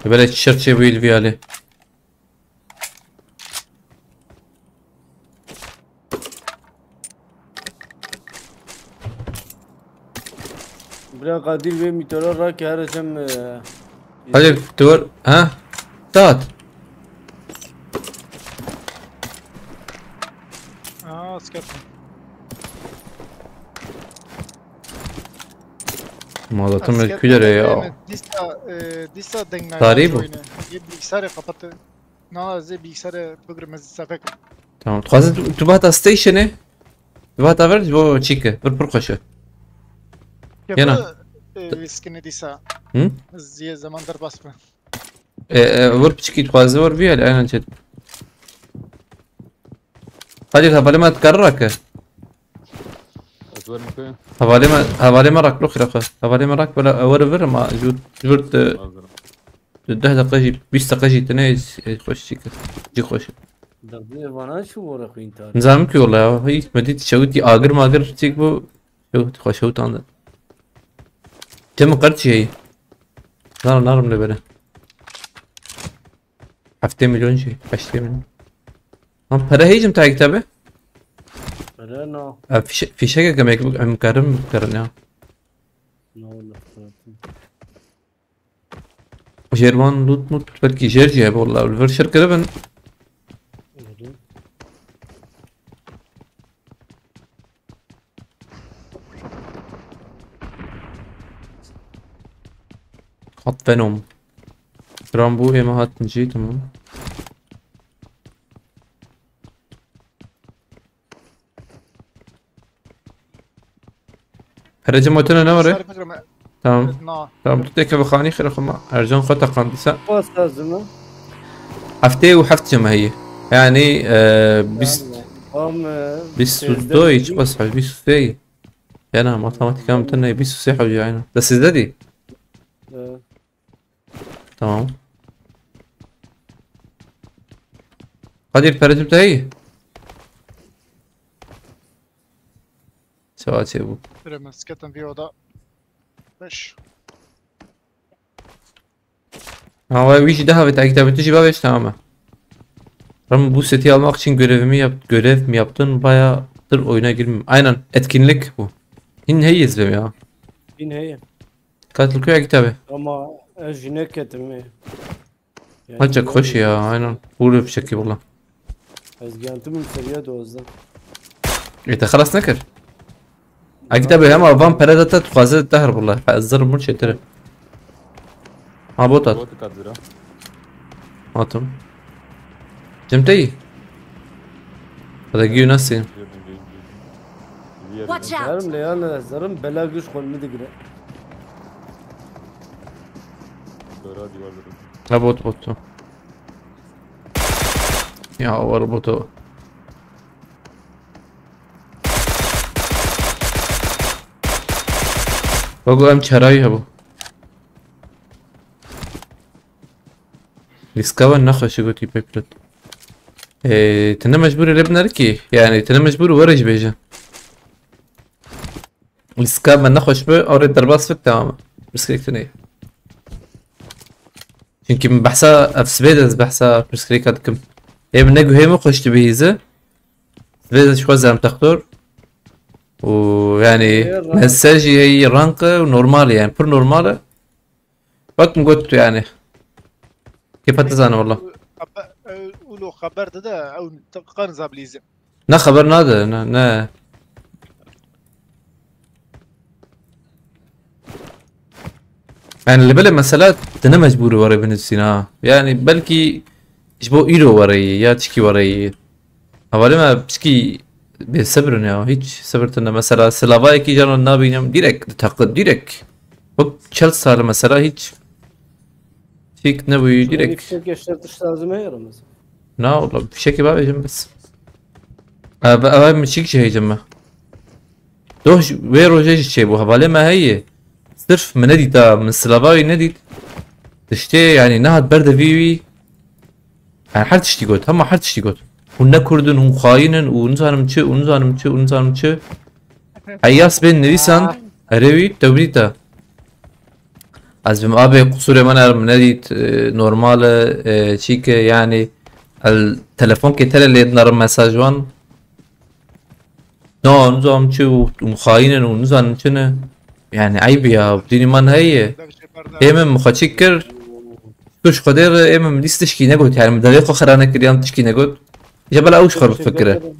بلد الشرط يبيل فيها لي. Biraz Kadir ve mitolar rak yarışım. هذه دور ها تات اه اسكتم ما ضطم الكولر يا لسه دنگنا تقريبا. يجيب bilgisayarı kapattı. نازل bilgisayarı بقرا مزسافك تمام تخاز تبغى ستيشن تبغى تفرج بو تشيكا برقشه يلا. اسكن ديسا هم زي زمان در باسمه ور بتشكي تخاز ور فيها الان جد خلي هبالي ما تكررك هبالي ما راك لخرقه هبالي ما راك ولا ور فر ما جورت ده دقيقة 20 دقيقة تنايز خوش تشيكا جي خوش Dağda bana şu var akıyın tarih. نظام كي والله هي مديت شوتي اقر ما اقر تيك بو شوت عندك تم قرتي هي نار من بره 7 مليون شيء 8 مليون هم para هيجم تاع كتابه Öyle no. في شيء كما يكون مكرم يا No la. جيرمان لوت موت بركي جيرجي والله الفرشر كربن حط فينوم رامبو يا ما هات نجي تمام هرجع موتنا نوري تمام تمام تتك بخاني خير خما ارجون خطا قندسة Bas lazım. حفتي وحفت ما هي يعني Am بس دويتش بس بس في انا ماتماتيكا متنا بس صحة وجعنا بس ازدادي تمام قدير فرج بتاعي سوات يا ابو برا اسكتم في وضع باش هو ويش daha ve kitabı tücü babeş tamam. Ama bu seti almak için görev mi yaptın bayağıdır oyuna girmem. Aynen etkinlik bu. Yine hey izlem ya. Bin hey. Katil köye kitabı. Ama jinek etimi. Acak hoş ya aynen. Vurur bir şekilde valla. Ezgantımın seviye dozda. إيه خلاص نكر. الكتاب هم فان بلادتا تخازن الدهر والله الزر مرش ترى. ها بوتات بوت كادرا هاتم جمتي هذا جيو ناسي Watch out! زرم ليانا زرم بلاقيش قول مدقنا. دورا ديوار دورا ها بوت يا ور بوتو بقول ام شراي هبو الاسكاون نخش قلتي بيبلت تنا مجبور لبنا ركي يعني تنا مجبور ورج بيجا الاسكاب من نخش به اوريد درباس فك تماما برسكريكتني çünkü من بحسها في سبيدز بحسها برسكريكات كم من نجو هيمو خشت بهيزة سبيدز شو زعم تختار ويعني مساجي هي رانقة ونورمالي يعني بر نورمالة وقت قلت يعني كيف هتزان والله قولوا خبرت ده او تقن زابليزم نا خبر نادا نا يعني اللي بلا مسألة تنا مجبور وري بنفسنا يعني بلكي جبو ايرو وري يا تشكي وري اولي ما بشكي بصبرنا يا هيك صبرتنا مثلا سلافاي كي جانو نابي نم ديريك تقد ديريك وقت تشيلسي على مثلا هيك فيك نبوي ديريك فيك اشترط لازم هي رمز. لا والله بشكل بقى جنب بس أبا مشيك شيء جمع دوش ويرو جيش شيء بوها بالي ما هي صرف من ندي تا من سلافاي ندي تشتي يعني نهد برد فيوي يعني حد تشتي قوت هم حد تشتي قوت هن كردن هم خاينن ونزانم تشي ونزانم تشي ونزانم تشي عياس بين نويسان أروي توريتا از بم آبي قصور من ندي نورمال شيك يعني التلفون كتير اللي نرم مساجوان نو نزانم تشي ومخاينن ونزانم تشي يعني عيب يا بديني من هي ايمن مخاتشكر توش قدر ايمن ليش تشكي نقول يعني مدريق خرانه كريان تشكي نقول جبل اوش خرب فكره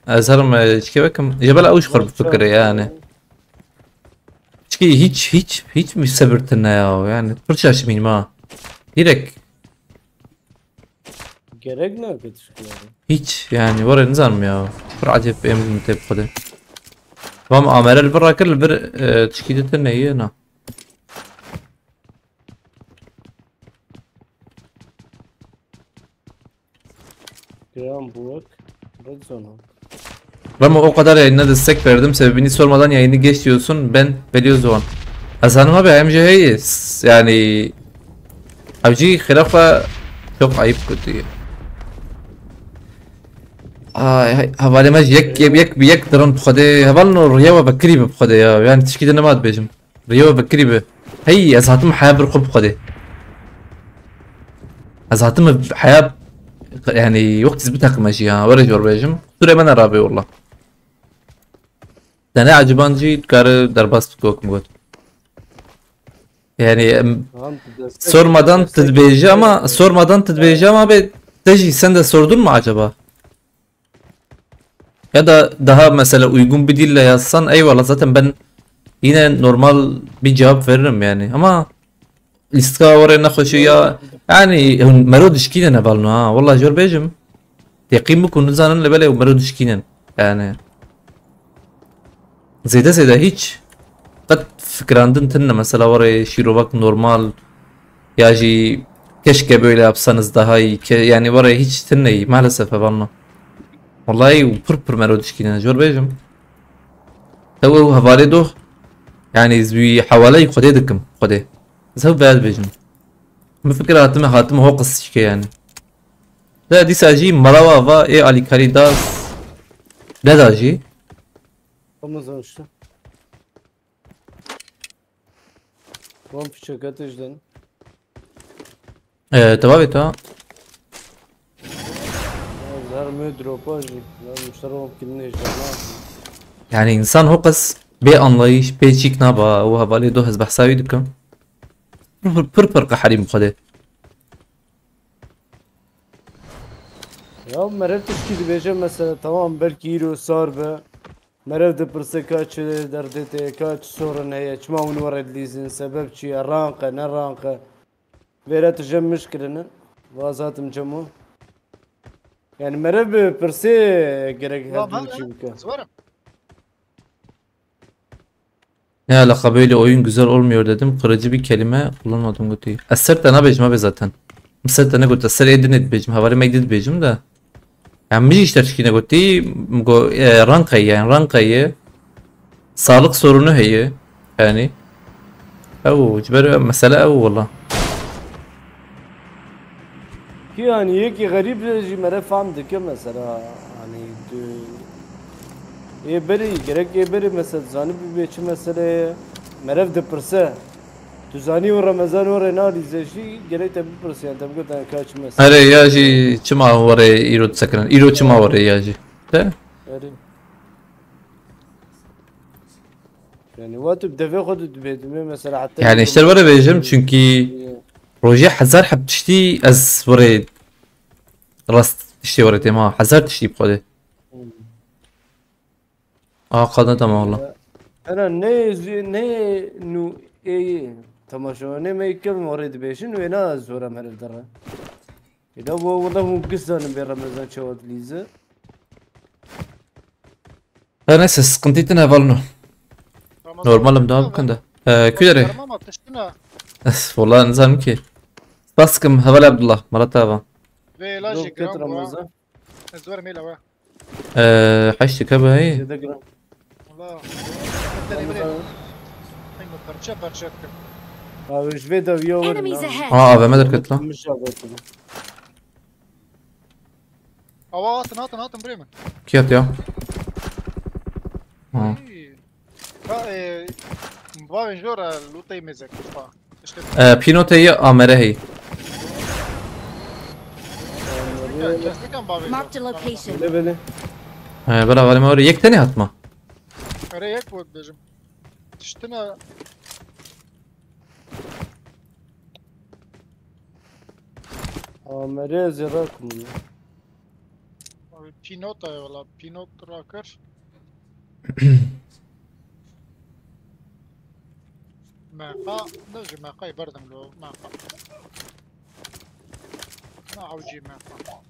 ازهر ما تشكي بكم جبل اوش خرب فكره يعني تشكي هيك مش صبرتنا يا يعني برشاش مين ما هيك جرقنا كتشكي هيك يعني ورا نظام يا عجب ايمن تب خده فهم عمل البرا كل البر تشكيلتنا هي انا كرام بوك رedzona. Ama o kadar yayına destek verdim. Sebebini sormadan yayını geç diyorsun. Ben veriyoruz o an. Hasan abi MC'yi yani abici hilafa çok ayıp kötü. Ay havale maj yek درن بخده هبلنا رياضة بكري بخده يا يعني تشكيل أنا ما أتبجم رياضة بكري به هي أزهاتم حياة برقب بخده أزهاتم حياة يعني وقت زبتها كماشيها ورج وربيجم سوري ما رابي والله أنا عجبان جي كار درباس بكوك مقول يعني sormadan tedbireceğim abi Teji sen de sordun mu acaba? Ya da daha mesela uygun bir dille yazsan eyvallah zaten ben yine normal bir cevap veririm yani ama iska oraya nakhoşu ya yani مرود شكينا نبالنا ها والله جور بيجم يقيم بكون نزانن لبلا ومرود شكينا يعني زيدا hiç قد fikrandın tınna mesela oraya şirobak normal yaji keşke böyle yapsanız daha iyi yani oraya hiç tınna iyi maalesef bana والله وبر مرود شكينا جور بيجم تو هفاريدو يعني زوي حوالي خدي دكم خدي زهو بعد بيجم بفكرة هاتم هو قصة شكي يعني لا دي ساجي مراوا فا اي علي كاريداس لا داجي Ramazan işte. Vam fişekat ejden. تبابي تا Zar müdro paji. Müşteri kimne ejden. يعني انسان هو قص بي انلايش بي تشيك نابا وهفالي دو هز بحساوي دكم پر قحريم خده Ya merev tişkili beceğim mesela tamam belki yürü sar be. Merev de pırsa kaç derdete kaç sorun heye çma onu var edlizin sebep çi ranka ne ranka فيرا تجم مشكلة وازاتم جمو يعني مرب برسي gerek her şey bika. زوارم Ne alaka böyle oyun güzel olmuyor dedim. Kırıcı bir kelime kullanmadım götü. Eser ne becim abi zaten. Mesela ne götü. Eser edin et becim. Havari megdid becim de. Yani bir işler çıkine götü. Rankayı yani rankayı. Sağlık sorunu heyi. Yani. Evo ciber mesela evo valla. Ki yani yeki garip reji mere famdı ki mesela hani beri gerek beri mesela zanı bir beçi mesela merev de perse tu zani o Ramazan o renari zeşi gerek tabi perse yani tabi kadar kaç mesela. Hare yaji çima var iro sakran. İro çima var yaji. De? Yani yani vatu defa kodu bedime mesela hatta Yani işler var becim çünkü روجي حزار حب تشتي از وري راست تشتي وري تما حزار تشتي بقولي قادنا تمام والله انا ne nu تماشا ne me كم وريد بيشن وينا زورا من الدرة إذا هو والله مو قصدان برمضان شوات ليزا انا اساس قنتيتنا فالنو نورمال مدام كندا كيري ما تشتنا والله نظام كي باسكم هبل عبد الله مرات تابا في لاجي كت جرام رمضان زوار ميلا وا حشتي كبا هي والله بدني بريد ايوه برشا برشا وش فيدا فيو Enemies ahead. ابا ما دركت له مش عبيت اه هاتن بريمن كيف يا مبابي جورا لوطي ميزك فا بينوت هي امره هي Marked a location. ne böyle بلا غالي ما وري يك تاني هاتما ريك بود بجم تشتنا مريز يراكم بينوتا ولا بينوت راكر معقا نجي معقا يبردم لو معقا ما عوجي معقا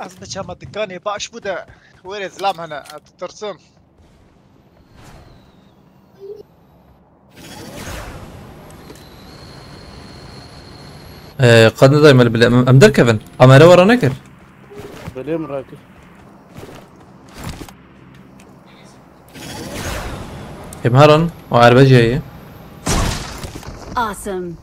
از بچما دکانی باش بوده وير زلام هنا ترسم قد دايما ام در كيفن امره ورا نكر böyle مراكش امهرن وعربه جايه Awesome.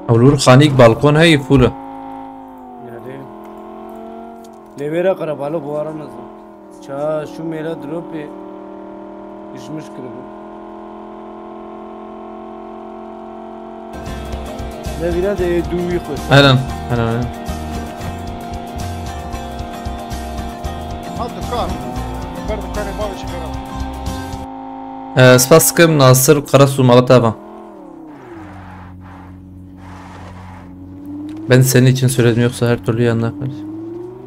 اولور خانيك بالكون هي فوله yani levera karabalo bu aramaz ça şu mera drop işmiş kırık ne bina de duyu koş اهلا اهلا هات دكان برد دكاني بابي شكرا سباسكم ناصر قرص ومغتابة. Ben senin için söyledim yoksa her türlü yanına karşı.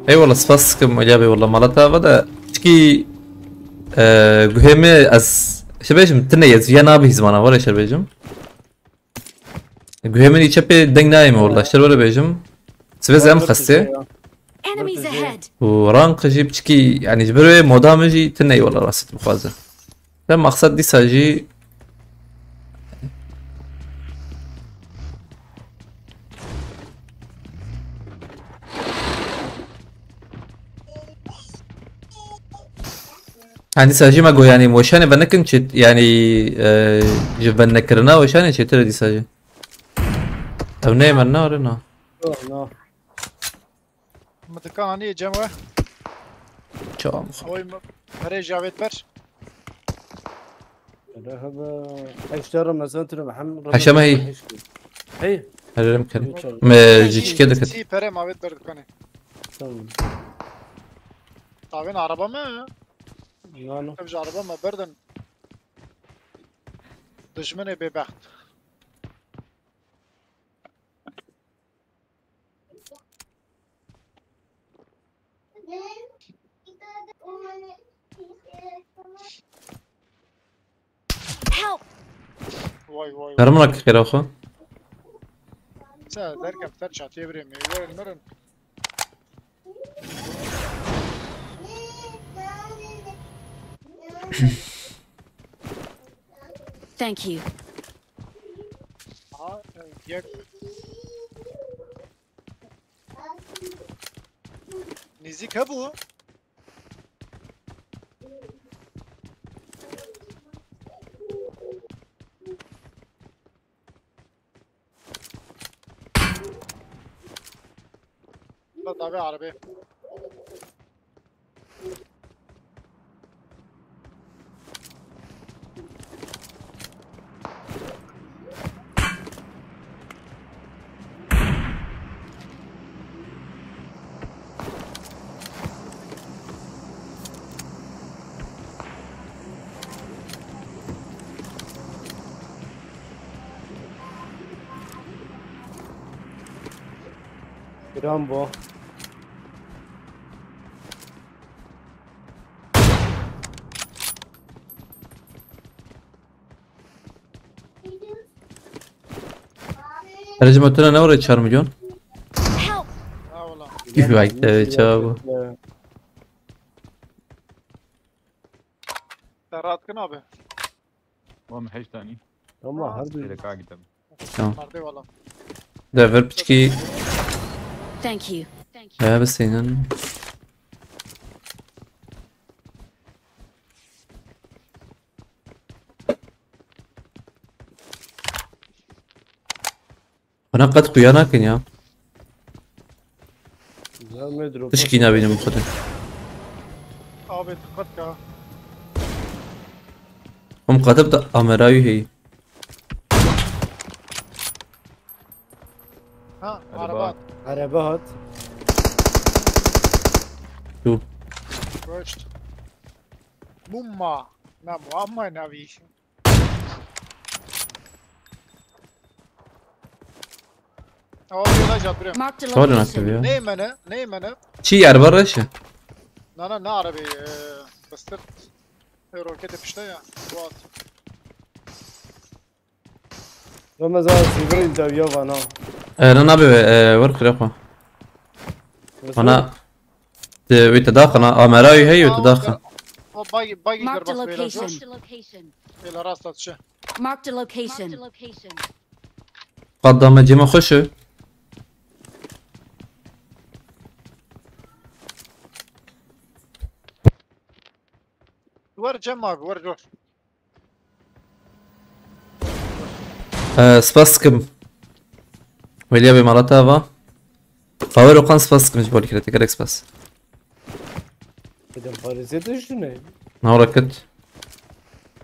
Eyvallah spasskım Ali والله مالتها da çünkü gühemi az şebejim tınayız ya nabi hizmana var ya şebejim. Gühemin içepe dengnayım والله şer var bejim. Svezem khasti. Enemies ahead. ورانق جيب تشكي يعني جبروي مودامجي تني والله راست بخازه. ده مقصد دي ساجي يعني ساجي ما قو يعني وشاني بنكن شت يعني جب بنكرنا وشاني شتر دي ساجي او نيم النار نا مدكان هني جمعه شام اوي هري جافيت بر هذا اشترى مثلا محمد حشمه هي هي هل يمكن ما جيش كده كده سي بري ما بيت بر دكاني tamam طابين عربة ما نانو تبج عربة ما بردن دشمني ببخت Help! واي كرمك خير اخو. سا دركب ترجع تبرم وين مرن Thank you. يك نزيك هبو لا طابع عربي رامبو رجمتنا نوري 4 مليون. Help! اه والله كيف بعد شابو ترات كنابه وهم حيش ثاني والله هردي لك قدام مرضي والله ده فيربتشكي Thank you. Thank you. بس هنا انا قد قيانا كنيا لا ما يدرو تشكي نابين مخدم اه بتقدك هم قدبت امراوي هي ها عربات عربات شوف وشت مما نعم وما نبيش اه لا جبرم Marked a صورنا location. كبير نيمنا شي يعني برش انا نعربي بسترت ايرو كده بشتايا وات وما زال سيبرين دا يوفانا انا نابي ورق يا اخو انا ويتداخل انا امراوي هي ويتداخل باقي Marked a قربص بيلا location. بيلا راس تتشه Marked a location. قدام جيما خشوا ور جمعك ور جوش سباسكم ويليا بمالاتافا فاورو قان سباسكم جبولي كده تكريكس بس اذا مبارزة شنو؟ نوركت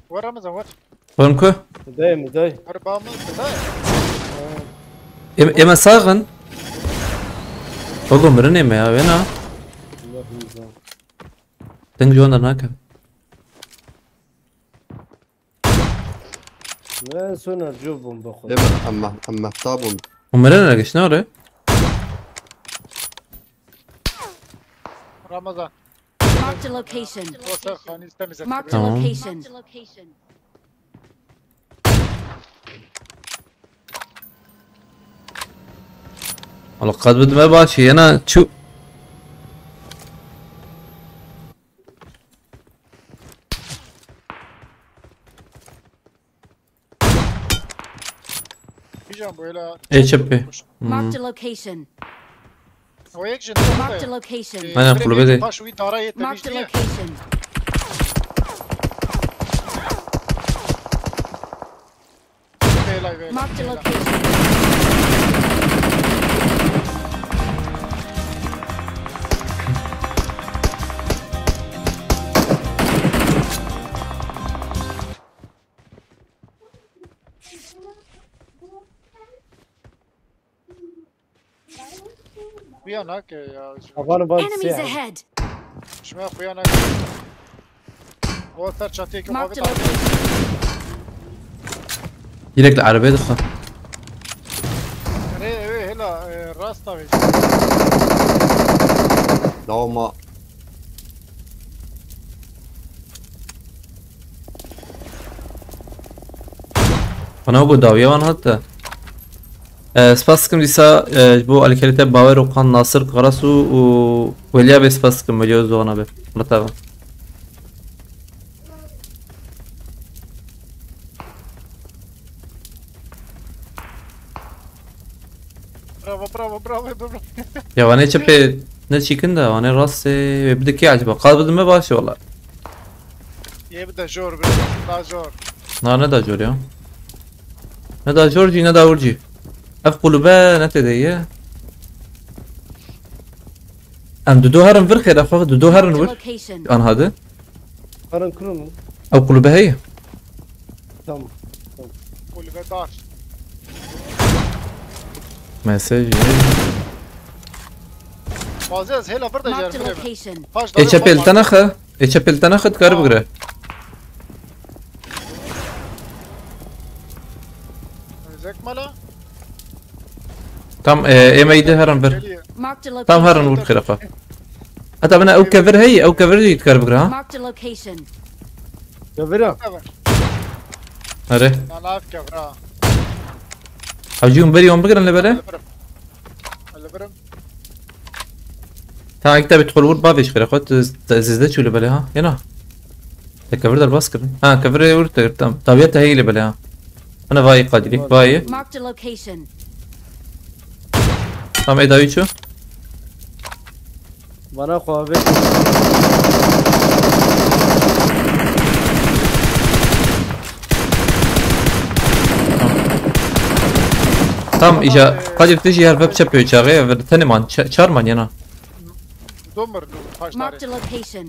ور رمزان ور فانكو داي ور بامل بداية اما ساغن اوغو مرني ما وينا تنجون هناك ما سونا جوبهم بخو اما طابون ومرنا لك شنو ري رمزان Marked a location. وصل خاني استمزت Marked a تمام. location. والله قد بد ما باشي انا تشو في جنبه الى اي شبي Marked a location. هو يكجن Marked a location. أنا أقول بدي. باشوي داري Marked a تبيش location. Marked a location. في هناك يا افانا بان Enemies سياح ahead. شما خویا نه او سر چاتی که Marked a خوابید location. يلك العربية دخل ايه هلا راست طاوي دوما أنا أقول داوية وأنا حتى سباسكم لسا بو الكلمة باور وقان ناصر قرص وليا بسباسكم مليون زونا به مرتبا برافو يا وانا شبه نشي كندا وانا راسي بدك يعجبه قال بدي ما باشي والله يبدا جور دا جور ندا جور يا ندا جورجي ندا ورجي اف قلوبا نتدي ام دو هرن فرخ يا اخو دو هرن Marked a ور location. انا هذا هرن كلهم او قلوبا هي تمام واللي بدار مساج بازز هلا برضه Marked a جار location. ايش ابل تنخه ايش ابل تنخه تقرب قره زك مالا تم اي ما يده هرن فر Marked a تم هرن location. ور خرفه حتى بنا او كفر هي او كفر دي تقرب قره Marked a location. كفرا اره انا عارف كفرا حجيهم بري يوم بقرن لبره اللي برم تا اكتب تدخل ور بافيش خير اخوت زيزدت شو لبله ها هنا كفر در باسكر كفر ور تم طبيعتها هي لبله ها انا فاي قادري فاي Marked a location. تم اي داوي شو بنا خوابه تم اجا قادر تجي هالباب شبه شاغي ثاني مان شار مان هنا دمر فاش Marked a داري location.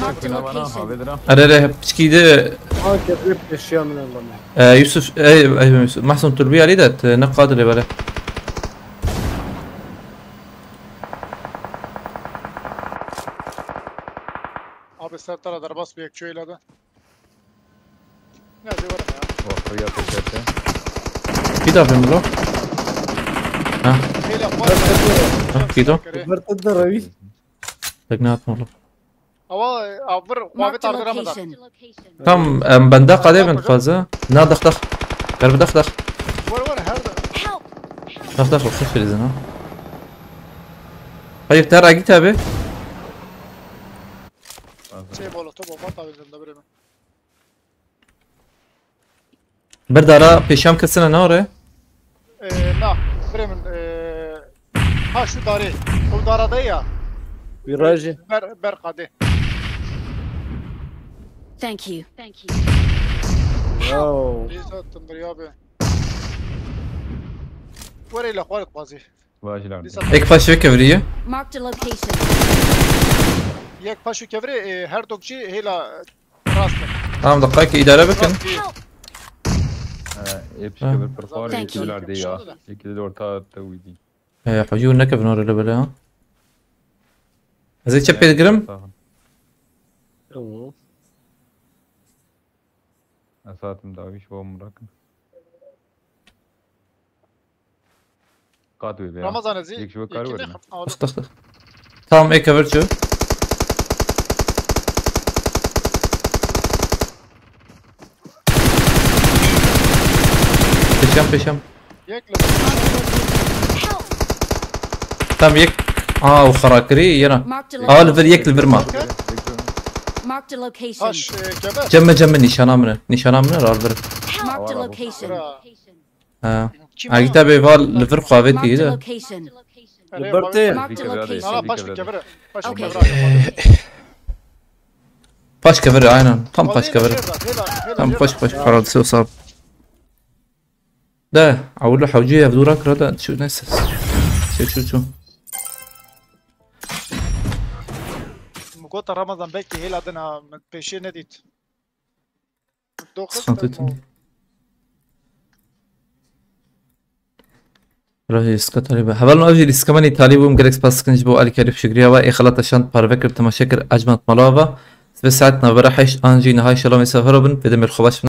Marked a كنا وانا location. حافظنا اره بشكيده ما كفرت اشياء من الله يوسف يوسف محسن تربيه علي دات نقاد اللي بله ابي سر ترى درباس بيك شوي هذا لا دي ورا يا وخريات الشركة كده في الملو ها هلا اخوان كده كفرت الدروي تقنات ملو هو عبر خوابي Marked a طرد رمضان location. تم بندا قادم من فازة نا دخ دخ قرب دخ دخ ورا هذا Help! دخ دخ وخش لزنا ها طيب ترى اجي تابع شيء بولو تو ما طاوي زنده بريم بردارا بيشام كسنا نوره لا بريم ها شو داري هو دارا ديا بيراجي بر قادي Thank you. Thank you. واو ليزا تندريابي وري الاخوان بازي واجي لعب هيك فاش فيك كبريه Marked a location. ياك باشو كفري هر دوكشي هيلا راستك تمام دقائق اداره بكن Help! يبشي قبل برفار Thank يكيد you. العردية يكيد الورطات تويدي حجون نكب نور اللي بلا زي تشبي الجرم أسات مداويش وهو مراكن قاتوي بيا رمضان زي يك شو كارو ولا اخت اخت تمام ايه كفر شو بيشام ياك Help! تمام يك وخراكري ينا Marked a ليفر يك الفرما Marked a location. هاش كبر جمع نشانا من الفر Marked a location. كتابي فال لفر Marked خابتي a ده location. برتين Marked a لا location. باشو كبر باشو Okay. كبر باش كفر عينا تم باش كفر تم باش قرار سو صاب ده اقول له حوجيه بدورك ردا شو ناس شو مقوطة رمضان بكي هيلا دنا من بيشي نديت سخنتني راهي سكت طالبة حبالنا أجي لسكماني طالبهم جريكس باسكنج بو ألي كاريف شجريها وإي خلطة شانت بارفكر تماشكر أجمد ملافا بس ساعتنا براحش أنجي نهاي شلامي سهربن بدمر خوش